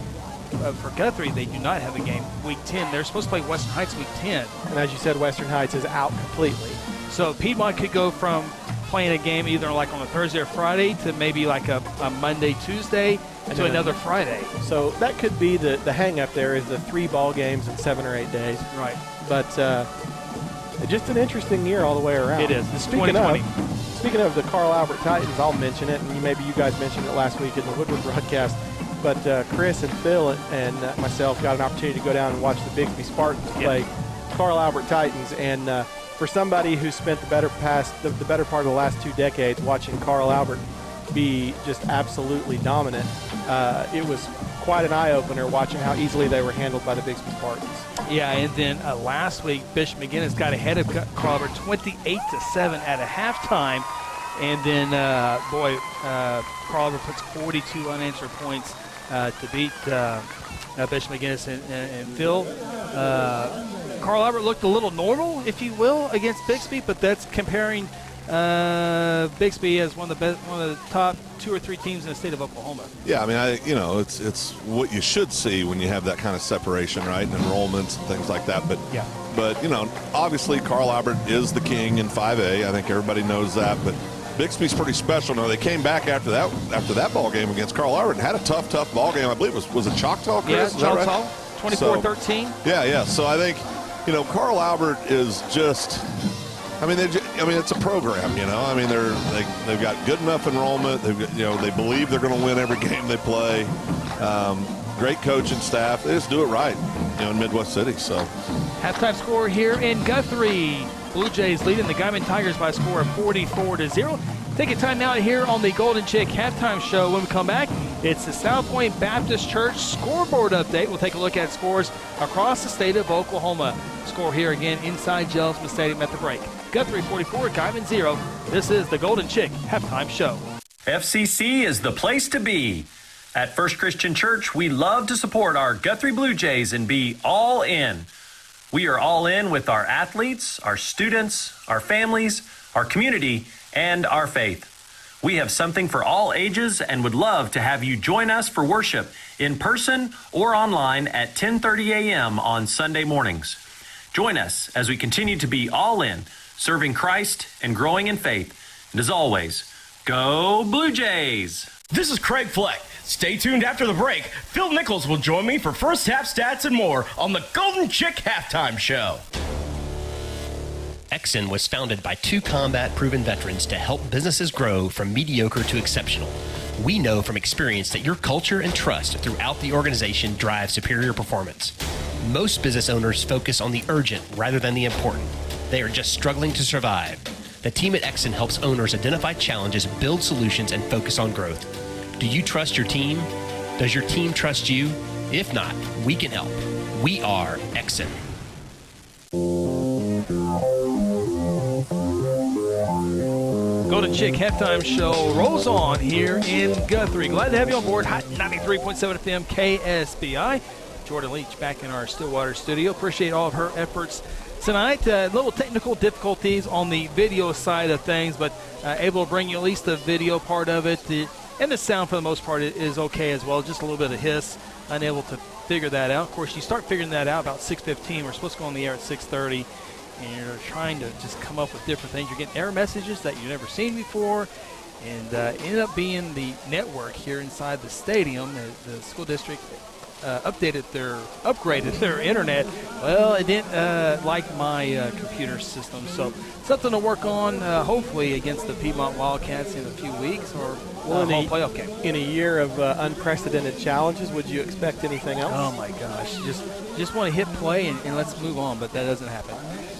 For Guthrie, they do not have a game week 10. They're supposed to play Western Heights week 10. And as you said, Western Heights is out completely. So Piedmont could go from playing a game either like on a Thursday or Friday to maybe like a Monday, Tuesday to another Friday. So that could be the hang up there, is the 3 ball games in 7 or 8 days. Right. But just an interesting year all the way around. It is. It's 2020. Speaking of the Carl Albert Titans, I'll mention it, and maybe you guys mentioned it last week in the Woodward broadcast. But Chris and Phil and myself got an opportunity to go down and watch the Bixby Spartans play Carl Albert Titans. And for somebody who spent the better part of the last 2 decades watching Carl Albert be just absolutely dominant, it was quite an eye-opener watching how easily they were handled by the Bixby Spartans. Yeah, and then last week, Bishop McGinnis got ahead of Carl Albert 28-7 at a halftime. And then, Carl Albert puts 42 unanswered points to beat Bishop McGinnis and Phil. Carl Albert looked a little normal, if you will, against Bixby, but that's comparing Bixby as one of the top 2 or 3 teams in the state of Oklahoma. Yeah, I mean, it's what you should see when you have that kind of separation, right, and enrollments and things like that. But obviously Carl Albert is the king in 5A. I think everybody knows that, but Bixby's pretty special. Now, they came back after that ball game against Carl Albert and had a tough ball game. I believe was it Choctaw, Chris? Yeah, Choctaw, 24-13. Yeah. So I think, Carl Albert is just, it's a program, I mean, they've got good enough enrollment. They believe they're going to win every game they play. Great coaching staff. They just do it right, in Midwest City. So halftime score here in Guthrie. Blue Jays leading the Guymon Tigers by a score of 44-0. Take a time out here on the Golden Chick halftime show. When we come back, it's the South Point Baptist Church scoreboard update. We'll take a look at scores across the state of Oklahoma. Score here again inside Jellicoe Stadium at the break. Guthrie 44, Guymon 0. This is the Golden Chick halftime show. FCC is the place to be. At First Christian Church, we love to support our Guthrie Blue Jays and be all in. We are all in with our athletes, our students, our families, our community, and our faith. We have something for all ages and would love to have you join us for worship in person or online at 10:30 a.m. on Sunday mornings. Join us as we continue to be all in, serving Christ and growing in faith. And as always, go Blue Jays! This is Craig Fleck. Stay tuned after the break. Phil Nichols will join me for first half stats and more on the Golden Chick Halftime Show. Exxon was founded by 2 combat-proven veterans to help businesses grow from mediocre to exceptional. We know from experience that your culture and trust throughout the organization drive superior performance. Most business owners focus on the urgent rather than the important. They are just struggling to survive. The team at Exxon helps owners identify challenges, build solutions, and focus on growth. Do you trust your team? Does your team trust you? If not, we can help. We are Exxon. Golden Chick halftime show rolls on here in Guthrie. Glad to have you on board. Hot 93.7 FM KSBI. Jordan Leach back in our Stillwater studio. Appreciate all of her efforts tonight. Little technical difficulties on the video side of things, but able to bring you at least the video part of it. And the sound, for the most part, is okay as well. Just a little bit of hiss. Unable to figure that out. Of course, you start figuring that out about 6:15. We're supposed to go on the air at 6:30. And you're trying to just come up with different things. You're getting error messages that you've never seen before. And ended up being the network here inside the stadium. The school district upgraded their internet. Well, it didn't like my computer system. So something to work on, hopefully, against the Piedmont Wildcats in a few weeks or home playoff game. In a year of unprecedented challenges, would you expect anything else? Oh, my gosh. Just want to hit play and let's move on, but that doesn't happen.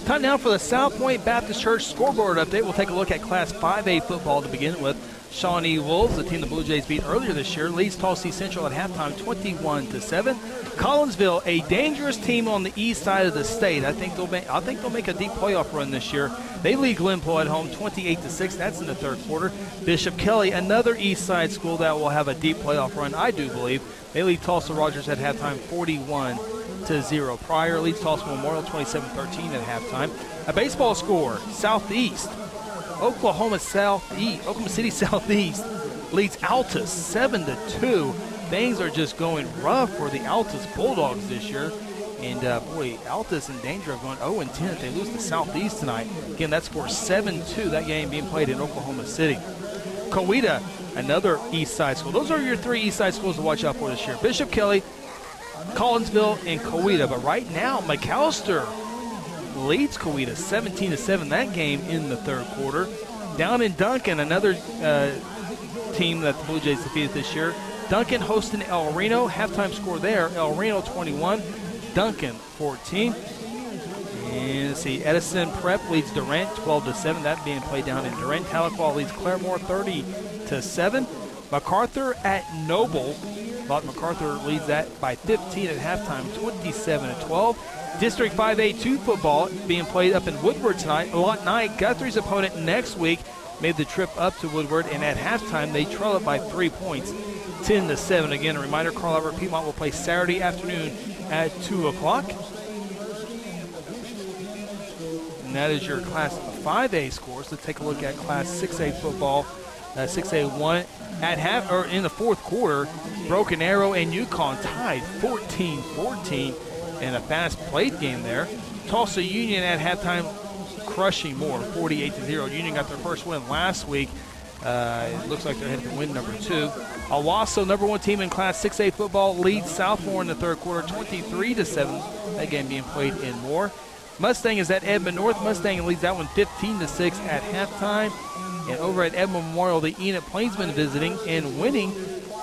Time now for the South Point Baptist Church scoreboard update. We'll take a look at Class 5A football to begin with. Shawnee Wolves, the team the Blue Jays beat earlier this year, leads Tulsa Central at halftime 21-7. Collinsville, a dangerous team on the east side of the state. I think they'll make a deep playoff run this year. They lead Glenpoe at home 28-6. That's in the third quarter. Bishop Kelly, another east side school that will have a deep playoff run, I do believe. They lead Tulsa Rogers at halftime 41-0. Pryor leads Tulsa Memorial 27-13 at halftime. A baseball score, Southeast. Oklahoma City Southeast leads Altus 7-2. Things are just going rough for the Altus Bulldogs this year. And, Altus in danger of going 0-10 if they lose to Southeast tonight. Again, that score 7-2, that game being played in Oklahoma City. Coweta, another east side school. Those are your three east side schools to watch out for this year. Bishop Kelly, Collinsville, and Coweta. But right now, McAllister leads Coweta 17-7, that game in the third quarter. Down in Duncan, another team that the Blue Jays defeated this year. Duncan hosting El Reno. Halftime score there, El Reno 21, Duncan 14. And let's see, Edison Prep leads Durant 12-7, that being played down in Durant. Tahlequah leads Claremore 30-7. MacArthur at Noble. MacArthur leads that by 15 at halftime, 27-12. District 5A2 football being played up in Woodward tonight. Guthrie's opponent next week made the trip up to Woodward, and at halftime they trail it by 3 points, 10-7. Again, a reminder, Carl Albert Piedmont will play Saturday afternoon at 2 o'clock. And that is your Class 5A scores. Let's take a look at Class 6A football. 6A1 in the fourth quarter, Broken Arrow and Yukon tied 14-14 in a fast-played game there. Tulsa Union at halftime crushing Moore 48-0. Union got their first win last week. It looks like they're headed to win number 2. Owasso, number 1 team in Class 6A football, leads Southmore in the third quarter 23-7. That game being played in Moore. Mustang is at Edmond North. Mustang leads that one 15-6 at halftime. And over at Edmond Memorial, the Enid Plainsmen visiting and winning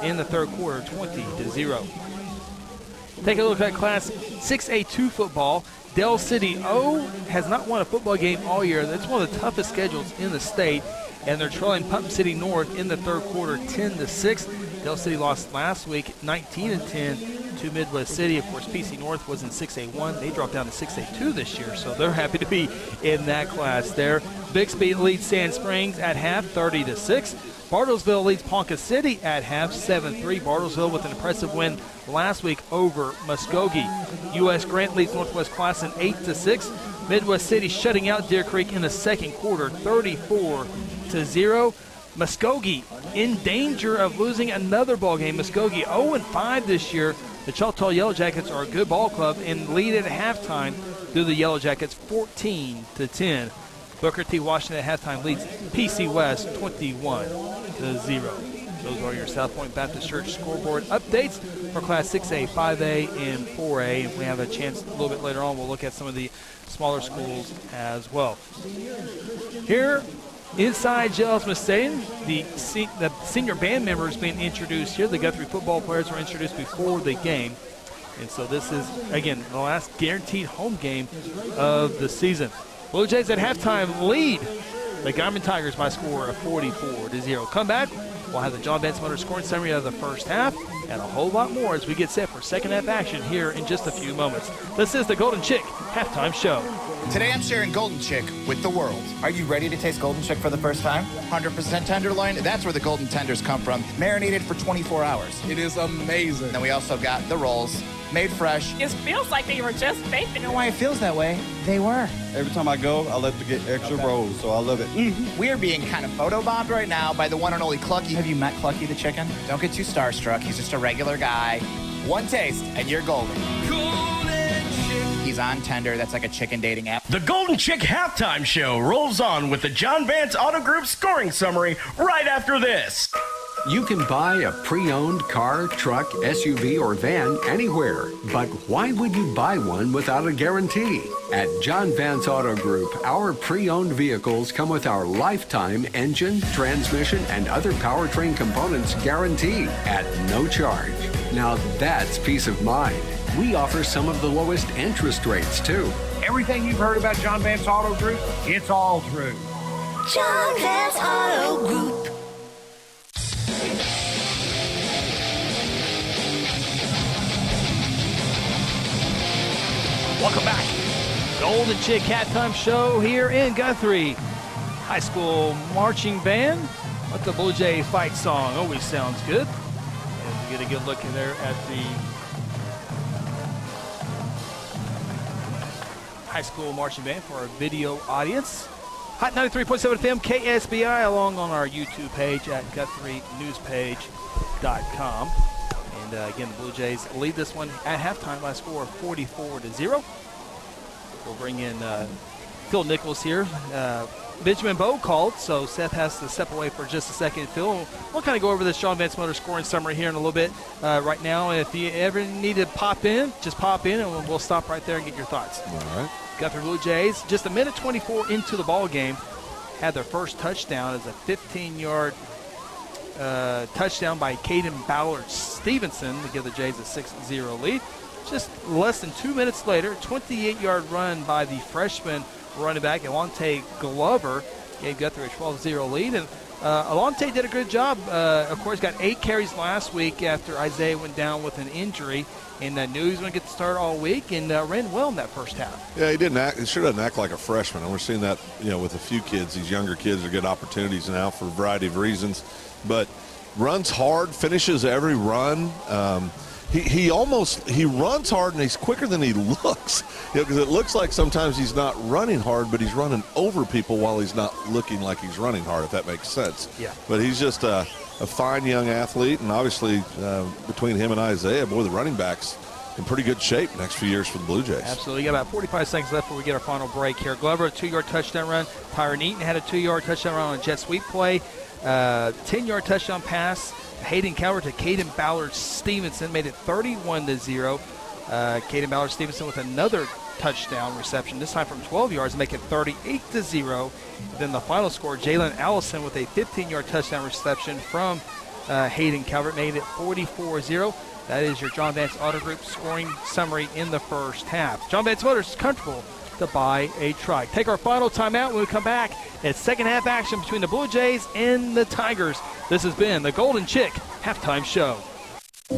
in the third quarter 20-0. Take a look at Class 6A2 football. Del City has not won a football game all year. That's one of the toughest schedules in the state. And they're trailing Pump City North in the third quarter 10-6. Del City lost last week 19-10 to Midwest City. Of course, PC North was in 6A1. They dropped down to 6A2 this year, so they're happy to be in that class there. Bixby leads Sand Springs at half 30-6. Bartlesville leads Ponca City at half 7-3. Bartlesville with an impressive win last week over Muskogee. U.S. Grant leads Northwest Classen 8-6. Midwest City shutting out Deer Creek in the second quarter 34-0. Muskogee in danger of losing another ball game. Muskogee 0-5 this year. The Choctaw Yellow Jackets are a good ball club and lead at halftime through the Yellow Jackets 14-10. Booker T. Washington at halftime leads PC West 21-0. Those are your South Point Baptist Church scoreboard updates for Class 6A, 5A, and 4A. If we have a chance a little bit later on, we'll look at some of the smaller schools as well. Here inside J.L. Smith Stadium, the senior band members being introduced here. The Guthrie football players were introduced before the game. And so this is, again, the last guaranteed home game of the season. Blue Jays at halftime lead the Guymon Tigers by a score of 44-0. Come back, we'll have the John Vance Motors scoring summary of the first half and a whole lot more as we get set for second half action here in just a few moments. This is the Golden Chick Halftime Show. Today I'm sharing Golden Chick with the world. Are you ready to taste Golden Chick for the first time? 100% tenderloin, that's where the golden tenders come from. Marinated for 24 hours. It is amazing. Then we also got the rolls, made fresh. It feels like they were just baked. You know why it feels that way? They were. Every time I go, I love to get extra rolls, so I love it. We're being kind of photobombed right now by the one and only Clucky. Have you met Clucky the chicken? Don't get too starstruck. He's just a regular guy. One taste, and you're golden. He's on Tender. That's like a chicken dating app. The Golden Chick Halftime Show rolls on with the John Vance Auto Group scoring summary right after this. You can buy a pre-owned car, truck, SUV, or van anywhere. But why would you buy one without a guarantee? At John Vance Auto Group, our pre-owned vehicles come with our lifetime engine, transmission, and other powertrain components guarantee at no charge. Now that's peace of mind. We offer some of the lowest interest rates, too. Everything you've heard about John Vance Auto Group, it's all true. John Vance Auto Group. Welcome back. Golden Chick Halftime Show here in Guthrie. High school marching band with the Blue Jay fight song. Always sounds good. And we get a good look in there at the high school marching band for our video audience. Hot 93.7 FM, KSBI, along on our YouTube page at GuthrieNewsPage.com. And again, the Blue Jays lead this one at halftime by a score of 44-0. We'll bring in Phil Nichols here. Benjamin Bowe called, so Seth has to step away for just a second. Phil, we'll kind of go over this John Vance Motors scoring summary here in a little bit. Right now, if you ever need to pop in, just pop in, and we'll stop right there and get your thoughts. All right. Guthrie Blue Jays, just a minute 24 into the ball game, had their first touchdown as a 15-yard touchdown by Caden Ballard Stevenson to give the Jays a 6-0 lead. Just less than 2 minutes later, 28-yard run by the freshman running back, Alontae Glover, gave Guthrie a 12-0 lead. And Alontae did a good job. Of course, got 8 carries last week after Isaiah went down with an injury. And knew he was going to get the start all week and ran well in that first half. Yeah, he sure doesn't act like a freshman. And we're seeing that, with a few kids. These younger kids are good opportunities now for a variety of reasons. But runs hard, finishes every run. He runs hard and he's quicker than he looks. Because it looks like sometimes he's not running hard, but he's running over people while he's not looking like he's running hard, if that makes sense. Yeah. But he's just a fine young athlete, and obviously between him and Isaiah, boy, the running backs in pretty good shape next few years for the Blue Jays. Absolutely. You got about 45 seconds left before we get our final break here. Glover, a 2-yard touchdown run. Tyron Eaton had a 2-yard touchdown run on a jet sweep play. 10-yard touchdown pass. Hayden Calvert to Caden Ballard Stevenson made it 31-0. Caden Ballard Stevenson with another touchdown reception, this time from 12 yards, to make it 38-0. Then the final score, Jalen Allison with a 15-yard touchdown reception from Hayden Calvert made it 44-0. That is your John Vance Auto Group scoring summary in the first half. John Vance Motors is comfortable to buy a trike. Take our final timeout. When we come back, it's second half action between the Blue Jays and the Tigers. This has been the Golden Chick Halftime Show.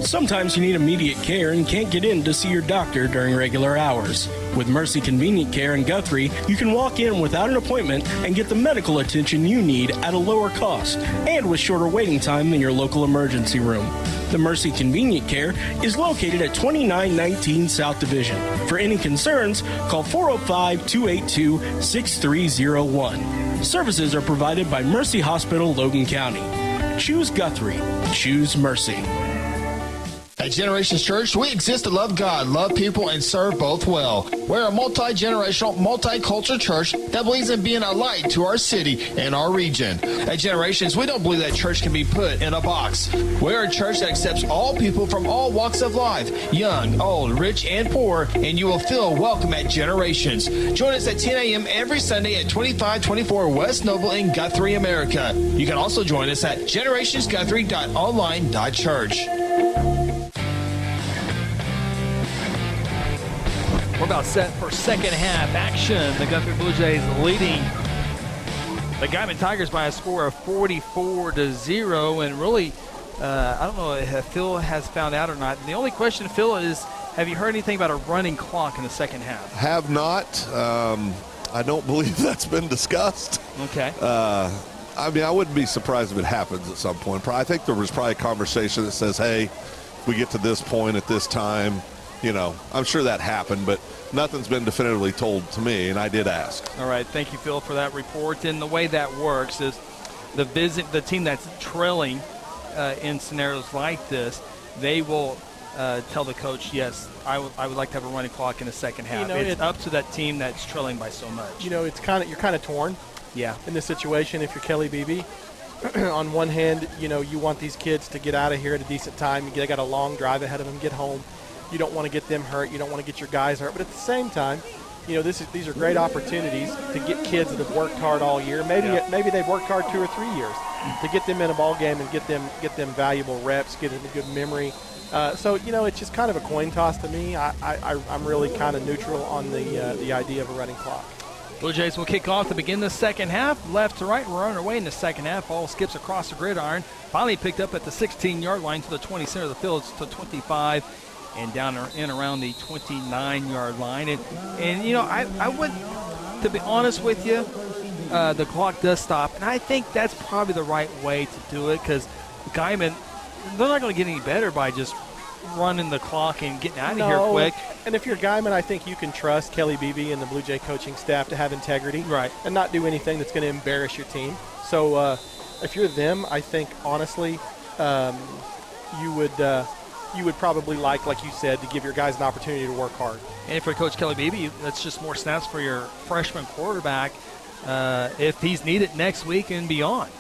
Sometimes you need immediate care and can't get in to see your doctor during regular hours. With Mercy Convenient Care in Guthrie, you can walk in without an appointment and get the medical attention you need at a lower cost and with shorter waiting time than your local emergency room. The Mercy Convenient Care is located at 2919 South Division. For any concerns, call 405-282-6301. Services are provided by Mercy Hospital, Logan County. Choose Guthrie. Choose Mercy. At Generations Church, we exist to love God, love people, and serve both well. We're a multi-generational, multicultural church that believes in being a light to our city and our region. At Generations, we don't believe that church can be put in a box. We're a church that accepts all people from all walks of life, young, old, rich, and poor, and you will feel welcome at Generations. Join us at 10 a.m. every Sunday at 2524 West Noble in Guthrie, America. You can also join us at generationsguthrie.online.church. We're about set for second half action. The Guthrie Blue Jays leading the Guymon Tigers by a score of 44-0. And really, I don't know if Phil has found out or not. And the only question, Phil, is have you heard anything about a running clock in the second half? Have not. I don't believe that's been discussed. Okay. I mean, I wouldn't be surprised if it happens at some point. I think there was probably a conversation that says, hey, if we get to this point at this time, you know, I'm sure that happened, but nothing's been definitively told to me, and I did ask. All right, thank you, Phil, for that report. And the way that works is the team that's trailing in scenarios like this, they will tell the coach, yes, I would like to have a running clock in the second half. You know, it's up to that team that's trailing by so much. You know, you're kind of torn. Yeah. In this situation, if you're Kelly Beebe, on one hand, you know, you want these kids to get out of here at a decent time. They got a long drive ahead of them, get home. You don't want to get them hurt. You don't want to get your guys hurt. But at the same time, you know, these are great opportunities to get kids that have worked hard all year. Maybe they've worked hard 2 or 3 years to get them in a ball game and get them valuable reps, get them a good memory. So, you know, it's just kind of a coin toss to me. I'm really kind of neutral on the idea of a running clock. Blue Jays will kick off to begin the second half. Left to right, we're on our way in the second half. Ball skips across the gridiron. Finally picked up at the 16-yard line to the 20 center of the field. It's to 25 and down in around the 29-yard line. And you know, I would, to be honest with you, the clock does stop. And I think that's probably the right way to do it because Guymon, they're not going to get any better by just running the clock and getting out of here quick. And if you're Guymon, I think you can trust Kelly Beebe and the Blue Jay coaching staff to have integrity, right, and not do anything that's going to embarrass your team. So if you're them, I think honestly, you would probably like you said, to give your guys an opportunity to work hard. And for Coach Kelly Beebe, that's just more snaps for your freshman quarterback if he's needed next week and beyond.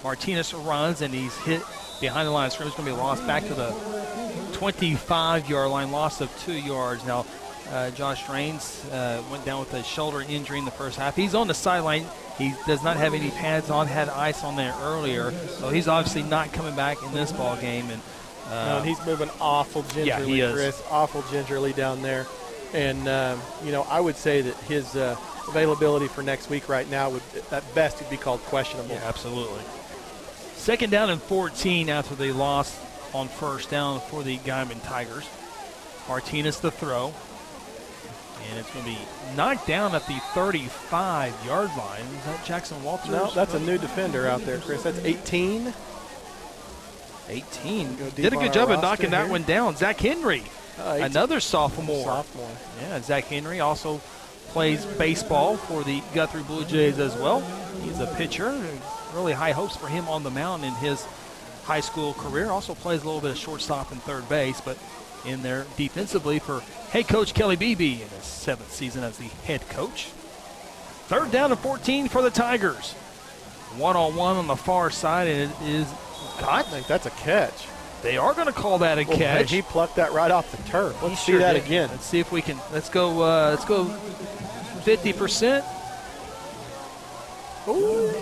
Martinez runs and he's hit behind the line of scrimmage. Going to be lost back to the 25-yard line, loss of 2 yards. Now, Josh Drains went down with a shoulder injury in the first half. He's on the sideline. He does not have any pads on, had ice on there earlier. So he's obviously not coming back in this ball game. And he's moving awful gingerly, yeah, he is. Chris, awful gingerly down there. And, you know, I would say that his availability for next week right now would, at best, would be called questionable. Yeah, absolutely. Second down and 14 after the loss on first down for the Guymon Tigers. Martinez the throw. And it's going to be knocked down at the 35-yard line. Is that Jackson Walters? No, that's a new defender out there, Chris. That's 18. 18. Did a good job of knocking that one down. Zach Henry, another sophomore. Yeah, Zach Henry also plays baseball for the Guthrie Blue Jays as well. He's a pitcher. Really high hopes for him on the mound in his high school career. Also plays a little bit of shortstop and third base, but in there defensively for head coach Kelly Beebe in his 7th season as the head coach. Third down and 14 for the Tigers. One-on-one on the far side, and it is I think that's a catch. They are going to call that a catch. He plucked that right off the turf. Let's see that again. Let's see if we can. Let's go 50%. Ooh.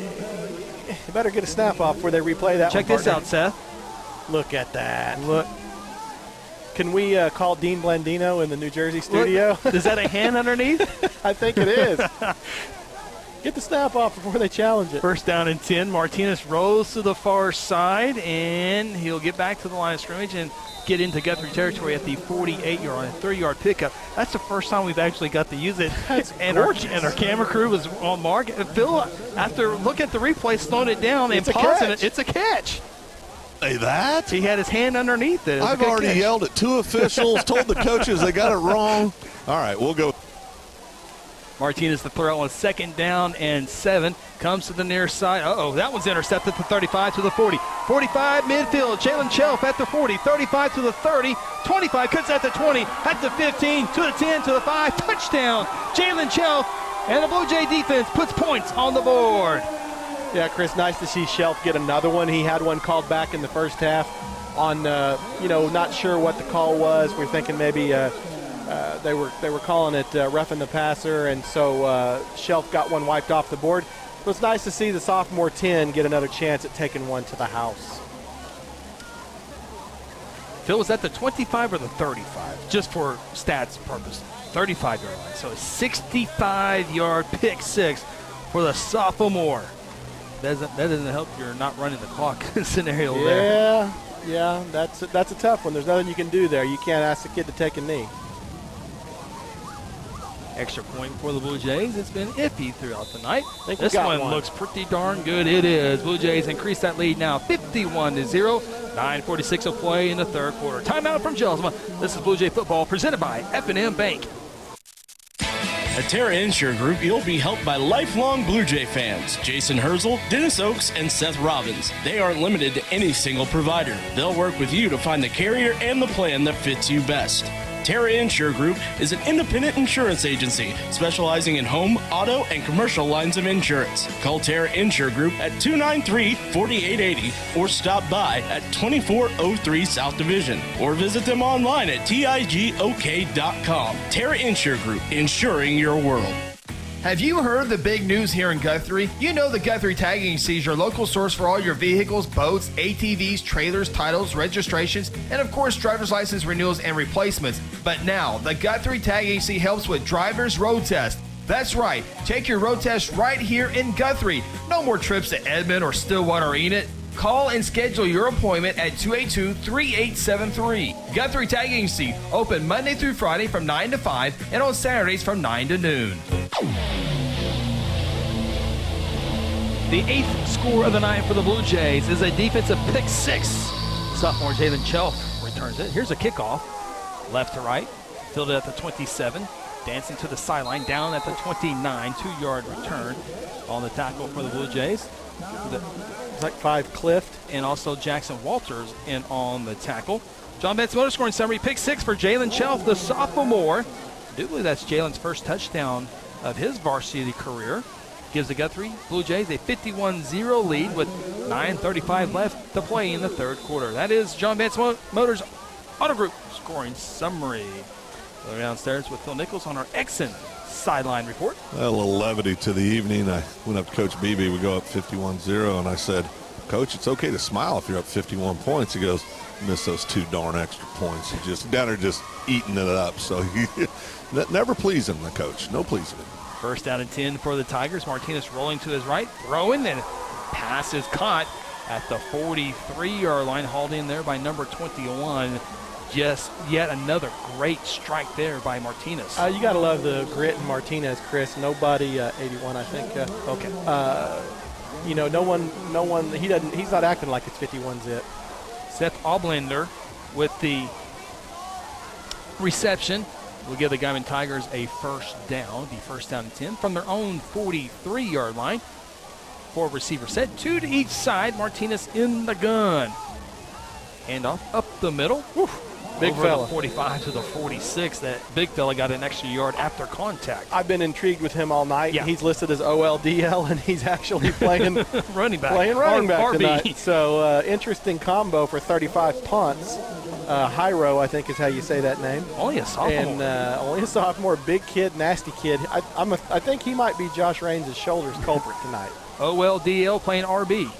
You better get a snap off before they replay that. Check this out, Seth. Look at that. Look. Can we call Dean Blandino in the New Jersey studio? Look, is that a hand underneath? I think it is. Get the snap off before they challenge it. First down and 10. Martinez rolls to the far side, and he'll get back to the line of scrimmage and get into Guthrie territory at the 48-yard line, 30-yard pickup. That's the first time we've actually got to use it. And our camera crew was on mark. And Phil, after looking at the replay, slowing it down and pausing it, it's a catch. Say that? He had his hand underneath it. I've already yelled at 2 officials, told the coaches they got it wrong. All right, we'll go. Martinez the throw on second down and 7. Comes to the near side. That one's intercepted to 35 to the 40. 45 midfield. Jalen Shelf at the 40. 35 to the 30. 25 cuts at the 20. At the 15. To the 10. To the 5. Touchdown. Jalen Shelf. And the Blue Jay defense puts points on the board. Yeah, Chris, nice to see Shelf get another one. He had one called back in the first half on, not sure what the call was. We're thinking maybe they were calling it roughing the passer, and so Shelf got one wiped off the board. It was nice to see the sophomore 10 get another chance at taking one to the house. Phil, was that the 25 or the 35? Just for stats purposes. 35-yard line. So a 65-yard pick six for the sophomore. That doesn't help your not running the clock scenario there. Yeah, that's a tough one. There's nothing you can do there. You can't ask the kid to take a knee. Extra point for the Blue Jays. It's been iffy throughout the night. This one looks pretty darn good. It is. Blue Jays increase that lead now 51-0. 9:46 of play in the third quarter. Timeout from Jelsma. This is Blue Jay Football presented by F&M Bank. At Terra Insure Group, you'll be helped by lifelong Blue Jay fans, Jason Herzl, Dennis Oakes, and Seth Robbins. They aren't limited to any single provider. They'll work with you to find the carrier and the plan that fits you best. Terra Insure Group is an independent insurance agency specializing in home, auto, and commercial lines of insurance. Call Terra Insure Group at 293-4880 or stop by at 2403 South Division or visit them online at tigok.com. Terra Insure Group, insuring your world. Have you heard the big news here in Guthrie? You know the Guthrie Tag Agency is your local source for all your vehicles, boats, ATVs, trailers, titles, registrations, and of course driver's license renewals and replacements. But now, the Guthrie Tag Agency helps with driver's road test. That's right, take your road test right here in Guthrie. No more trips to Edmond or Stillwater or Enid. Call and schedule your appointment at 282-3873. Guthrie Tag Agency, open Monday through Friday from 9 to 5 and on Saturdays from 9 to noon. The 8th score of the night for the Blue Jays is a defensive pick six. Sophomore Jalen Chelf returns it. Here's a kickoff, left to right, fielded at the 27, dancing to the sideline, down at the 29, 2-yard return on the tackle for the Blue Jays. It's like 5 Clift. And also Jackson Walters in on the tackle. John Vance Motor scoring summary, pick six for Jalen Chelf, the sophomore. I do believe that's Jalen's first touchdown of his varsity career. Gives the Guthrie Blue Jays a 51-0 lead with 9:35 left to play in the third quarter. That is John Vance Motors Auto Group scoring summary. We're downstairs with Phil Nichols on our Exxon sideline report. A little levity to the evening. I went up to Coach Beebe. We go up 51-0, and I said, Coach, it's okay to smile if you're up 51 points. He goes, miss those 2 darn extra points. He just down there just eating it up. So he never pleasing the coach. No pleasing him. First down and 10 for the Tigers. Martinez rolling to his right, throwing, and pass is caught at the 43-yard line, hauled in there by number 21. Just yet another great strike there by Martinez. You got to love the grit in Martinez, Chris. Nobody, 81, I think. Okay. No one. He's not acting like it's 51 zip. Seth Oblender with the reception. Will give the Guymon Tigers a first down, the first down and 10 from their own 43-yard line. 4 receiver set, 2 to each side. Martinez in the gun. Handoff up the middle. Big over fella. The 45 to the 46. That big fella got an extra yard after contact. I've been intrigued with him all night. Yeah. He's listed as OLDL, and he's actually playing running back. Playing running back RB. tonight. So interesting combo for 35 punts. Hyro, I think is how you say that name. Only a sophomore. And only a sophomore, big kid, nasty kid. I think he might be Josh Raines' shoulders culprit tonight. OLDL playing RB.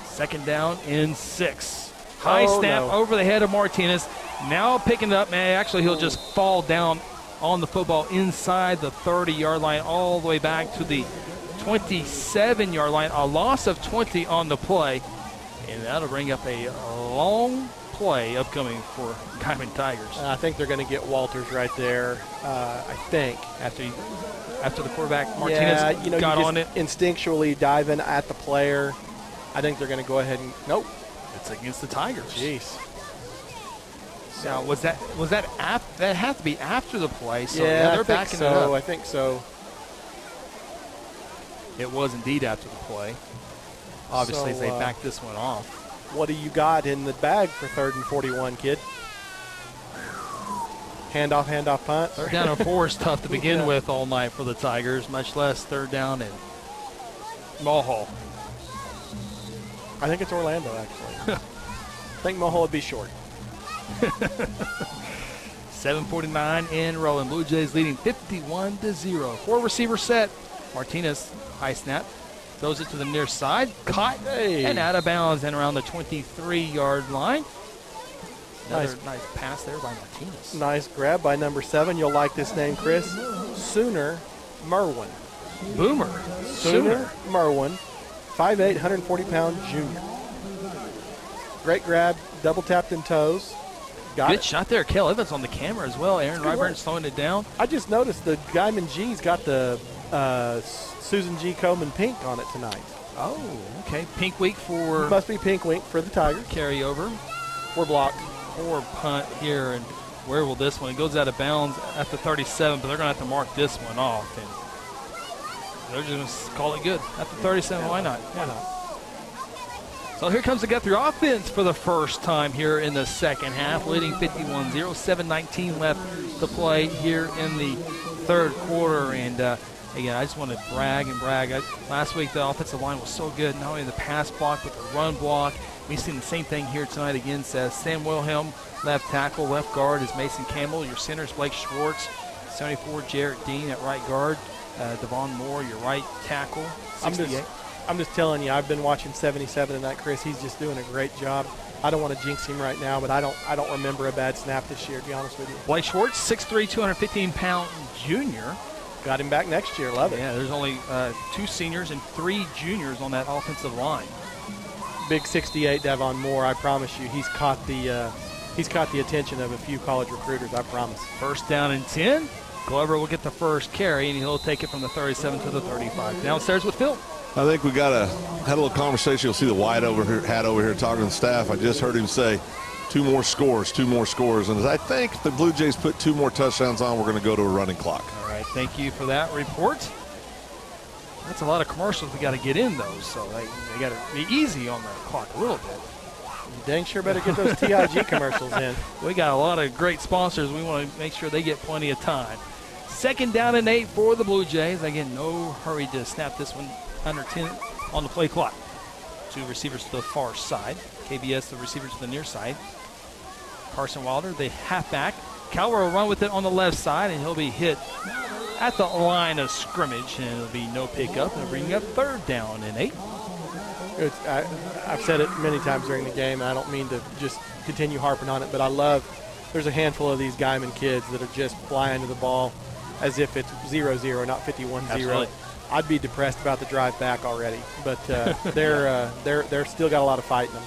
Second down and 6. High snap over the head of Martinez. Now picking it up, man. Actually, he'll just fall down on the football inside the 30-yard line all the way back to the 27-yard line. A loss of 20 on the play. And that'll bring up a long play upcoming for Guymon Tigers. I think they're going to get Walters right there. I think after the quarterback Martinez got on it, instinctually diving at the player. I think they're going to go ahead and it's against the Tigers. Jeez. Now was that that had to be after the play? So yeah, they're backing it up. I think so. It was indeed after the play. Obviously, they backed this one off. What do you got in the bag for 3rd and 41, kid? Handoff, punt. 3rd down and 4 is tough to begin with all night for the Tigers, much less 3rd down and Mulhall. I think it's Orlando, actually. I think Mulhall would be short. 7:49 in rolling. Blue Jays leading 51-0. 4 receiver set. Martinez, high snap. Throws it to the near side. Caught and out of bounds and around the 23-yard line. Another nice pass there by Martinez. Nice grab by number 7. You'll like this name, Chris. Sooner Merwin. Boomer. Sooner Merwin, 5'8", 140-pound junior. Great grab, double tapped in toes. Good shot there. Cale Evans on the camera as well. Aaron Ryburn's slowing it down. I just noticed the Guymon G's got the Susan G. Coleman pink on it tonight. Oh, okay. Pink week for... Must be pink week for the Tigers. Carryover. We're blocked. Poor punt here, and where will this one? It goes out of bounds at the 37, but they're going to have to mark this one off. And they're just going to call it good. At the 37, why not? Why not? So here comes the Guthrie offense for the first time here in the second half, leading 51-0, 7:19 left to play here in the third quarter. And again, I just want to brag. Last week the offensive line was so good, not only the pass block but the run block. We've seen the same thing here tonight against Sam Wilhelm, left tackle. Left guard is Mason Campbell. Your center is Blake Schwartz. 74, Jarrett Dean at right guard. Devon Moore, your right tackle. 68. I'm just telling you, I've been watching 77 tonight, Chris. He's just doing a great job. I don't want to jinx him right now, but I don't remember a bad snap this year, to be honest with you. Blake Schwartz, 6'3", 215-pound junior. Got him back next year. Love it. Yeah, there's only 2 seniors and 3 juniors on that offensive line. Big 68 Devon Moore. I promise you, he's caught the attention of a few college recruiters. I promise. First down and 10. Glover will get the first carry, and he'll take it from the 37 to the 35. Downstairs with Phil. I think we had a little conversation. You'll see the White hat over here talking to the staff. I just heard him say 2 more scores. And I think if the Blue Jays put 2 more touchdowns on, we're going to go to a running clock. All right, thank you for that report. That's a lot of commercials we got to get in, though, so they got to be easy on the clock a little bit. You dang sure better get those TIG commercials in. We got a lot of great sponsors. We want to make sure they get plenty of time. Second down and 8 for the Blue Jays. Again, no hurry to snap this one under 10 on the play clock. 2 receivers to the far side. KBS, the receiver to the near side. Carson Wilder, the halfback. Calver will run with it on the left side, and he'll be hit at the line of scrimmage, and it'll be no pickup. They'll bring up third down and 8. I've said it many times during the game, and I don't mean to just continue harping on it, but there's a handful of these Guymon kids that are just flying to the ball as if it's 0-0, not 51-0. Absolutely. I'd be depressed about the drive back already, but they're still got a lot of fight in them.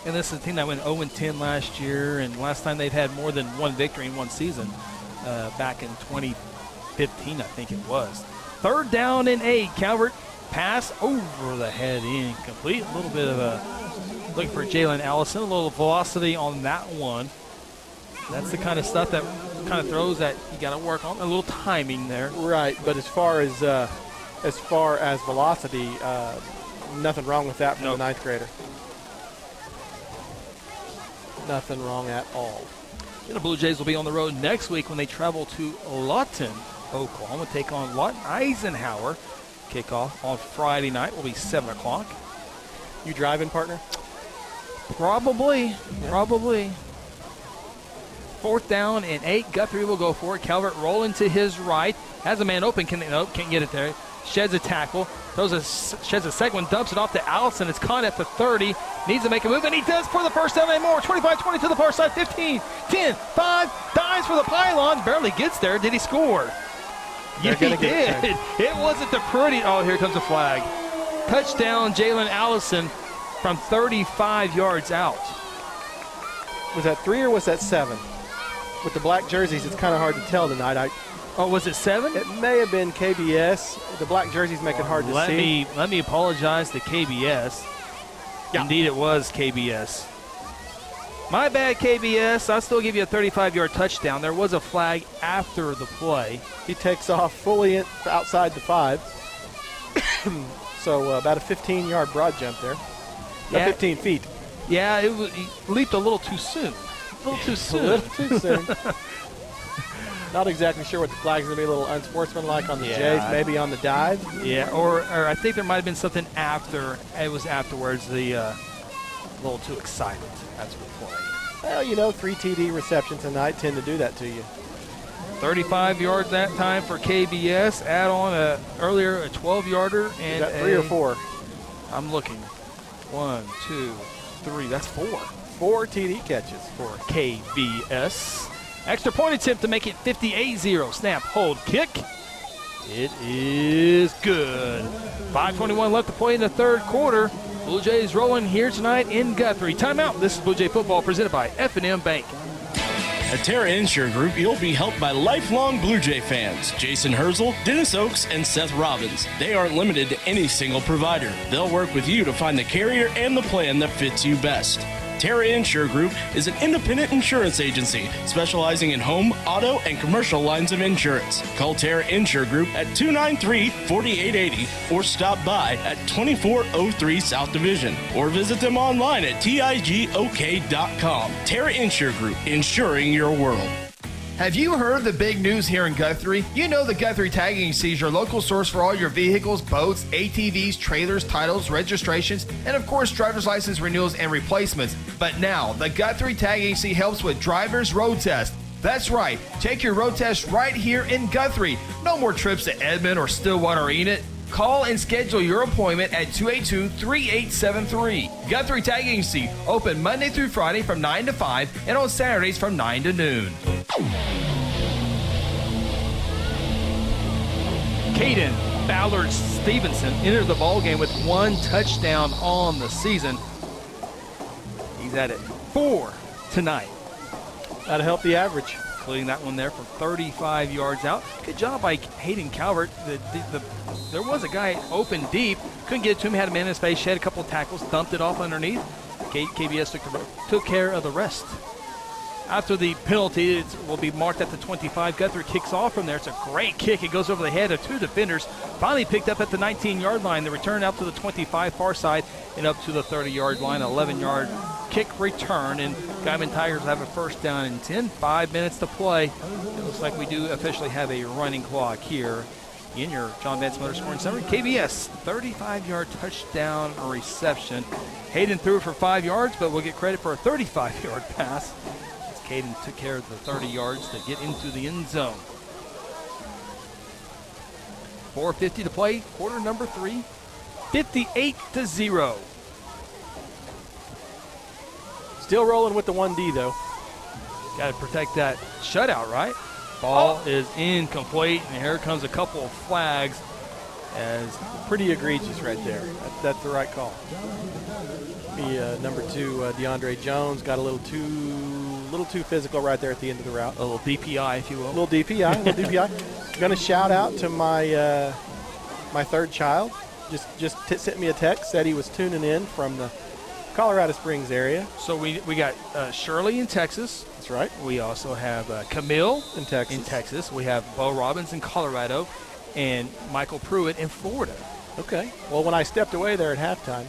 And this is a team that went 0-10 last year, and last time they've had more than 1 victory in one season, back in 2015, I think it was. Third down and 8. Calvert pass over the head, incomplete. A little bit of a look for Jalen Allison. A little velocity on that one. That's the kind of stuff that kind of throws that you got to work on. A little timing there. Right, but as far as velocity, nothing wrong with that for the 9th grader. Nothing wrong at all. The Blue Jays will be on the road next week when they travel to Lawton, Oklahoma, take on Lawton Eisenhower. Kickoff on Friday night will be 7 o'clock. You driving, partner? Probably. Fourth down and 8. Guthrie will go for it. Calvert rolling to his right. Has a man open. Can't get it there. Sheds a tackle. Sheds a second one. Dumps it off to Allison. It's caught at the 30. Needs to make a move, and he does for the first down and more. 25-20 to the far side. 15, 10, 5. Dives for the pylon. Barely gets there. Did he score? Yeah, he did. It wasn't the pretty. Oh, here comes a flag. Touchdown, Jalen Allison from 35 yards out. Was that 3 or was that 7? With the black jerseys, it's kind of hard to tell tonight. Was it 7? It may have been KBS. The black jerseys make it hard to see. Let me apologize to KBS. Yeah. Indeed, it was KBS. My bad, KBS. I'll still give you a 35-yard touchdown. There was a flag after the play. He takes off fully outside the 5. So about a 15-yard broad jump there. Yeah. 15 feet. Yeah, he leaped a little too soon. A little too soon. Not exactly sure what the flag's going to be. A little unsportsmanlike on the Jays, maybe on the dive. Yeah, or I think there might have been something after. It was afterwards. A little too excited after the play. Well, 3 TD receptions tonight tend to do that to you. 35 yards that time for KBS. Add on earlier a 12-yarder and is that 3 or 4? I'm looking. 1, 2, 3. That's 4. 4 TD catches for KBS. Extra point attempt to make it 58-0. Snap, hold, kick. It is good. 5:21 left to play in the third quarter. Blue Jays rolling here tonight in Guthrie. Timeout. This is Blue Jay Football presented by F&M Bank. At Terra Insure Group, you'll be helped by lifelong Blue Jay fans, Jason Herzl, Dennis Oakes, and Seth Robbins. They aren't limited to any single provider. They'll work with you to find the carrier and the plan that fits you best. Terra Insure Group is an independent insurance agency specializing in home, auto, and commercial lines of insurance. Call Terra Insure Group at 293-4880 or stop by at 2403 South Division or visit them online at tigok.com. Terra Insure Group, insuring your world. Have you heard the big news here in Guthrie? You know the Guthrie Tagging Agency is your local source for all your vehicles, boats, ATVs, trailers, titles, registrations, and of course driver's license renewals and replacements. But now, the Guthrie Tagging Agency helps with driver's road test. That's right, take your road test right here in Guthrie. No more trips to Edmond or Stillwater or Enid. Call and schedule your appointment at 282-3873. Guthrie Tagging Agency, open Monday through Friday from 9 to 5 and on Saturdays from 9 to noon. Caden Ballard Stevenson entered the ballgame with 1 touchdown on the season. He's at it 4 tonight. That'll help the average. Including that one there from 35 yards out. Good job by Hayden Calvert. There was a guy open deep. Couldn't get it to him. Had a man in his face. Shed a couple of tackles. Dumped it off underneath. KBS took care of the rest. After the penalty, it will be marked at the 25. Guthrie kicks off from there. It's a great kick. It goes over the head of 2 defenders. Finally picked up at the 19-yard line. The return out to the 25 far side and up to the 30-yard line. 11-yard kick return. And Guymon Tigers have a first down and 10. 5 minutes to play. It looks like we do officially have a running clock here in your John Vance Motor Scoring Summary. KBS, 35-yard touchdown reception. Hayden threw it for 5 yards, but we'll get credit for a 35-yard pass. Caden took care of the 30 yards to get into the end zone. 4:50 to play, quarter number 3, 58-0. Still rolling with the 1D, though. Got to protect that shutout, right? Ball is incomplete, and here comes a couple of flags. As pretty egregious right there. That's the right call. The number 2, DeAndre Jones, got a little too physical right there at the end of the route. A little DPI, if you will. A little DPI. Going to shout out to my my third child. Just sent me a text, said he was tuning in from the Colorado Springs area. So we got Shirley in Texas. That's right. We also have Camille in Texas. We have Bo Robbins in Colorado and Michael Pruitt in Florida. Okay. Well, when I stepped away there at halftime,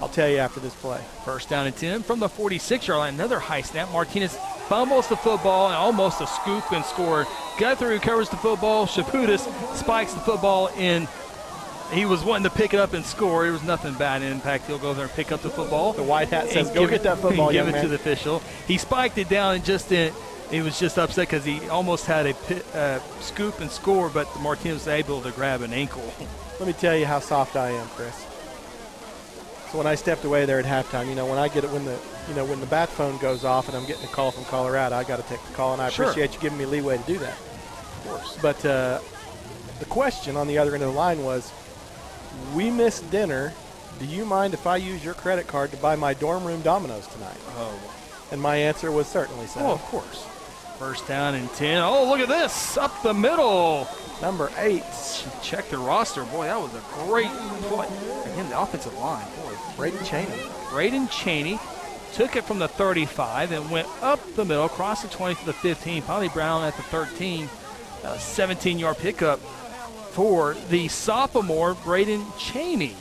I'll tell you after this play. First down and 10 from the 46-yard line. Another high snap. Martinez fumbles the football and almost a scoop and score. Guthrie recovers the football. Shaputis spikes the football in. He was wanting to pick it up and score. It was nothing bad. In fact, he'll go there and pick up the football. The white hat says, go get that football, young man. Give it to the official. He spiked it down and he was just upset because he almost had a scoop and score, but Martinez was able to grab an ankle. Let me tell you how soft I am, Chris. So when I stepped away there at halftime, when the bat phone goes off and I'm getting a call from Colorado, I got to take the call, and I appreciate you giving me leeway to do that. Of course. But the question on the other end of the line was, we missed dinner. Do you mind if I use your credit card to buy my dorm room Domino's tonight? Oh. And my answer was certainly so. Oh, of course. First down and 10. Oh, look at this. Up the middle. Number 8. Check the roster. Boy, that was a great play. Again, the offensive line. Boy, Braden Cheney took it from the 35 and went up the middle, across the 20 to the 15. Polly Brown at the 13. 17-yard pickup for the sophomore, Braden Cheney.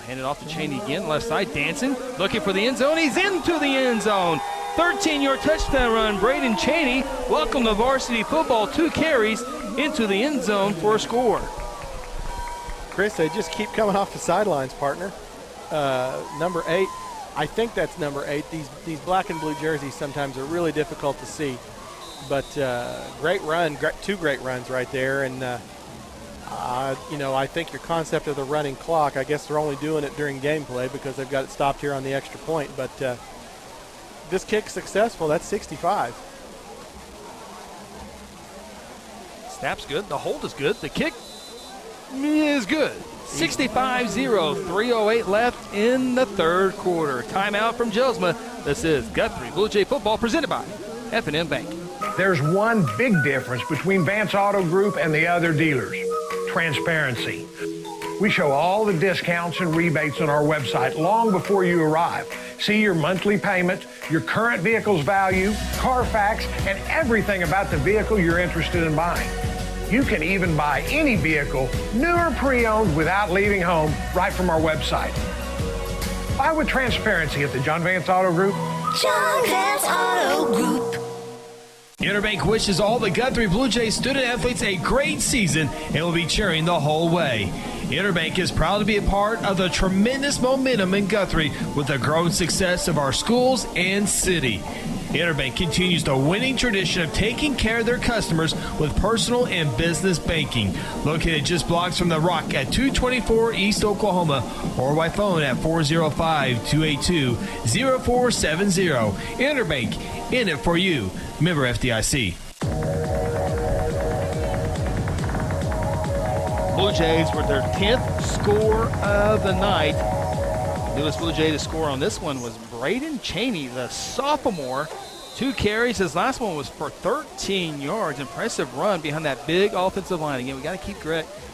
Hand it off to Cheney again, left side, dancing, looking for the end zone. He's into the end zone. 13-yard touchdown run, Braden Cheney. Welcome to varsity football. 2 carries into the end zone for a score. Chris, they just keep coming off the sidelines, partner. Number 8, I think that's number 8. These black and blue jerseys sometimes are really difficult to see. But great run, 2 great runs right there. And I think your concept of the running clock, I guess they're only doing it during gameplay because they've got it stopped here on the extra point. But this kick's successful. That's 65. Snap's good. The hold is good. The kick is good. 65-0, 3:08 left in the third quarter. Timeout from Jelsma. This is Guthrie Blue Jay Football presented by F&M Bank. There's one big difference between Vance Auto Group and the other dealers: transparency. We show all the discounts and rebates on our website long before you arrive. See your monthly payment, your current vehicle's value, Carfax, and everything about the vehicle you're interested in buying. You can even buy any vehicle, new or pre-owned, without leaving home, right from our website. Buy with transparency at the John Vance Auto Group. John Vance Auto Group. Interbank wishes all the Guthrie Blue Jays student athletes a great season and will be cheering the whole way. Interbank is proud to be a part of the tremendous momentum in Guthrie with the growing success of our schools and city. Interbank continues the winning tradition of taking care of their customers with personal and business banking. Located just blocks from the Rock at 224 East Oklahoma, or by phone at 405-282-0470. Interbank, in it for you. Member FDIC. Blue Jays with their 10th score of the night. The newest Blue Jay to score on this one was Braden Cheney, the sophomore. 2 carries. His last one was for 13 yards. Impressive run behind that big offensive line. Again, we got to keep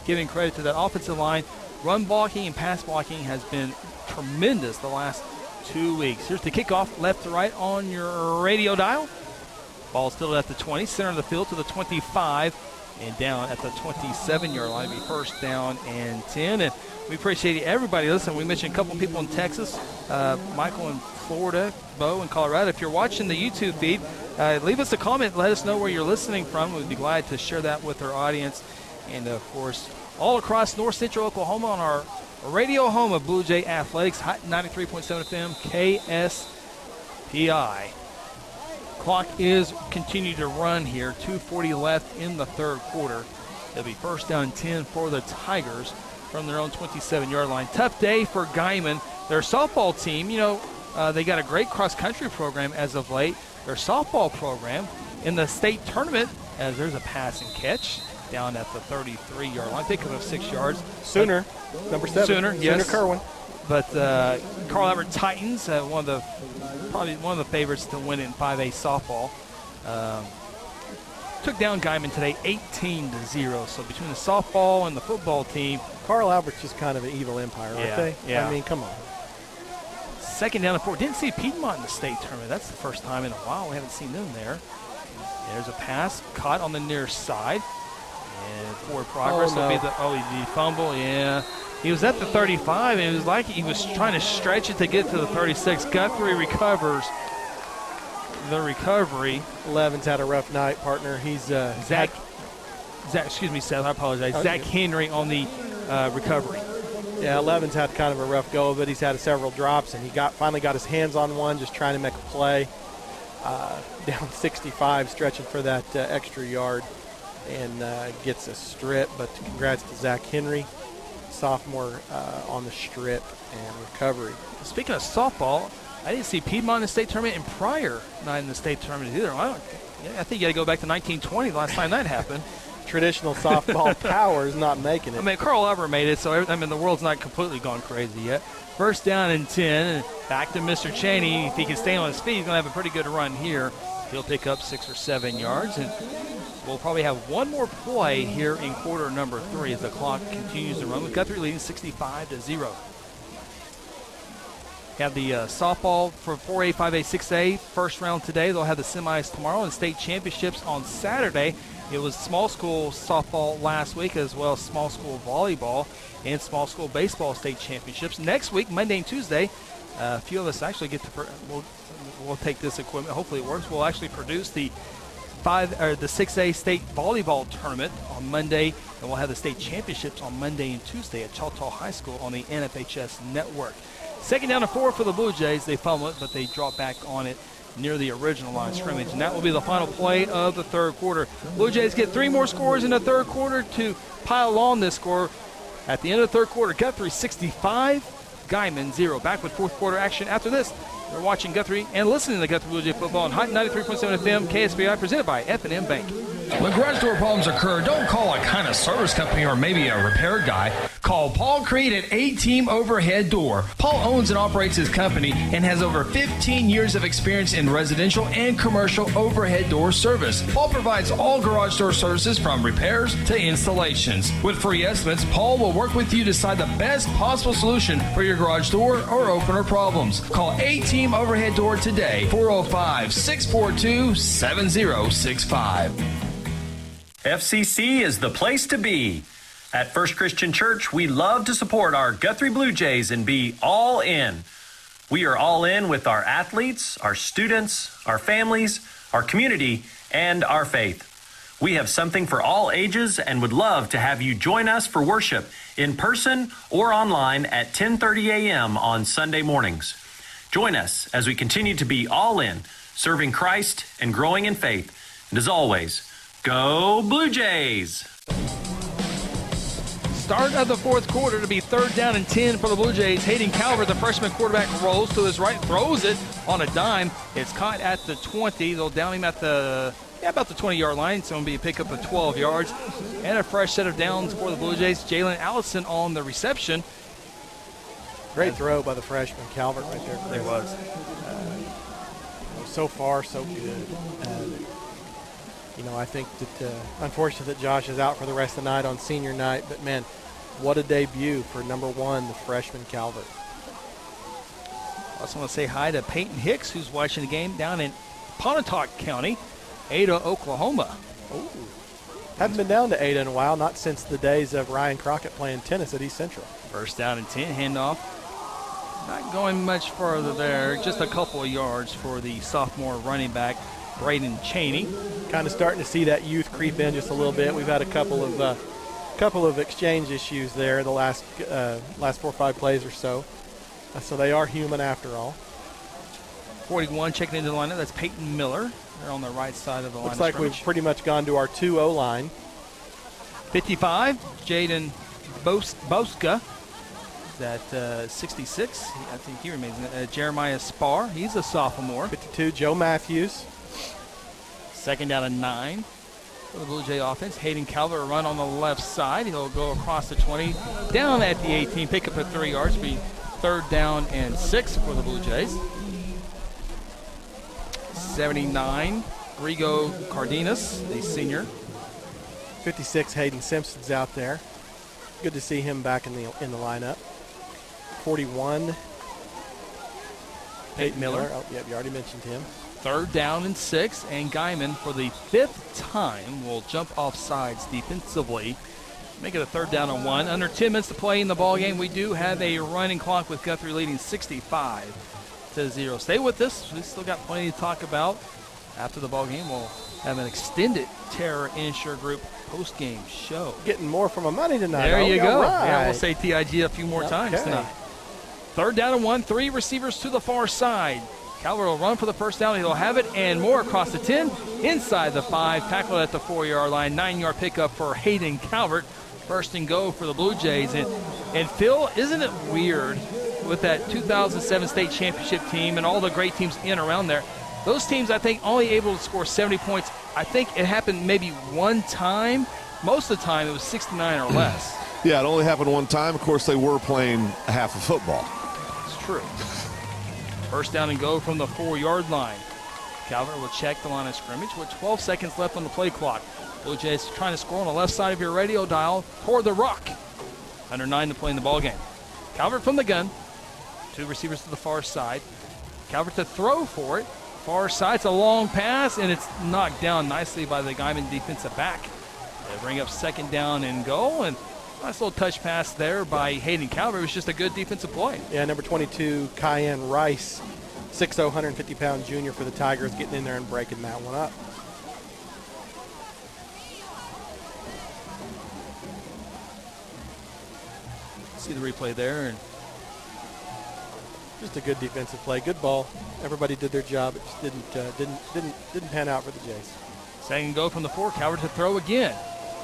giving credit to that offensive line. Run blocking and pass blocking has been tremendous the last 2 weeks. Here's the kickoff left to right on your radio dial. Ball still at the 20, center of the field to the 25, and down at the 27-yard line. It'll be first down and 10. And we appreciate everybody listening. We mentioned a couple people in Texas, Michael in Florida, Bo in Colorado. If you're watching the YouTube feed, leave us a comment. Let us know where you're listening from. We'd be glad to share that with our audience. And, of course, all across north central Oklahoma on our radio home of Blue Jay Athletics, 93.7 FM, KSPI. Clock is continuing to run here. 2:40 left in the third quarter. It'll be first down 10 for the Tigers from their own 27-yard line. Tough day for Guymon. Their softball team, they got a great cross-country program as of late. Their softball program in the state tournament, as there's a pass and catch down at the 33-yard line. Pick up 6 yards. Sooner, number 7. Sooner, yes. Sooner Kerwin. But Carl Albert Titans, probably one of the favorites to win in 5A softball, took down Guymon today 18-0. So between the softball and the football team, Carl Albert's just kind of an evil empire, aren't they? Yeah. I mean, come on. Second down and 4. Didn't see Piedmont in the state tournament. That's the first time in a while. We haven't seen them there. There's a pass caught on the near side. And forward progress will be the fumble. Yeah. He was at the 35, and it was like he was trying to stretch it to get to the 36. Guthrie recovers the recovery. Levin's had a rough night, partner. He's Seth, I apologize. Zach Henry on the recovery. Yeah, Levin's had kind of a rough go of it. He's had several drops, and he finally got his hands on one, just trying to make a play. Down 65, stretching for that extra yard, and gets a strip. But congrats to Zach Henry, sophomore on the strip and recovery. Speaking of softball, I didn't see Piedmont in the state tournament and Pryor not in the state tournament either. I think you got to go back to 1920, the last time that happened. Traditional softball power is not making it. I mean, Carl Albert made it, so the world's not completely gone crazy yet. First down and 10, and back to Mr. Cheney. If he can stay on his feet, he's going to have a pretty good run here. He'll pick up 6 or 7 yards, and we'll probably have one more play here in quarter number 3 as the clock continues to run, with Guthrie leading 65-0. Have the softball for 4A, 5A, 6A first round today. They'll have the semis tomorrow and state championships on Saturday. It was small school softball last week, as well as small school volleyball and small school baseball state championships. Next week, Monday and Tuesday, a few of us actually get to we'll take this equipment. Hopefully it works. We'll actually produce the 6A state volleyball tournament on Monday, and we'll have the state championships on Monday and Tuesday at Choctaw High School on the NFHS network. Second down and 4 for the Blue Jays. They fumble it, but they drop back on it near the original line of scrimmage. And that will be the final play of the third quarter. Blue Jays get 3 more scores in the third quarter to pile on this score. At the end of the third quarter, Guthrie 65, Guymon 0. Back with fourth quarter action after this. You're watching Guthrie and listening to Guthrie Blue Jay football on Hot 93.7 FM, KSBI, presented by F&M Bank. When garage door problems occur, don't call a kind of service company or maybe a repair guy. Call Paul Creed at A-Team Overhead Door. Paul owns and operates his company and has over 15 years of experience in residential and commercial overhead door service. Paul provides all garage door services from repairs to installations. With free estimates, Paul will work with you to decide the best possible solution for your garage door or opener problems. Call A-Team Overhead Door today, 405-642-7065. FCC is the place to be. At First Christian Church, we love to support our Guthrie Blue Jays and be all in. We are all in with our athletes, our students, our families, our community, and our faith. We have something for all ages and would love to have you join us for worship in person or online at 10:30 a.m. on Sunday mornings. Join us as we continue to be all in, serving Christ and growing in faith. And as always, go Blue Jays! Start of the fourth quarter to be 3rd down and 10 for the Blue Jays. Hayden Calvert, the freshman quarterback, rolls to his right, throws it on a dime. It's caught at the 20. They'll down him at about the 20-yard line, so it'll be a pickup of 12 yards. And a fresh set of downs for the Blue Jays. Jalen Allison on the reception. Great throw by the freshman Calvert right there. There was. So far, so good. I think that unfortunate that Josh is out for the rest of the night on senior night, but man, what a debut for number 1, the freshman Calvert. I also want to say hi to Peyton Hicks, who's watching the game down in Pontotoc County, Ada, Oklahoma. Ooh. Haven't been down to Ada in a while, not since the days of Ryan Crockett playing tennis at East Central. 1st down and 10, handoff. Not going much further there, just a couple of yards for the sophomore running back, Braden Cheney. Kind of starting to see that youth creep in just a little bit. We've had a couple of exchange issues there the last 4 or 5 plays or so. So they are human after all. 41 checking into the lineup. That's Peyton Miller. They're on the right side of the line. Looks like we've pretty much gone to our 2 O-line. 55, Jaden Boska. At 66, I think he remains. Jeremiah Spar, he's a sophomore. 52, Joe Matthews. 2nd down and 9 for the Blue Jay offense. Hayden Calvert will run on the left side. He'll go across the 20, down at the 18, pick up at 3 yards, be 3rd down and 6 for the Blue Jays. 79, Rigo Cardenas, the senior. 56, Hayden Simpson's out there. Good to see him back in the lineup. 41, Peyton Miller. Oh, yep, you already mentioned him. 3rd down and 6, and Guymon for the 5th time will jump off sides defensively. Make it a 3rd down and 1. Under 10 minutes to play in the ball game. We do have a running clock with Guthrie leading 65-0. Stay with us. We still got plenty to talk about. After the ball game, we'll have an extended Terra Insure Group post-game show. Getting more for my money tonight. There you go. Right. Yeah, we'll say TIG a few more times tonight. 3rd down and 1, 3 receivers to the far side. Calvert will run for the 1st down. He'll have it and more across the 10, inside the 5, tackled at the 4-yard line. 9-yard pickup for Hayden Calvert. 1st and go for the Blue Jays. And Phil, isn't it weird with that 2007 state championship team and all the great teams in around there? Those teams, I think, only able to score 70 points. I think it happened maybe one time. Most of the time, it was 69 or less. Yeah, it only happened one time. Of course, they were playing half of football. It's true. 1st down and go from the 4-yard line. Calvert will check the line of scrimmage with 12 seconds left on the play clock. Blue Jays trying to score on the left side of your radio dial toward the rock. Under 9 to play in the ball game. Calvert from the gun. 2 receivers to the far side. Calvert to throw for it. Far side, it's a long pass, and it's knocked down nicely by the Guymon defensive back. They bring up 2nd down and goal, and nice little touch pass there by Hayden Calvert. It was just a good defensive play. Yeah, number 22, Cayenne Rice, 6'0", 150-pound junior for the Tigers, getting in there and breaking that one up. See the replay there, and Just a good defensive play, good ball. Everybody did their job. It just didn't pan out for the Jays. Second go from the 4. Calvert to throw again.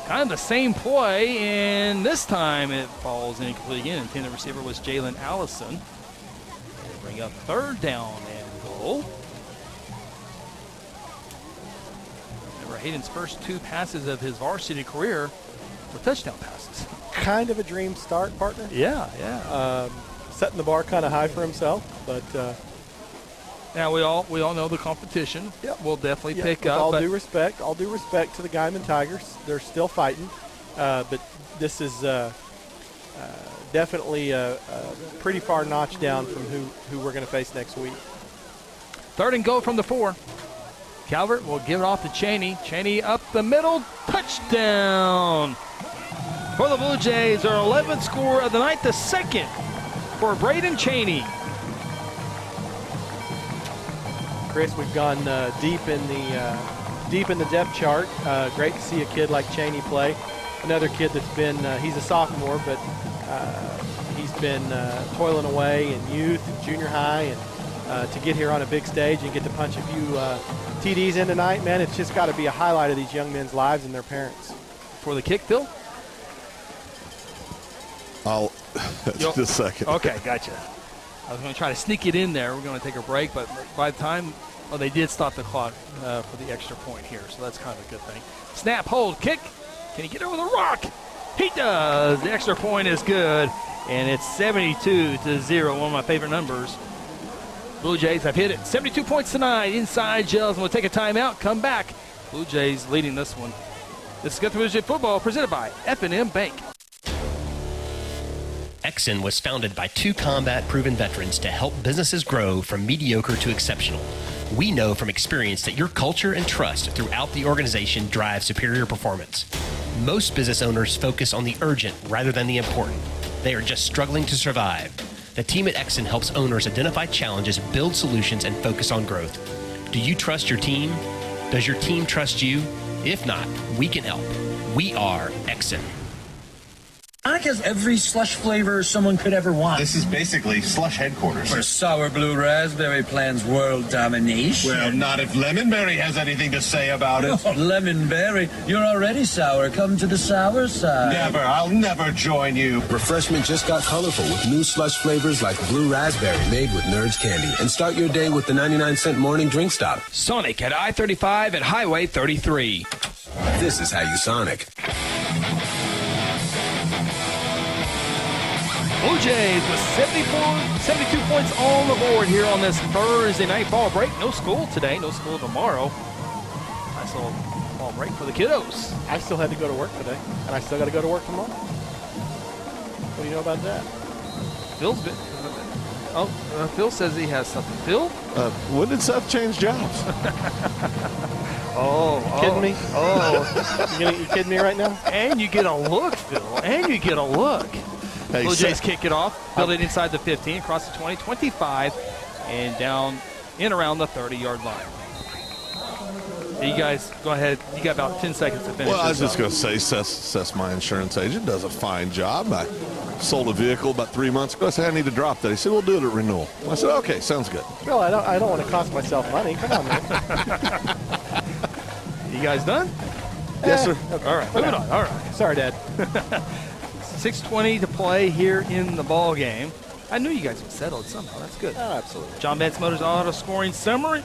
Kind of the same play, and this time it falls incomplete again. Intended receiver was Jalen Allison. They bring up 3rd down and goal. Remember, Hayden's first 2 passes of his varsity career were touchdown passes. Kind of a dream start, partner. Yeah. Setting the bar kind of high for himself, but now we all know the competition. Yep. Will definitely pick with up. All due respect to the Guymon Tigers. They're still fighting, but this is definitely a pretty far notch down from who we're going to face next week. 3rd and goal from the 4. Calvert will give it off to Cheney. Cheney up the middle, touchdown for the Blue Jays. Their 11th score of the night, the 2nd for Braden Cheney. Chris, we've gone deep in the depth chart. Great to see a kid like Cheney play. Another kid that's been he's a sophomore, but he's been toiling away in youth and junior high, and to get here on a big stage and get to punch a few TDs in tonight, man, it's just got to be a highlight of these young men's lives and their parents. For the kick, Phil? Just a second. Okay, gotcha. I was going to try to sneak it in there. We're going to take a break, but by the time, they did stop the clock for the extra point here, so that's kind of a good thing. Snap, hold, kick. Can he get over the rock? He does. The extra point is good, and it's 72-0, one of my favorite numbers. Blue Jays have hit it. 72 points tonight inside Gels, and we'll take a timeout, come back. Blue Jays leading this one. This is Guthrie Football presented by F&M Bank. Exxon was founded by 2 combat-proven veterans to help businesses grow from mediocre to exceptional. We know from experience that your culture and trust throughout the organization drive superior performance. Most business owners focus on the urgent rather than the important. They are just struggling to survive. The team at Exxon helps owners identify challenges, build solutions, and focus on growth. Do you trust your team? Does your team trust you? If not, we can help. We are Exxon. Sonic has every slush flavor someone could ever want. This is basically slush headquarters. Where sour blue raspberry plans world domination. Well, not if Lemonberry has anything to say about it. Lemonberry, you're already sour. Come to the sour side. Never. I'll never join you. Refreshment just got colorful with new slush flavors like blue raspberry made with Nerds candy. And start your day with the 99-cent morning drink stop. Sonic at I-35 and Highway 33. This is how you Sonic. Blue Jays with 72 points on the board here on this Thursday night fall break. No school today, no school tomorrow. Nice little fall break for the kiddos. I still had to go to work today, and I still got to go to work tomorrow. What do you know about that? Phil's been. Phil says he has something. Phil? When did Seth change jobs? Kidding me? You kidding me right now? And you get a look, Phil. And you get a look. Hey, Blue Jays kick it off, build it inside the 15, across the 20, 25, and down in around the 30-yard line. You guys, go ahead. You got about 10 seconds to finish. Well, I was just up. going to say, Seth's my insurance agent, does a fine job. I sold a vehicle about 3 months ago. I said, I need to drop that. He said, we'll do it at renewal. I said, okay, sounds good. Well, I don't want to cost myself money. Come on, man. You guys done? Yes, sir. Okay. All right, moving on. All right. Sorry, Dad. 6:20 to play here in the ball game. I knew you guys would settle it somehow. That's good. Oh, absolutely. John Vance Motors auto scoring summary.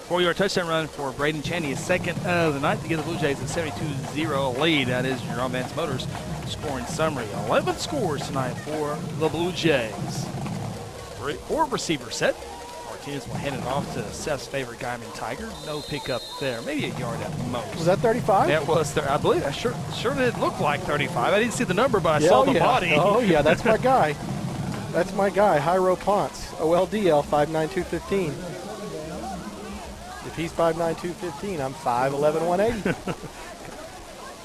4-yard touchdown run for Braden Cheney, his 2nd of the night to give the Blue Jays a 72-0 lead. That is your John Vance Motors scoring summary. 11 scores tonight for the Blue Jays. 4 receiver set. Martinez will hand it off to Seth's favorite Guymon Tiger. No pickup there. Maybe a yard at most. Was that 35? That was, I believe, that sure did look like 35. I didn't see the number, but I saw the body. Oh, yeah, that's my guy. That's my guy, Jairo Ponce, OLDL 5'9", 215. If he's 5'9", 215, I'm 5'11", 180.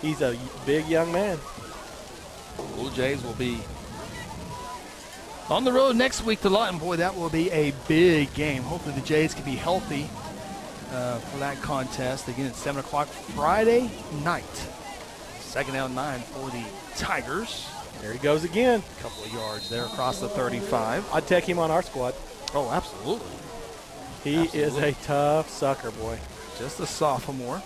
He's a big young man. Blue Jays will be on the road next week to Lawton. Boy, that will be a big game. Hopefully the Jays can be healthy for that contest. Again, at 7 o'clock Friday night. 2nd down 9 for the Tigers. There he goes again. A couple of yards there across the 35. I'd take him on our squad. Oh, absolutely. He is a tough sucker, boy. Just a sophomore.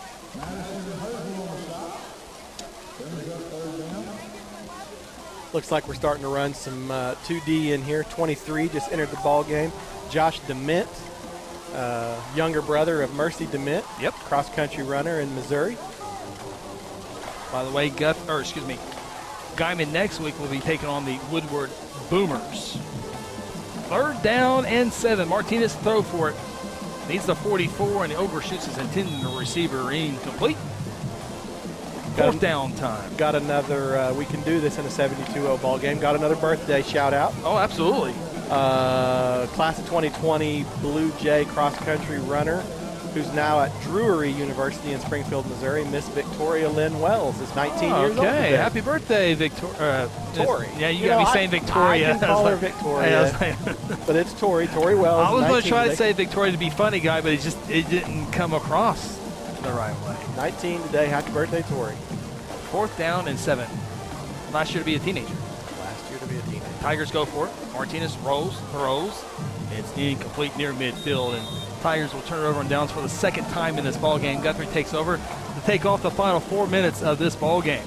Looks like we're starting to run some 2D in here. 23 just entered the ball game. Josh DeMint, younger brother of Mercy DeMint. Yep. Cross-country runner in Missouri. By the way, Guymon next week will be taking on the Woodward Boomers. 3rd down and 7. Martinez throw for it. Needs the 44 and overshoots his intended receiver incomplete. 4th down time. Got another, we can do this in a 72-0 ball game. Got another birthday shout out. Oh, absolutely. Class of 2020 Blue Jay cross-country runner who's now at Drury University in Springfield, Missouri. Miss Victoria Lynn Wells is 19 years old. Okay, happy birthday, Victoria. Tori. Yeah, you got me saying Victoria. I can call her Victoria, but it's Tori. Tori Wells. I was going to try to say Victoria to be funny guy, but it didn't come across the right way. 19 today. Happy birthday, Tori. 4th down and 7. Last year to be a teenager. Last year to be a teenager. Tigers go for it. Martinez rolls, throws. It's incomplete near midfield, and Tigers will turn it over on downs for the 2nd time in this ball game. Guthrie takes over to take off the final 4 minutes of this ball game.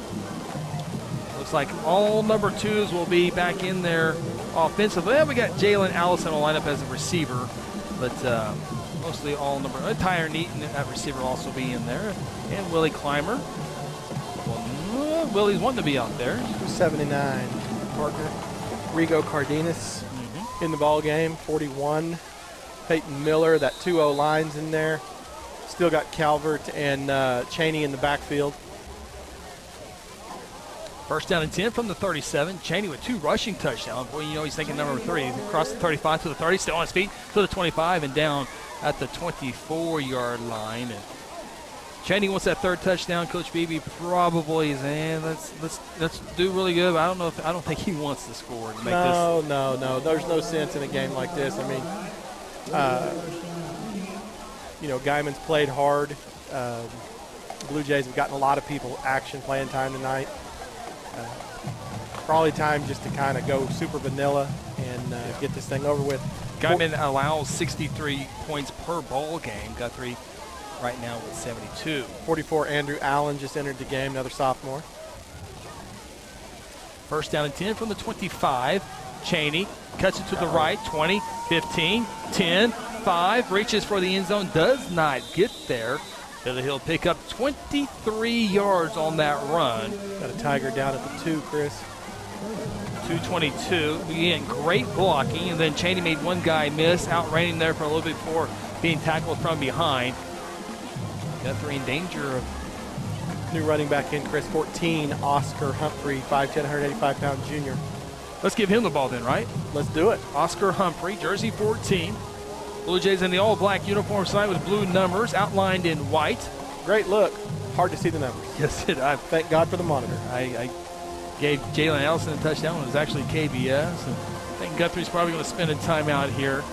Looks like all number 2s will be back in there offensively. We got Jalen Allison will line up as a receiver, but mostly all number. Tyler Neaton at receiver will also be in there, and Willie Clymer. Willie's wanting to be out there. 79, Parker. Rigo Cardenas in the ball game. 41. Peyton Miller, that 2-0 line's in there. Still got Calvert and Cheney in the backfield. 1st down and 10 from the 37. Cheney with 2 rushing touchdowns. Boy, you know he's thinking number 3. Across the 35 to the 30, still on his feet to the 25 and down at the 24-yard line. And Cheney wants that 3rd touchdown. Coach Beebe probably is saying let's do really good. But I don't think he wants to score to make this. No. There's no sense in a game like this. I mean, Guymon's played hard. Blue Jays have gotten a lot of people action playing time tonight. Probably time just to kind of go super vanilla and get this thing over with. Guymon allows 63 points per ball game. Guthrie right now with 72. 44, Andrew Allen just entered the game, another sophomore. 1st down and 10 from the 25. Cheney cuts it to the right, 20, 15, 10, 5, reaches for the end zone, does not get there. He'll pick up 23 yards on that run. Got a Tiger down at the 2, Chris. 222. Again, great blocking, and then Cheney made one guy miss, outran him there for a little bit before being tackled from behind. Guthrie in danger of new running back in, Chris. 14, Oscar Humphrey, 5'10", 185-pound junior. Let's give him the ball then, right? Let's do it. Oscar Humphrey, jersey 14. Blue Jays in the all-black uniform side with blue numbers outlined in white. Great look. Hard to see the numbers. Yes, thank God for the monitor. I gave Jalen Allison a touchdown. It was actually KBS. And I think Guthrie's probably going to spend a timeout here.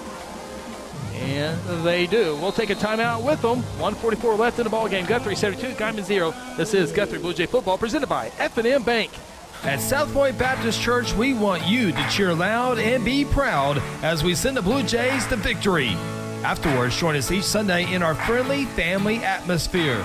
And they do. We'll take a timeout with them. 1:44 left in the ball game. Guthrie 72, Guymon 0. This is Guthrie Blue Jay Football presented by F&M Bank. At South Point Baptist Church, we want you to cheer loud and be proud as we send the Blue Jays to victory. Afterwards, join us each Sunday in our friendly family atmosphere.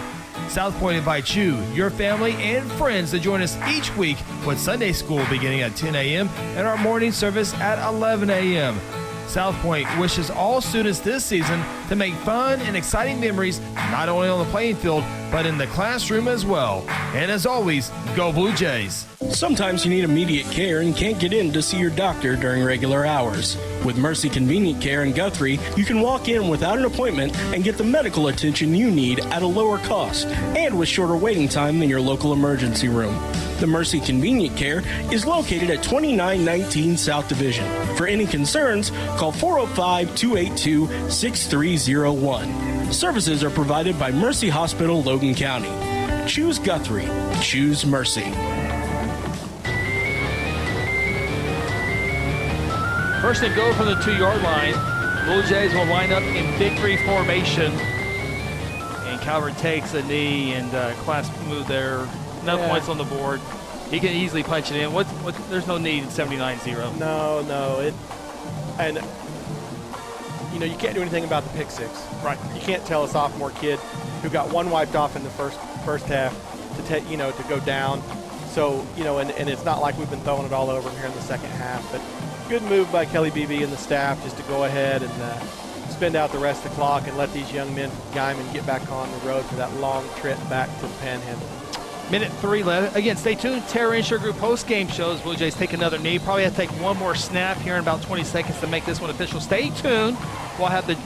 South Point invites you, your family, and friends to join us each week with Sunday school beginning at 10 a.m. and our morning service at 11 a.m. South Point wishes all students this season to make fun and exciting memories not only on the playing field, but in the classroom as well. And as always, go Blue Jays. Sometimes you need immediate care and can't get in to see your doctor during regular hours. With Mercy Convenient Care in Guthrie, you can walk in without an appointment and get the medical attention you need at a lower cost and with shorter waiting time than your local emergency room. The Mercy Convenient Care is located at 2919 South Division. For any concerns, call 405-282-6301. Services are provided by Mercy Hospital, Logan County. Choose Guthrie. Choose Mercy. First and goal from the 2-yard line. Blue Jays will line up in victory formation. And Calvert takes a knee and class move there. No points on the board. He can easily punch it in. There's no need in 79-0. No. And you can't do anything about the pick six. Right. You can't tell a sophomore kid who got one wiped off in the first half to go down. So, and it's not like we've been throwing it all over him here in the second half. But good move by Kelly Beebe and the staff just to go ahead and spend out the rest of the clock and let these young men from Guymon get back on the road for that long trip back to the Panhandle. Minute 3 left. Again, stay tuned. Terra Insure Group post-game shows. Blue Jays take another knee. Probably have to take one more snap here in about 20 seconds to make this one official. Stay tuned. We'll have the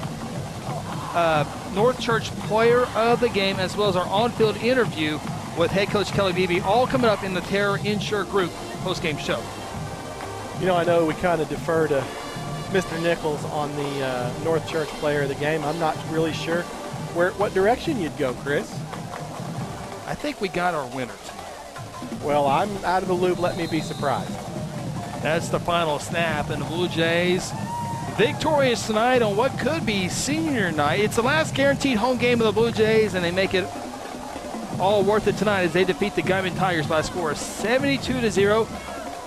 North Church player of the game as well as our on-field interview with head coach Kelly Beebe, all coming up in the Terra Insure Group post-game show. I know we kind of defer to Mr. Nichols on the North Church player of the game. I'm not really sure what direction you'd go, Chris. I think we got our winner tonight. Well, I'm out of the loop. Let me be surprised. That's the final snap, and the Blue Jays victorious tonight on what could be senior night. It's the last guaranteed home game of the Blue Jays, and they make it all worth it tonight as they defeat the Guymon Tigers by a score of 72-0.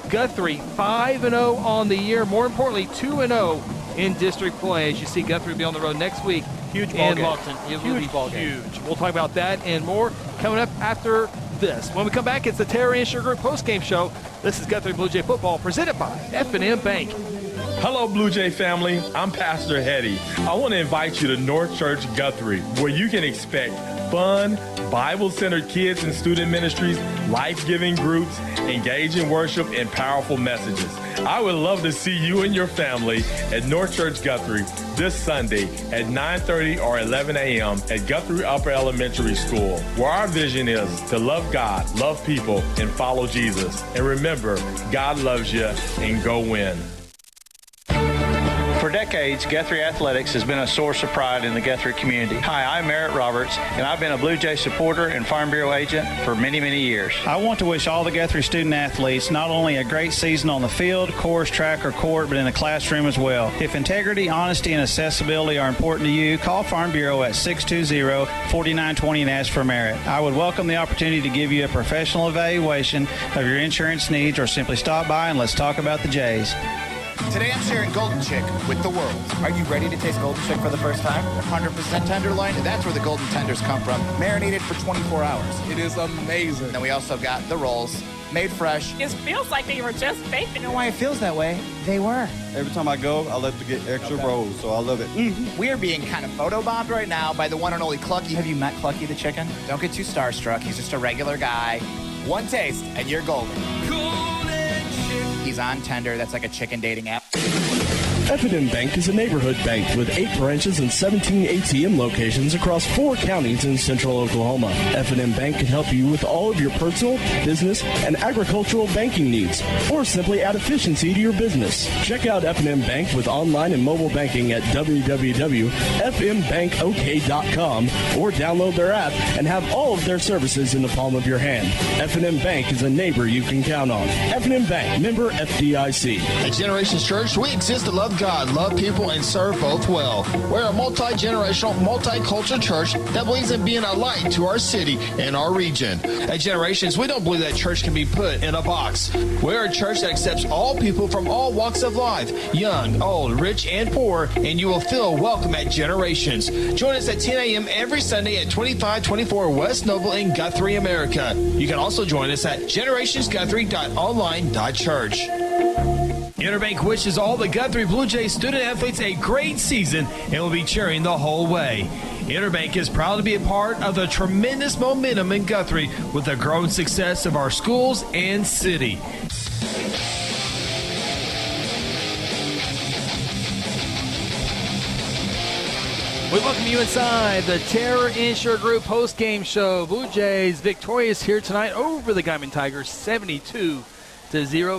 Guthrie 5-0 on the year. More importantly, 2-0 in district play. As you see, Guthrie will be on the road next week. Huge ball game. It will be huge. We'll talk about that and more coming up after this. When we come back, it's the Terra Insure Group postgame show. This is Guthrie Blue Jay Football presented by F&M Bank. Hello, Blue Jay family. I'm Pastor Hetty. I want to invite you to North Church Guthrie, where you can expect fun, Bible-centered kids and student ministries, life-giving groups, engaging worship, and powerful messages. I would love to see you and your family at North Church Guthrie this Sunday at 9:30 or 11 a.m. at Guthrie Upper Elementary School, where our vision is to love God, love people, and follow Jesus. And remember, God loves you, and go win. For decades, Guthrie Athletics has been a source of pride in the Guthrie community. Hi, I'm Merritt Roberts, and I've been a Blue Jay supporter and Farm Bureau agent for many, many years. I want to wish all the Guthrie student athletes not only a great season on the field, course, track, or court, but in the classroom as well. If integrity, honesty, and accessibility are important to you, call Farm Bureau at 620-4920 and ask for Merritt. I would welcome the opportunity to give you a professional evaluation of your insurance needs, or simply stop by and let's talk about the Jays. Today I'm sharing Golden Chick with the world. Are you ready to taste Golden Chick for the first time? 100% tenderloin, that's where the golden tenders come from. Marinated for 24 hours. It is amazing. And then we also got the rolls, made fresh. It feels like they were just baked. You know why it feels that way? They were. Every time I go, I love to get extra rolls, so I love it. Mm-hmm. We are being kind of photobombed right now by the one and only Clucky. Have you met Clucky the chicken? Don't get too starstruck. He's just a regular guy. One taste, and you're golden. He's on Tender. That's like a chicken dating app. F&M Bank is a neighborhood bank with 8 branches and 17 ATM locations across 4 counties in central Oklahoma. F&M Bank can help you with all of your personal, business, and agricultural banking needs, or simply add efficiency to your business. Check out F&M Bank with online and mobile banking at www.fmbankok.com or download their app and have all of their services in the palm of your hand. F&M Bank is a neighbor you can count on. F&M Bank, member FDIC. At Generations Church, we exist to love God, love people, and serve both well. We're a multi-generational, multicultural church that believes in being a light to our city and our region. At Generations, we don't believe that church can be put in a box. We're a church that accepts all people from all walks of life, young, old, rich, and poor, and you will feel welcome at Generations. Join us at 10 a.m. every Sunday at 2524 West Noble in Guthrie, America. You can also join us at generationsguthrie.online.church. Interbank wishes all the Guthrie Blue Jays student athletes a great season and will be cheering the whole way. Interbank is proud to be a part of the tremendous momentum in Guthrie with the growing success of our schools and city. We welcome you inside the Terra Insure Group post-game show. Blue Jays victorious here tonight over the Guymon Tigers, 72-0.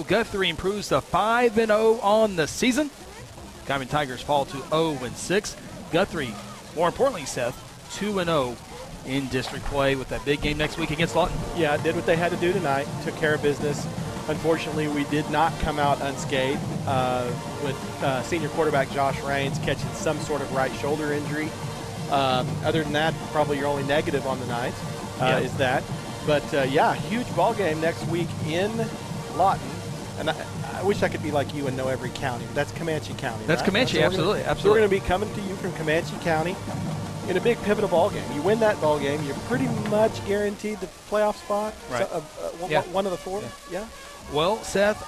Guthrie improves to 5-0 on the season. Guymon Tigers fall to 0-6. Guthrie, more importantly, Seth, 2-0 in district play with that big game next week against Lawton. Yeah, did what they had to do tonight. Took care of business. Unfortunately, we did not come out unscathed with senior quarterback Josh Raines catching some sort of right shoulder injury. Other than that, probably your only negative on the night is that. But, yeah, huge ball game next week in Lawton. And I wish I could be like you and know every county. But that's Comanche County. That's right? Comanche, absolutely. So we're going to be coming to you from Comanche County in a big pivotal ball game. You win that ball game, you're pretty much guaranteed the playoff spot. Right. So, one of the four. Yeah. Well, Seth,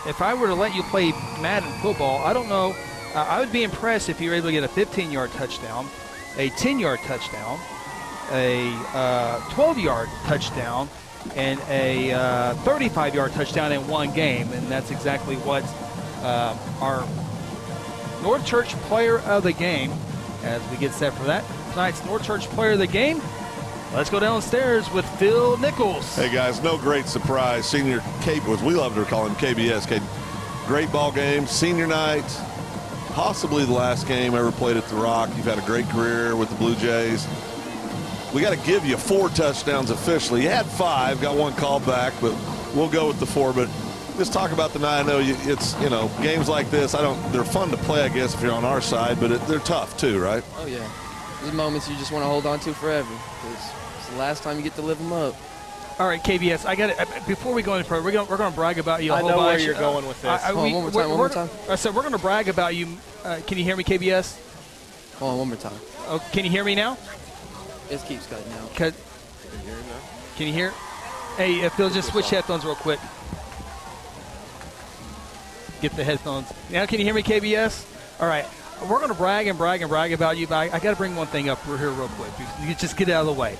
if I were to let you play Madden football, I don't know. I would be impressed if you were able to get a 15-yard touchdown, a 10-yard touchdown, a 12-yard touchdown, and a 35-yard touchdown in one game. And that's exactly what our North Church Player of the Game, as we get set for that. Tonight's North Church Player of the Game. Let's go downstairs with Phil Nichols. Hey, guys, no great surprise. Senior as we love to call him, KBS. Great ball game, senior night, possibly the last game ever played at the Rock. You've had a great career with the Blue Jays. We got to give you 4 touchdowns officially. You had 5, got 1 called back, but we'll go with the 4. But just talk about the night. I know it's, games like this, they're fun to play, I guess, if you're on our side, but they're tough too, right? Oh, yeah. These moments you just want to hold on to forever because it's the last time you get to live them up. All right, KBS, I got it. Before we go any further, we're going to brag about you a whole bunch. I know where you're going with this. One more time. I said we're going to brag about you. Can you hear me, KBS? Hold on, one more time. Oh, can you hear me now? It keeps cutting out. Can you hear? Hey, Phil, just switch headphones real quick. Get the headphones. Now can you hear me, KBS? All right. We're going to brag about you, but I got to bring one thing up here real quick. You just get it out of the way.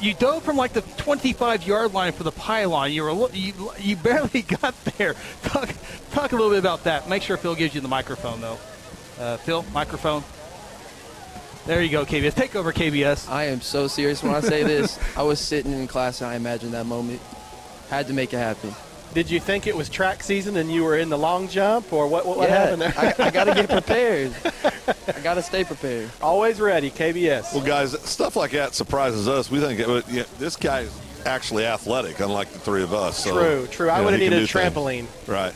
You dove from like the 25-yard line for the pylon. You barely got there. Talk a little bit about that. Make sure Phil gives you the microphone, though. Phil, microphone. There you go, KBS. Take over, KBS. I am so serious when I say this. I was sitting in class and I imagined that moment. Had to make it happen. Did you think it was track season and you were in the long jump, or what happened there? I got to get prepared. I got to stay prepared. Always ready, KBS. Well, guys, stuff like that surprises us. We think this guy is actually athletic, unlike the 3 of us. So, True. I would have needed a trampoline. Right.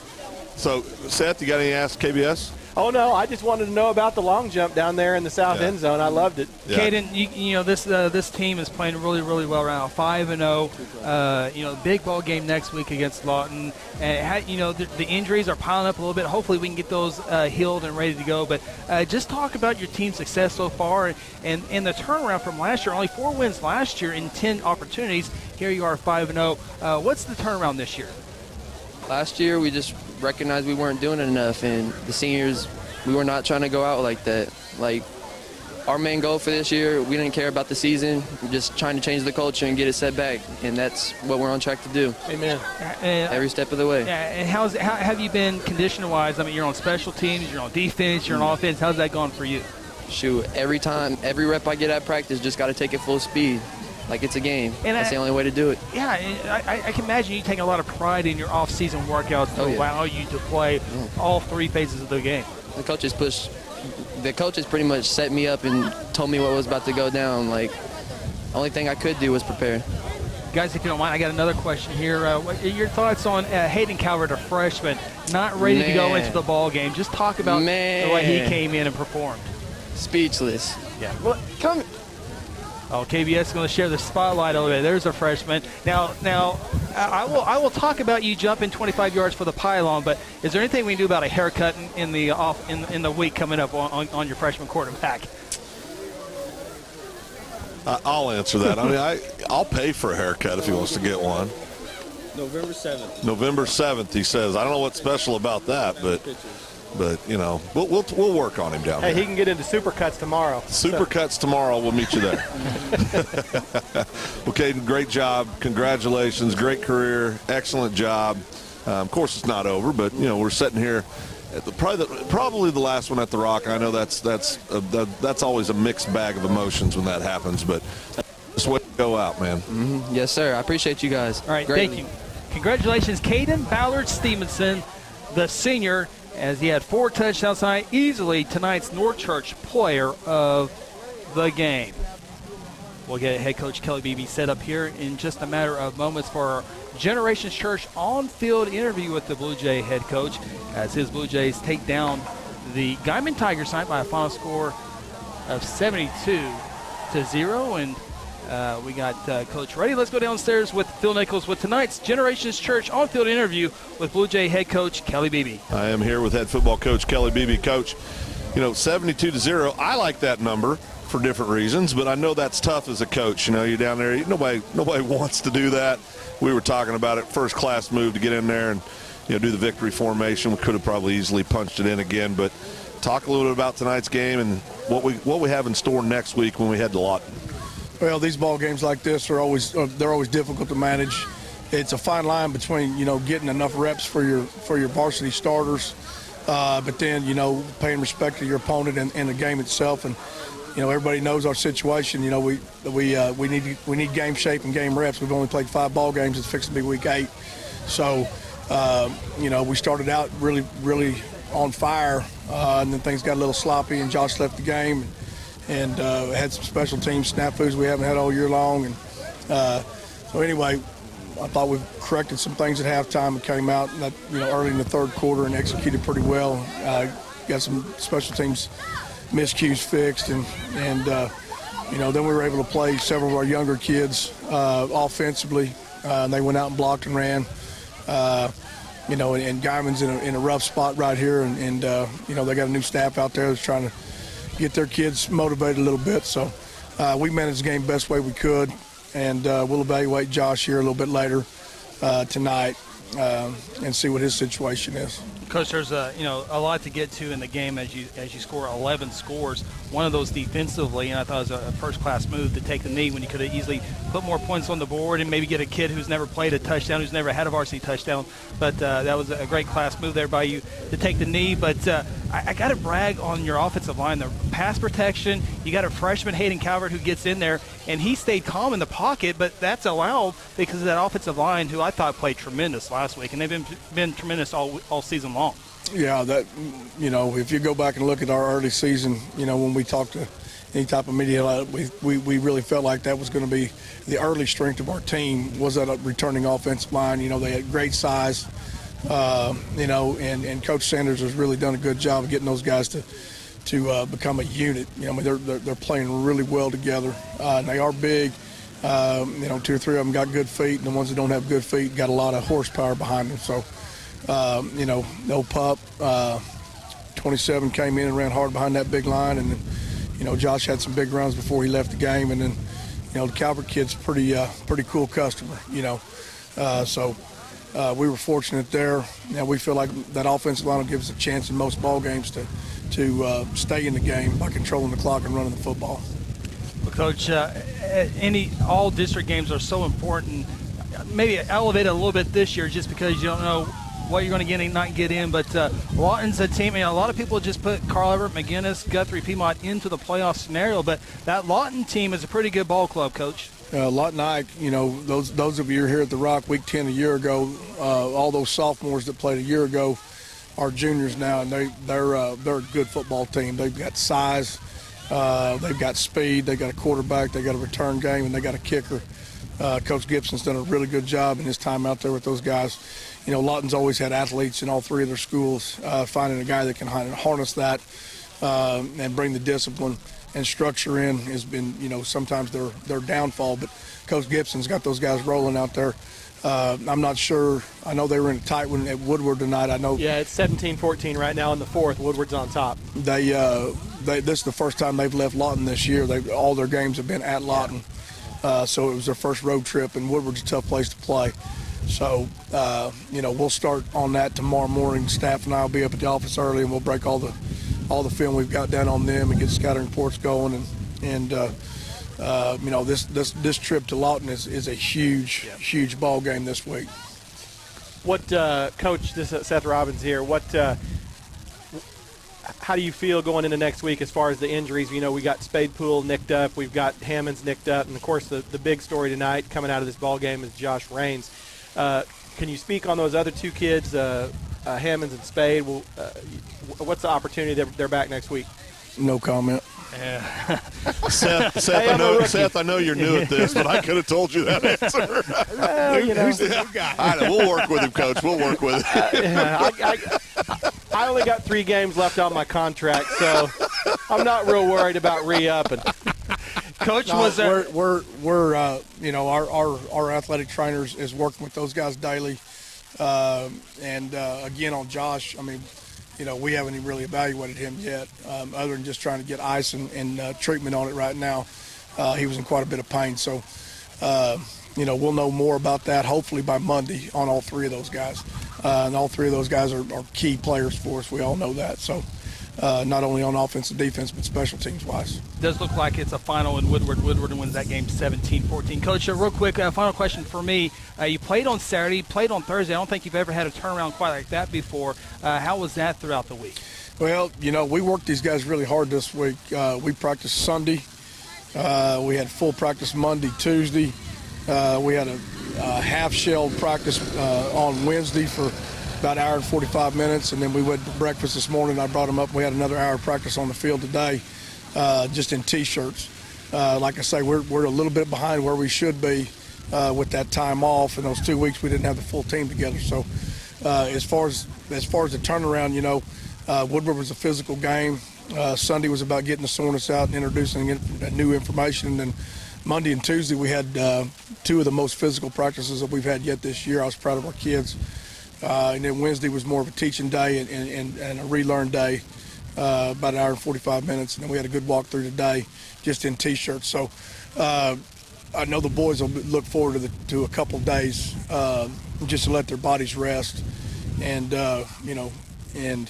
So, Seth, you got any ask KBS? Oh, no, I just wanted to know about the long jump down there in the south end zone. I loved it. Yeah. Caden, this team is playing really, really well right now. 5-0. Big ball game next week against Lawton. And the injuries are piling up a little bit. Hopefully we can get those healed and ready to go. But just talk about your team's success so far and the turnaround from last year. Only 4 wins last year in 10 opportunities. Here you are, 5-0. What's the turnaround this year? Last year we just recognized we weren't doing it enough, and the seniors, we were not trying to go out like that. Like, our main goal for this year, we didn't care about the season. We're just trying to change the culture and get it set back, and that's what we're on track to do. Amen. Every step of the way. And how have you been condition-wise? I mean, you're on special teams, you're on defense, you're on offense. How's that going for you? Shoot, every time, every rep I get at practice, just got to take it full speed. Like it's a game. And that's the only way to do it. Yeah, I can imagine you take a lot of pride in your off-season workouts to allow you to play all 3 phases of the game. The coaches pretty much set me up and told me what was about to go down. Like, only thing I could do was prepare. Guys, if you don't mind, I got another question here. What are your thoughts on Hayden Calvert, a freshman, not ready to go into the ball game? Just talk about the way he came in and performed. Speechless. Yeah. Well, come. Oh, KBS is going to share the spotlight over there. There's a freshman. Now, I will talk about you jumping 25 yards for the pylon, but is there anything we can do about a haircut in the week coming up on your freshman quarterback? I'll answer that. I mean, I'll pay for a haircut if he wants to get one. November 7th. November 7th, he says. I don't know what's special about that, but we'll work on him down there. Hey, he can get into Supercuts tomorrow. Supercuts tomorrow. We'll meet you there. Okay, great job. Congratulations. Great career. Excellent job. Of course, it's not over, but we're sitting here at probably the last one at the Rock. I know that's always a mixed bag of emotions when that happens, but just way to go out, man. Mm-hmm. Yes, sir. I appreciate you guys. All right, thank you. Congratulations, Caden Ballard Stevenson, the senior, as he had 4 touchdowns tonight, easily tonight's North Church Player of the Game. We'll get head coach Kelly Beebe set up here in just a matter of moments for our Generations Church on-field interview with the Blue Jay head coach as his Blue Jays take down the Guymon Tigers tonight by a final score of 72-0. And We got Coach ready. Let's go downstairs with Phil Nichols with tonight's Generations Church on-field interview with Blue Jay head coach Kelly Beebe. I am here with head football coach Kelly Beebe. Coach, 72-0. I like that number for different reasons, but I know that's tough as a coach. You're down there. Nobody wants to do that. We were talking about it, first-class move to get in there and do the victory formation. We could have probably easily punched it in again, but talk a little bit about tonight's game and what we have in store next week when we head to Lawton. Well, these ball games like this are always difficult to manage. It's a fine line between getting enough reps for your varsity starters, but then paying respect to your opponent and the game itself. And everybody knows our situation. We need game shape and game reps. We've only played 5 ball games. It's fixing to be week 8, so we started out really on fire, and then things got a little sloppy, and Josh left the game. And had some special team snafus we haven't had all year long. And so anyway, I thought we corrected some things at halftime and came out early in the third quarter and executed pretty well. Got some special teams miscues fixed, and then we were able to play several of our younger kids offensively. And they went out and blocked and ran. And Guymon's in a rough spot right here, and they got a new staff out there that's trying to get their kids motivated a little bit. So we managed the game best way we could, and we'll evaluate Josh here a little bit later tonight and see what his situation is. Coach, there's a lot to get to in the game as you score 11 scores. One of those defensively, and I thought it was a first-class move to take the knee when you could have easily put more points on the board and maybe get a kid who's never played a touchdown, who's never had a varsity touchdown. But that was a great class move there by you to take the knee. But I got to brag on your offensive line. The pass protection, you got a freshman, Hayden Calvert, who gets in there, and he stayed calm in the pocket, but that's allowed because of that offensive line, who I thought played tremendous last week, and they've been tremendous all season long. Yeah, if you go back and look at our early season, when we talked to any type of media, we really felt like that was going to be the early strength of our team, was that returning offensive line. They had great size, and Coach Sanders has really done a good job of getting those guys to become a unit. They're playing really well together, and they are big. 2 or 3 of them got good feet, and the ones that don't have good feet got a lot of horsepower behind them. So, no pup. 27 came in and ran hard behind that big line, and then, Josh had some big runs before he left the game, and then, the Calvert kid's pretty cool customer. So we were fortunate there. We feel like that offensive line will give us a chance in most ball games to stay in the game by controlling the clock and running the football. Well, Coach, all district games are so important. Maybe elevate it a little bit this year just because you don't know what you're going to get and not get in. But Lawton's a team, a lot of people just put Carl Everett, McGinnis, Guthrie, Piedmont into the playoff scenario. But that Lawton team is a pretty good ball club, Coach. Lawton Ike, those of you who are here at the Rock Week 10 a year ago, all those sophomores that played a year ago are juniors now, and they're a good football team. They've got size, they've got speed, they got a quarterback, they got a return game, and they got a kicker. Coach Gibson's done a really good job in his time out there with those guys. Lawton's always had athletes in all 3 of their schools. Finding a guy that can harness that and bring the discipline and structure in has been, sometimes their downfall. But Coach Gibson's got those guys rolling out there. I'm not sure. I know they were in a tight one at Woodward tonight. I know. Yeah, it's 17-14 right now in the 4th. Woodward's on top. This is the first time they've left Lawton this year. All their games have been at Lawton. So it was their first road trip, and Woodward's a tough place to play. So, we'll start on that tomorrow morning. Staff and I will be up at the office early, and we'll break all the film we've got down on them and get scouting reports going. And this trip to Lawton is a huge ball game this week. What, Coach, this is Seth Robbins here. How do you feel going into next week as far as the injuries? We got Spadepool nicked up, we've got Hammonds nicked up, and of course the big story tonight coming out of this ball game is Josh Raines. Can you speak on those other 2 kids, Hammonds and Spade? What's the opportunity they're back next week? No comment. Yeah. Seth, I know you're new at this, but I could have told you that answer. Who's the new guy? We'll work with him, Coach. We'll work with him. I only got 3 games left on my contract, so I'm not real worried about re-upping. Coach, No, was there? we're you know, our athletic trainers is working with those guys daily, and again on Josh, I mean, you know, we haven't even really evaluated him yet, other than just trying to get ice and treatment on it right now. He was in quite a bit of pain, so you know, we'll know more about that hopefully by Monday on all three of those guys, and all three of those guys are key players for us. We all know that, so. Not only on offense and defense, but special teams wise. Does look like it's a final in Woodward. Woodward wins that game 17-14. Coach, real quick, final question for me. You played on Saturday, played on Thursday. I don't think you've ever had a turnaround quite like that before. How was that throughout the week? Well, you know, we worked these guys really hard this week. We practiced Sunday. We had full practice Monday, Tuesday. We had a half-shell practice on Wednesday for about an hour and 45 minutes, and then we went to breakfast this morning. I brought them up. We had another hour of practice on the field today, just in T-shirts. Like I say, we're a little bit behind where we should be with that time off. In those 2 weeks, we didn't have the full team together. So as far as the turnaround, you know, Woodward was a physical game. Sunday was about getting the soreness out and introducing new information. And then Monday and Tuesday, we had two of the most physical practices that we've had yet this year. I was proud of our kids. And then Wednesday was more of a teaching day and a relearn day, about an hour and 45 minutes. And then we had a good walk through today just in T-shirts. So I know the boys will look forward to a couple of days just to let their bodies rest and, you know, and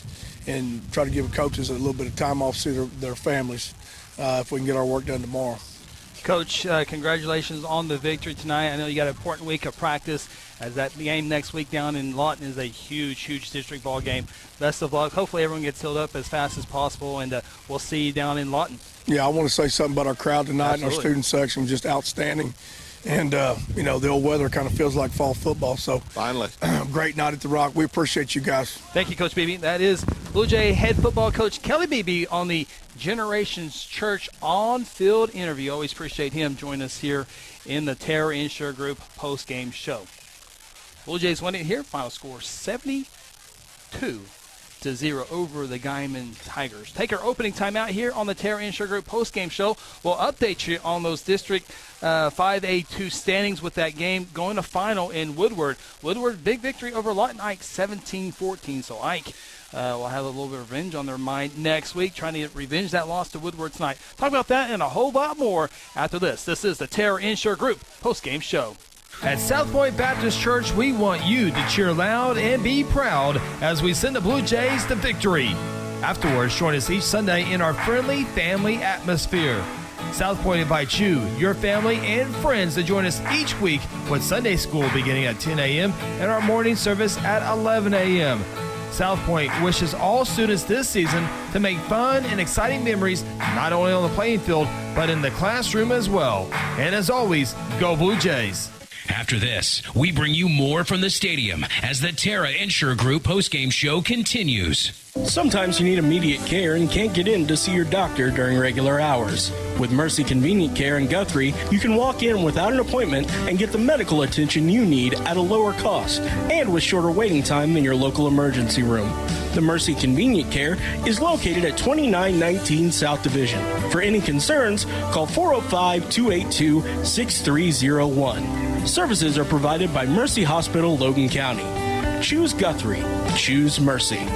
try to give coaches a little bit of time off to see their families if we can get our work done tomorrow. Coach, congratulations on the victory tonight. I know you got an important week of practice, as that game next week down in Lawton is a huge, huge district ball game. Best of luck. Hopefully everyone gets healed up as fast as possible, and we'll see you down in Lawton. Yeah, I want to say something about our crowd tonight. Absolutely. And our student section was just outstanding. And, you know, the old weather kind of feels like fall football. So finally, great night at the Rock. We appreciate you guys. Thank you, Coach Beebe. That is Blue Jay head football coach Kelly Beebe on the Generations Church on-field interview. Always appreciate him joining us here in the Terra Insure Group post-game show. Blue Jays win it here. Final score 72-0 over the Guymon Tigers. Take our opening timeout here on the Terra Insure Group post-game show. We'll update you on those District 5A2 standings with that game going to final in Woodward. Woodward, big victory over Lawton Ike, 17-14. So Ike will have a little bit of revenge on their mind next week, trying to revenge that loss to Woodward tonight. Talk about that and a whole lot more after this. This is the Terra Insure Group post-game show. At South Point Baptist Church, we want you to cheer loud and be proud as we send the Blue Jays to victory. Afterwards, join us each Sunday in our friendly family atmosphere. South Point invites you, your family, and friends to join us each week with Sunday school beginning at 10 a.m. and our morning service at 11 a.m. South Point wishes all students this season to make fun and exciting memories not only on the playing field, but in the classroom as well. And as always, go Blue Jays. After this, we bring you more from the stadium as the Terra Insure Group postgame show continues. Sometimes you need immediate care and can't get in to see your doctor during regular hours. With Mercy Convenient Care in Guthrie, you can walk in without an appointment and get the medical attention you need at a lower cost and with shorter waiting time than your local emergency room. The Mercy Convenient Care is located at 2919 South Division. For any concerns, call 405-282-6301. Services are provided by Mercy Hospital, Logan County. Choose Guthrie. Choose Mercy.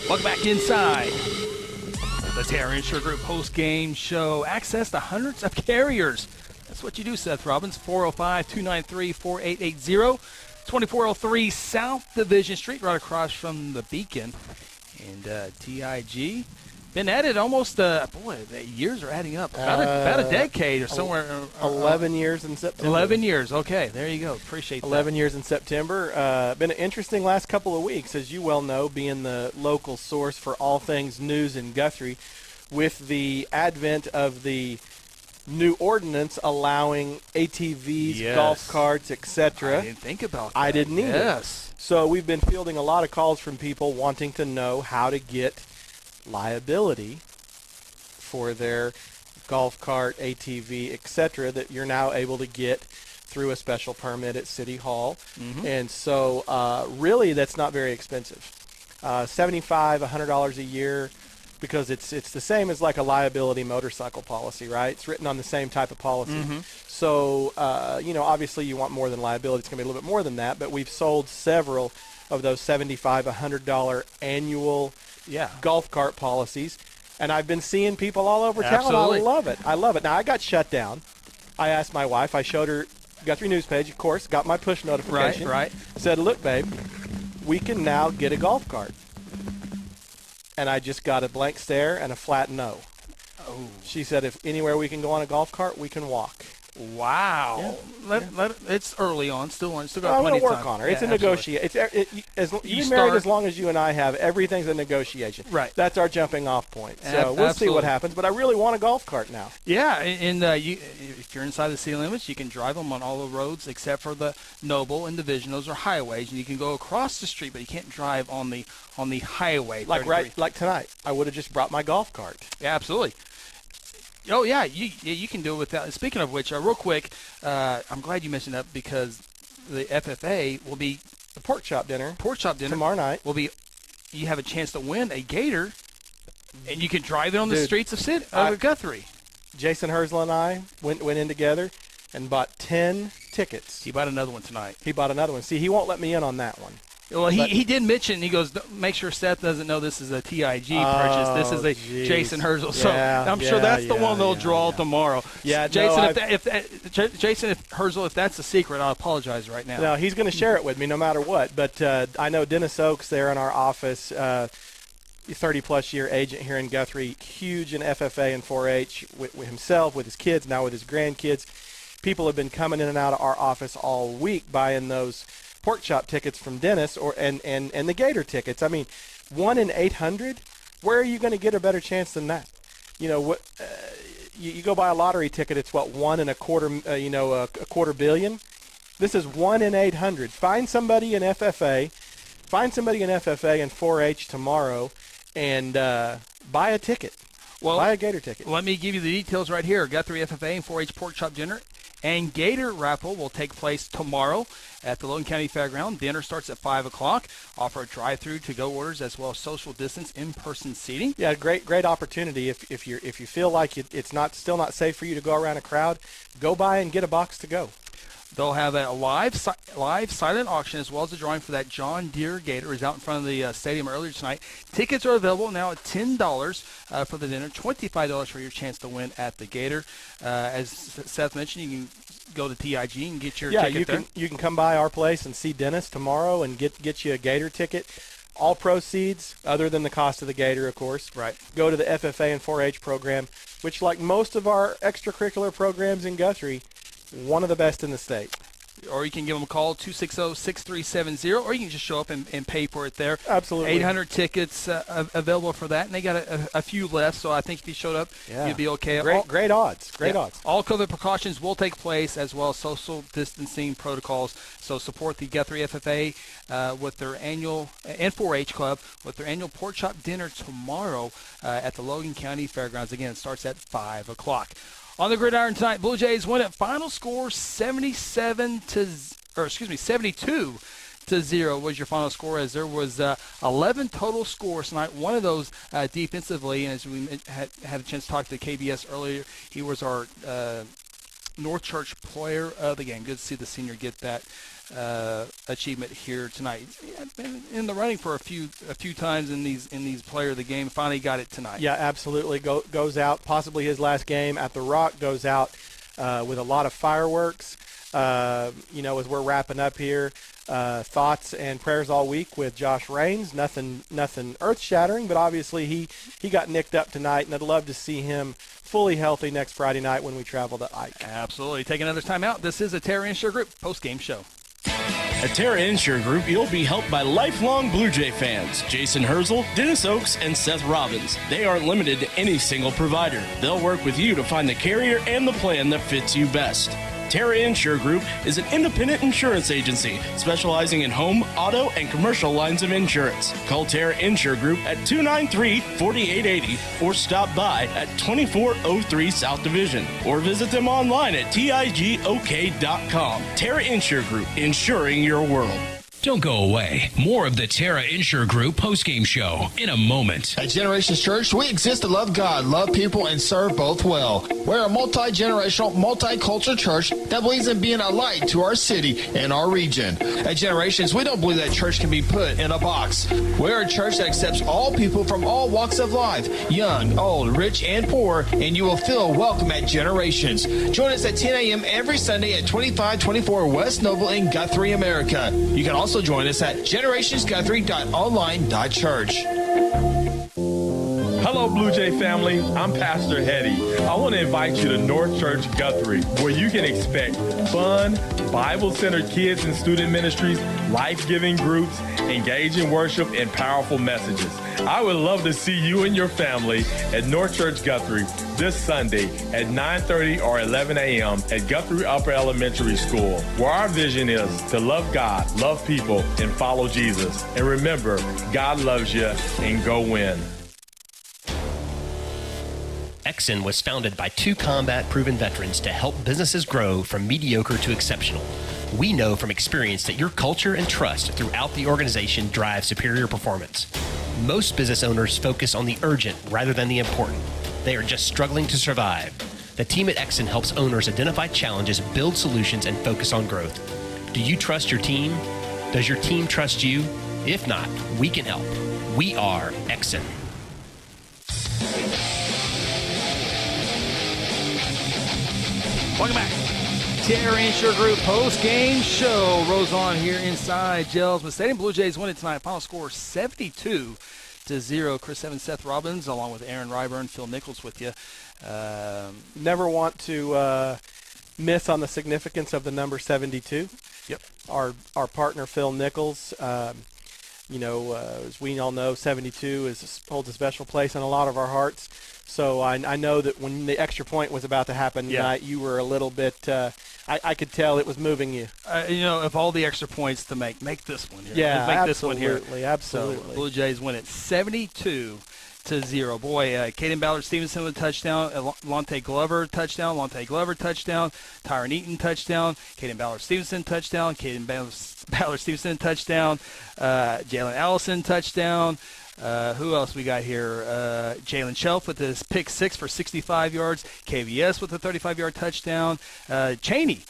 Welcome back inside the Terra Insure Group post-game show. Access to hundreds of carriers. That's what you do, Seth Robbins. 405-293-4880. 2403 South Division Street, right across from the Beacon. And TIG. Been at it almost, the years are adding up. About a decade or somewhere. 11 years in September. 11 years. Okay, there you go. Appreciate 11 years in September. Been an interesting last couple of weeks, as you well know, being the local source for all things news in Guthrie, with the advent of the new ordinance allowing ATVs, golf carts, etc. I didn't think about that. I didn't either. Yes. So we've been fielding a lot of calls from people wanting to know how to get liability for their golf cart, ATV, etc. that you're now able to get through a special permit at City Hall. Mm-hmm. And so really that's not very expensive. $75, $100 a year, because it's the same as like a liability motorcycle policy, right? It's written on the same type of policy. Mm-hmm. So, obviously you want more than liability. It's going to be a little bit more than that, but we've sold several of those $75, $100 annual golf cart policies, and I've been seeing people all over town. Absolutely. I love it. I love it. Now, I got shut down. I asked my wife. I showed her Guthrie News page, of course, got my push notification. Right. Said, look, babe, we can now get a golf cart. And I just got a blank stare and a flat no. Oh. She said, if anywhere we can go on a golf cart, we can walk. Wow. Yeah. It's early on. Still got plenty of time. I'm going to work on her. It's a negotiation. You've been married as long as you and I have. Everything's a negotiation. Right. That's our jumping off point. So we'll see what happens. But I really want a golf cart now. Yeah, and if you're inside the city limits, you can drive them on all the roads except for the Noble and Division. Those are highways, and you can go across the street, but you can't drive on the highway. Like tonight, I would have just brought my golf cart. Yeah, absolutely. Oh, yeah, you can do it with that. Speaking of which, real quick, I'm glad you mentioned that, because the FFA will be the pork chop dinner tomorrow night. You have a chance to win a Gator, and you can drive it on the streets of Guthrie. Jason Herzl and I went in together and bought 10 tickets. He bought another one tonight. See, he won't let me in on that one. Well, he did mention, he goes, make sure Seth doesn't know this is a TIG purchase. This is a Jason Herzl. So I'm sure that's the one they'll draw tomorrow. Yeah, Jason, if Herzl, if that's a secret, I'll apologize right now. No, he's going to share it with me no matter what. But I know Dennis Oaks there in our office, 30-plus year agent here in Guthrie, huge in FFA and 4-H with himself, with his kids, now with his grandkids. People have been coming in and out of our office all week buying those pork chop tickets from Dennis and the Gator tickets. I mean, 1 in 800. Where are you going to get a better chance than that? You go buy a lottery ticket. It's 1 in a quarter. A quarter billion. This is 1 in 800. Find somebody in FFA and 4-H tomorrow, and buy a ticket. Buy a Gator ticket. Let me give you the details right here. Guthrie FFA and 4-H pork chop dinner and Gator raffle will take place tomorrow at the Logan County Fairground. Dinner starts at 5 o'clock. Offer a drive-through to-go orders as well as social distance in-person seating. Yeah, great opportunity. If you feel like it's still not safe for you to go around a crowd, go by and get a box to go. They'll have a live silent auction as well as a drawing for that John Deere Gator. Is out in front of the stadium earlier tonight. Tickets are available now at $10 for the dinner, $25 for your chance to win at the Gator. As Seth mentioned, you can go to TIG and get your ticket there. You can come by our place and see Dennis tomorrow and get you a Gator ticket. All proceeds, other than the cost of the Gator, of course, go to the FFA and 4-H program, which, like most of our extracurricular programs in Guthrie, one of the best in the state. Or you can give them a call, 260-6370, or you can just show up and pay for it there. Absolutely. 800 tickets available for that, and they got a few left, so I think if you showed up, you'd be okay. Great odds. Odds. All COVID precautions will take place, as well as social distancing protocols. So support the Guthrie FFA with their annual, and 4-H Club, with their annual pork chop dinner tomorrow at the Logan County Fairgrounds. Again, it starts at 5 o'clock. On the gridiron tonight, Blue Jays win at final score 72 to 0 was your final score, as there was 11 total scores tonight. One of those defensively, and as we had a chance to talk to KBS earlier, he was our North Church player of the game. Good to see the senior get that achievement here tonight. Been in the running for a few times in these player of the game. Finally got it tonight. Yeah, absolutely. Goes out, possibly his last game at the Rock, goes out with a lot of fireworks. As we're wrapping up here, thoughts and prayers all week with Josh Raines. Nothing earth-shattering, but obviously he got nicked up tonight, and I'd love to see him fully healthy next Friday night when we travel to Ike. Absolutely. Take another time out. This is a Terra Insure Group post-game show. At Terra Insure Group, you'll be helped by lifelong Blue Jay fans, Jason Herzl, Dennis Oaks, and Seth Robbins. They aren't limited to any single provider. They'll work with you to find the carrier and the plan that fits you best. Terra Insure Group is an independent insurance agency specializing in home, auto, and commercial lines of insurance. Call Terra Insure Group at 293-4880 or stop by at 2403 South Division or visit them online at tigok.com. Terra Insure Group, insuring your world. Don't go away. More of the Terra Insure Group postgame show in a moment. At Generations Church, we exist to love God, love people, and serve both well. We're a multi-generational, multicultural church that believes in being a light to our city and our region. At Generations, we don't believe that church can be put in a box. We're a church that accepts all people from all walks of life, young, old, rich, and poor, and you will feel welcome at Generations. Join us at 10 a.m. every Sunday at 2524 West Noble in Guthrie, America. You can also join us at generationsguthrie.online.church. Hello, Blue Jay family. I'm Pastor Hetty. I want to invite you to North Church Guthrie, where you can expect fun, Bible-centered kids and student ministries, life-giving groups, engaging worship, and powerful messages. I would love to see you and your family at North Church Guthrie this Sunday at 9:30 or 11 a.m. at Guthrie Upper Elementary School, where our vision is to love God, love people, and follow Jesus. And remember, God loves you, and go win. Exxon was founded by two combat-proven veterans to help businesses grow from mediocre to exceptional. We know from experience that your culture and trust throughout the organization drive superior performance. Most business owners focus on the urgent rather than the important. They are just struggling to survive. The team at Exxon helps owners identify challenges, build solutions, and focus on growth. Do you trust your team? Does your team trust you? If not, we can help. We are Exxon. Welcome back. Terra Insure Group post-game show rolls on here inside Gelsman Stadium. Blue Jays win it tonight. Final score 72-0. Chris Evans, Seth Robbins, along with Aaron Ryburn, Phil Nichols with you. Never want to miss on the significance of the number 72. Yep. Our partner Phil Nichols. As we all know, 72 holds a special place in a lot of our hearts. So I know that when the extra point was about to happen tonight, you were a little bit. I could tell it was moving you. If all the extra points to make this one here. Yeah, make absolutely, this one here. Absolutely. So Blue Jays win it 72-0. Boy, Caden Ballard-Stevenson with a touchdown. Lonte Glover touchdown. Tyron Eaton touchdown. Caden Ballard-Stevenson touchdown. Ballard-Stevenson touchdown. Jalen Allison touchdown. Who else we got here? Jalen Shelf with his pick 6 for 65 yards. KVS with a 35-yard touchdown. Cheney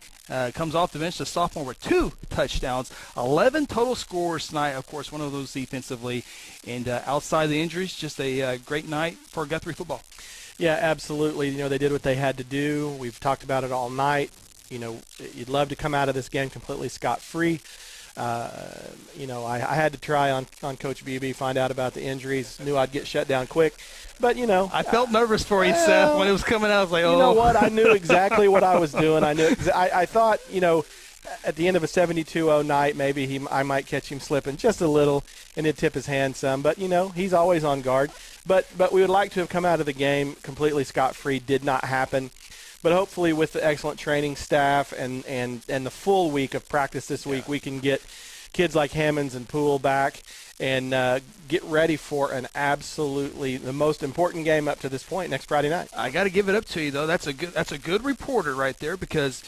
comes off the bench, the sophomore, with 2 touchdowns. 11 total scores tonight, of course, one of those defensively. And outside the injuries, just a great night for Guthrie football. Yeah, absolutely. They did what they had to do. We've talked about it all night. You'd love to come out of this game completely scot-free. I had to try on Coach Beebe, find out about the injuries. Knew I'd get shut down quick. But, I felt nervous for you, Seth, when it was coming out. I was like, oh. You know what? I knew exactly what I was doing. I thought, at the end of a 72-0 night, maybe I might catch him slipping just a little and it'd tip his hand some. But, he's always on guard. But we would like to have come out of the game completely scot-free. Did not happen. But hopefully with the excellent training staff and the full week of practice this week, we can get kids like Hammonds and Poole back and get ready for the most important game up to this point next Friday night. I got to give it up to you, though. That's a good reporter right there, because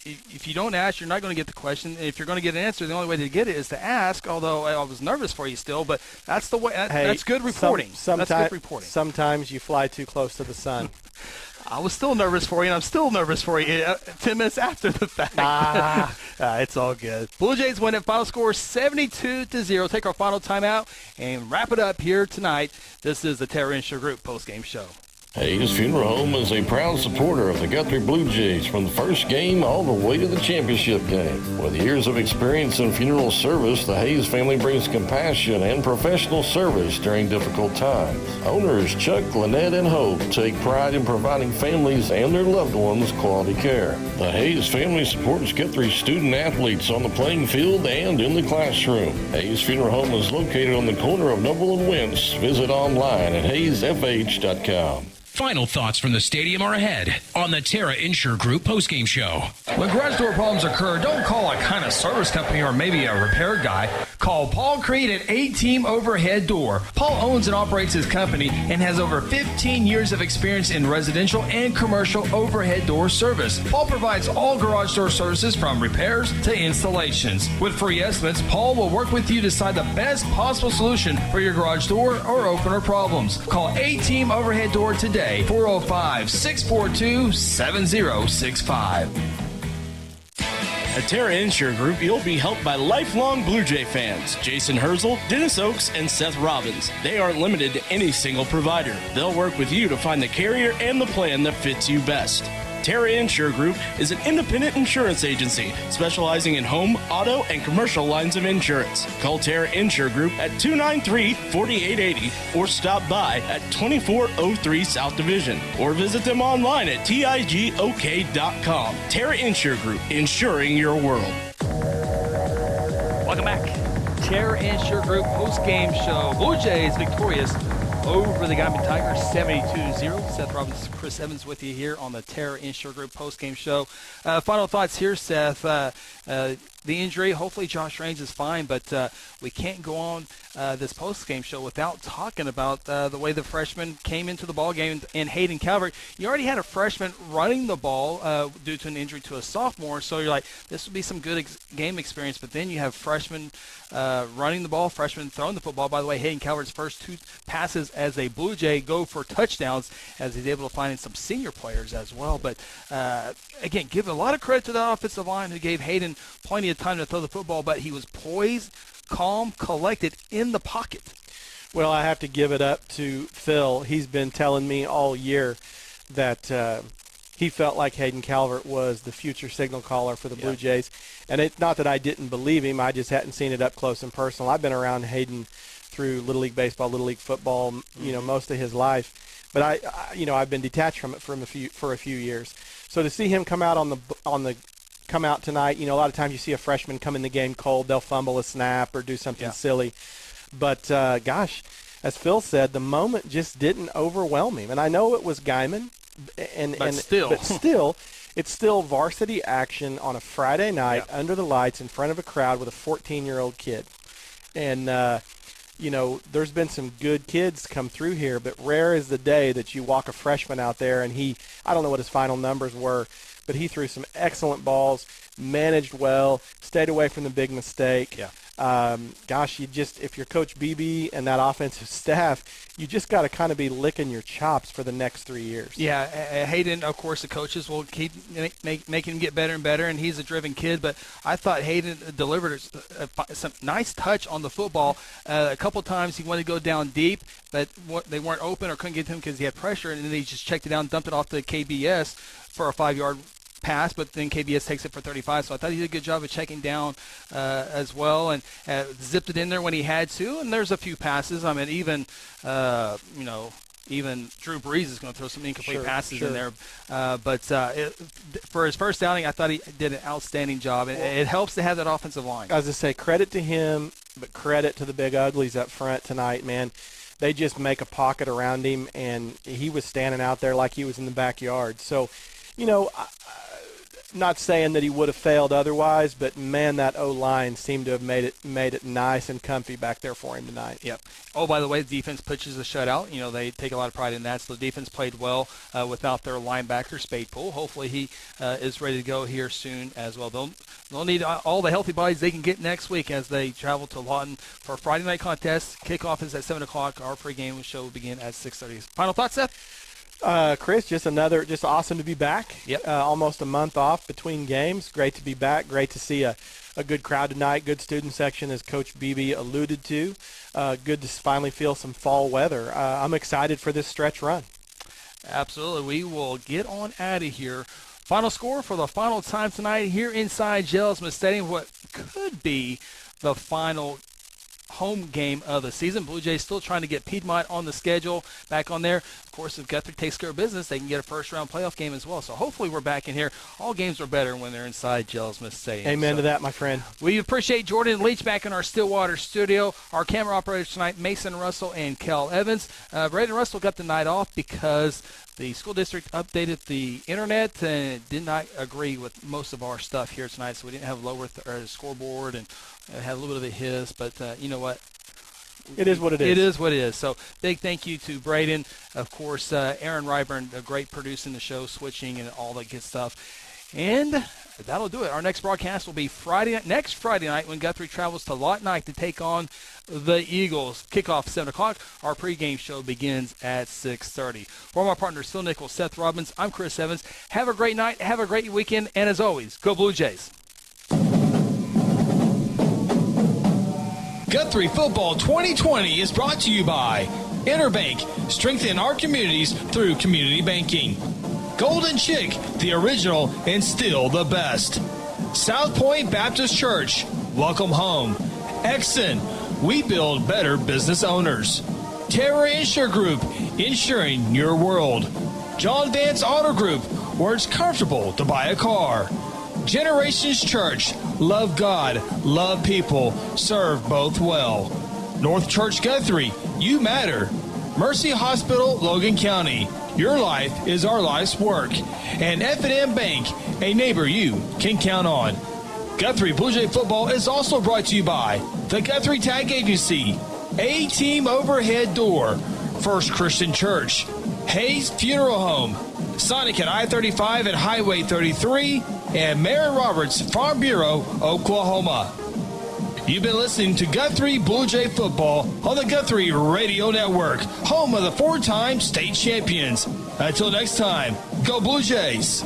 if you don't ask, you're not going to get the question. If you're going to get an answer, the only way to get it is to ask, although I was nervous for you still. But that's the way. That's good reporting. That's good reporting. Sometimes you fly too close to the sun. I was still nervous for you, and I'm still nervous for you 10 minutes after the fact. It's all good. Blue Jays win it. Final score 72-0. Take our final timeout and wrap it up here tonight. This is the Terra Insure Group postgame show. Hayes Funeral Home is a proud supporter of the Guthrie Blue Jays from the first game all the way to the championship game. With years of experience in funeral service, the Hayes family brings compassion and professional service during difficult times. Owners Chuck, Lynette, and Hope take pride in providing families and their loved ones quality care. The Hayes family supports Guthrie student athletes on the playing field and in the classroom. Hayes Funeral Home is located on the corner of Noble and Wentz. Visit online at hayesfh.com. Final thoughts from the stadium are ahead on the Terra Insure Group postgame show. When garage door problems occur, don't call a kind of service company or maybe a repair guy. Call Paul Creed at A-Team Overhead Door. Paul owns and operates his company and has over 15 years of experience in residential and commercial overhead door service. Paul provides all garage door services from repairs to installations. With free estimates, Paul will work with you to decide the best possible solution for your garage door or opener problems. Call A-Team Overhead Door today, 405-642-7065. At Terra Insure Group, you'll be helped by lifelong Blue Jay fans, Jason Herzl, Dennis Oakes, and Seth Robbins. They aren't limited to any single provider. They'll work with you to find the carrier and the plan that fits you best. Terra Insure Group is an independent insurance agency specializing in home, auto, and commercial lines of insurance. Call Terra Insure Group at 293-4880 or stop by at 2403 South Division or visit them online at tigok.com. Terra Insure Group, insuring your world. Welcome back. Terra Insure Group post-game show. Blue Jays victorious over the Guymon Tigers, 72-0. Seth Robbins, Chris Evans with you here on the Terra Insure Group post-game show. Final thoughts here, Seth. The injury, hopefully Josh Raines is fine, but we can't go on this post-game show without talking about the way the freshman came into the ball game and Hayden Calvert. You already had a freshman running the ball due to an injury to a sophomore, so you're like, this would be some good game experience, but then you have freshmen running the ball, freshmen throwing the football. By the way, Hayden Calvert's first 2 passes as a Blue Jay go for touchdowns as he's able to find in some senior players as well. But, again, give a lot of credit to the offensive line who gave Hayden plenty of time to throw the football, but he was poised, calm, collected in the pocket. Well, I have to give it up to Phil. He's been telling me all year that he felt like Hayden Calvert was the future signal caller for the Blue Jays. And it's not that I didn't believe him. I just hadn't seen it up close and personal. I've been around Hayden through Little League Baseball, Little League Football, most of his life. But I've been detached from it for a few years. So to see him come out come out tonight, a lot of times you see a freshman come in the game cold, they'll fumble a snap or do something silly. But gosh, as Phil said, the moment just didn't overwhelm him. And I know it was Guymon, but still, it's still varsity action on a Friday night under the lights in front of a crowd with a 14-year-old kid. And there's been some good kids come through here, but rare is the day that you walk a freshman out there and I don't know what his final numbers were, but he threw some excellent balls, managed well, stayed away from the big mistake. If you're Coach BB and that offensive staff, you just got to kind of be licking your chops for the next 3 years. Yeah, Hayden, of course, the coaches will keep making him get better and better, and he's a driven kid. But I thought Hayden delivered some nice touch on the football. A couple times he wanted to go down deep, but they weren't open or couldn't get to him because he had pressure, and then he just checked it down, dumped it off to KBS for a 5-yard pass, but then KBS takes it for 35. So I thought he did a good job of checking down as well, and zipped it in there when he had to. And there's a few passes. I mean, even Drew Brees is going to throw some incomplete passes in there. For his first outing, I thought he did an outstanding job. It helps to have that offensive line. I was going to say, credit to him, but credit to the big uglies up front tonight, man. They just make a pocket around him, and he was standing out there like he was in the backyard. So, not saying that he would have failed otherwise, but man, that O-line seemed to have made it nice and comfy back there for him tonight. Yep. Oh, by the way, the defense pitches a shutout. They take a lot of pride in that. So the defense played well without their linebacker, Spadepool. Hopefully he is ready to go here soon as well. They'll need all the healthy bodies they can get next week as they travel to Lawton for a Friday night contest. Kickoff is at 7 o'clock. Our pregame show will begin at 6:30. Final thoughts, Seth? Chris, just awesome to be back. Yep. Almost a month off between games. Great to be back. Great to see a good crowd tonight. Good student section, as Coach Beebe alluded to. Good to finally feel some fall weather. I'm excited for this stretch run. Absolutely. We will get on out of here. Final score for the final time tonight here inside Jelzman Stadium. What could be the final home game of the season. Blue Jays still trying to get Piedmont on the schedule, back on there. Of course, if Guthrie takes care of business, they can get a first-round playoff game as well. So hopefully we're back in here. All games are better when they're inside Jelzman Stadium. Amen to that, my friend. We appreciate Jordan Leach back in our Stillwater studio. Our camera operators tonight, Mason Russell and Kel Evans. Braden Russell got the night off because the school district updated the internet and did not agree with most of our stuff here tonight, so we didn't have lower scoreboard and It had a little bit of a hiss, but you know what? It is what it is. It is what it is. So big thank you to Braden. Of course, Aaron Ryburn, a great producing the show, switching and all that good stuff. And that'll do it. Our next broadcast will be next Friday night when Guthrie travels to Lawton Knight to take on the Eagles. Kickoff 7 o'clock. Our pregame show begins at 6:30. For my partners, Phil Nichols, Seth Robbins, I'm Chris Evans. Have a great night. Have a great weekend. And as always, go Blue Jays. Guthrie Football 2020 is brought to you by Interbank, strengthen our communities through community banking. Golden Chick, the original and still the best. South Point Baptist Church, welcome home. Exxon, we build better business owners. Terra Insure Group, insuring your world. John Vance Auto Group, where it's comfortable to buy a car. Generations Church, love God, love people, serve both well. North Church Guthrie, you matter. Mercy Hospital, Logan County, your life is our life's work. And F&M Bank, a neighbor you can count on. Guthrie Blue Jay Football is also brought to you by the Guthrie Tag Agency, A-Team Overhead Door, First Christian Church, Hayes Funeral Home, Sonic at I-35 and Highway 33, and Mary Roberts Farm Bureau, Oklahoma. You've been listening to Guthrie Blue Jay Football on the Guthrie Radio Network, home of the 4-time state champions. Until next time, go Blue Jays.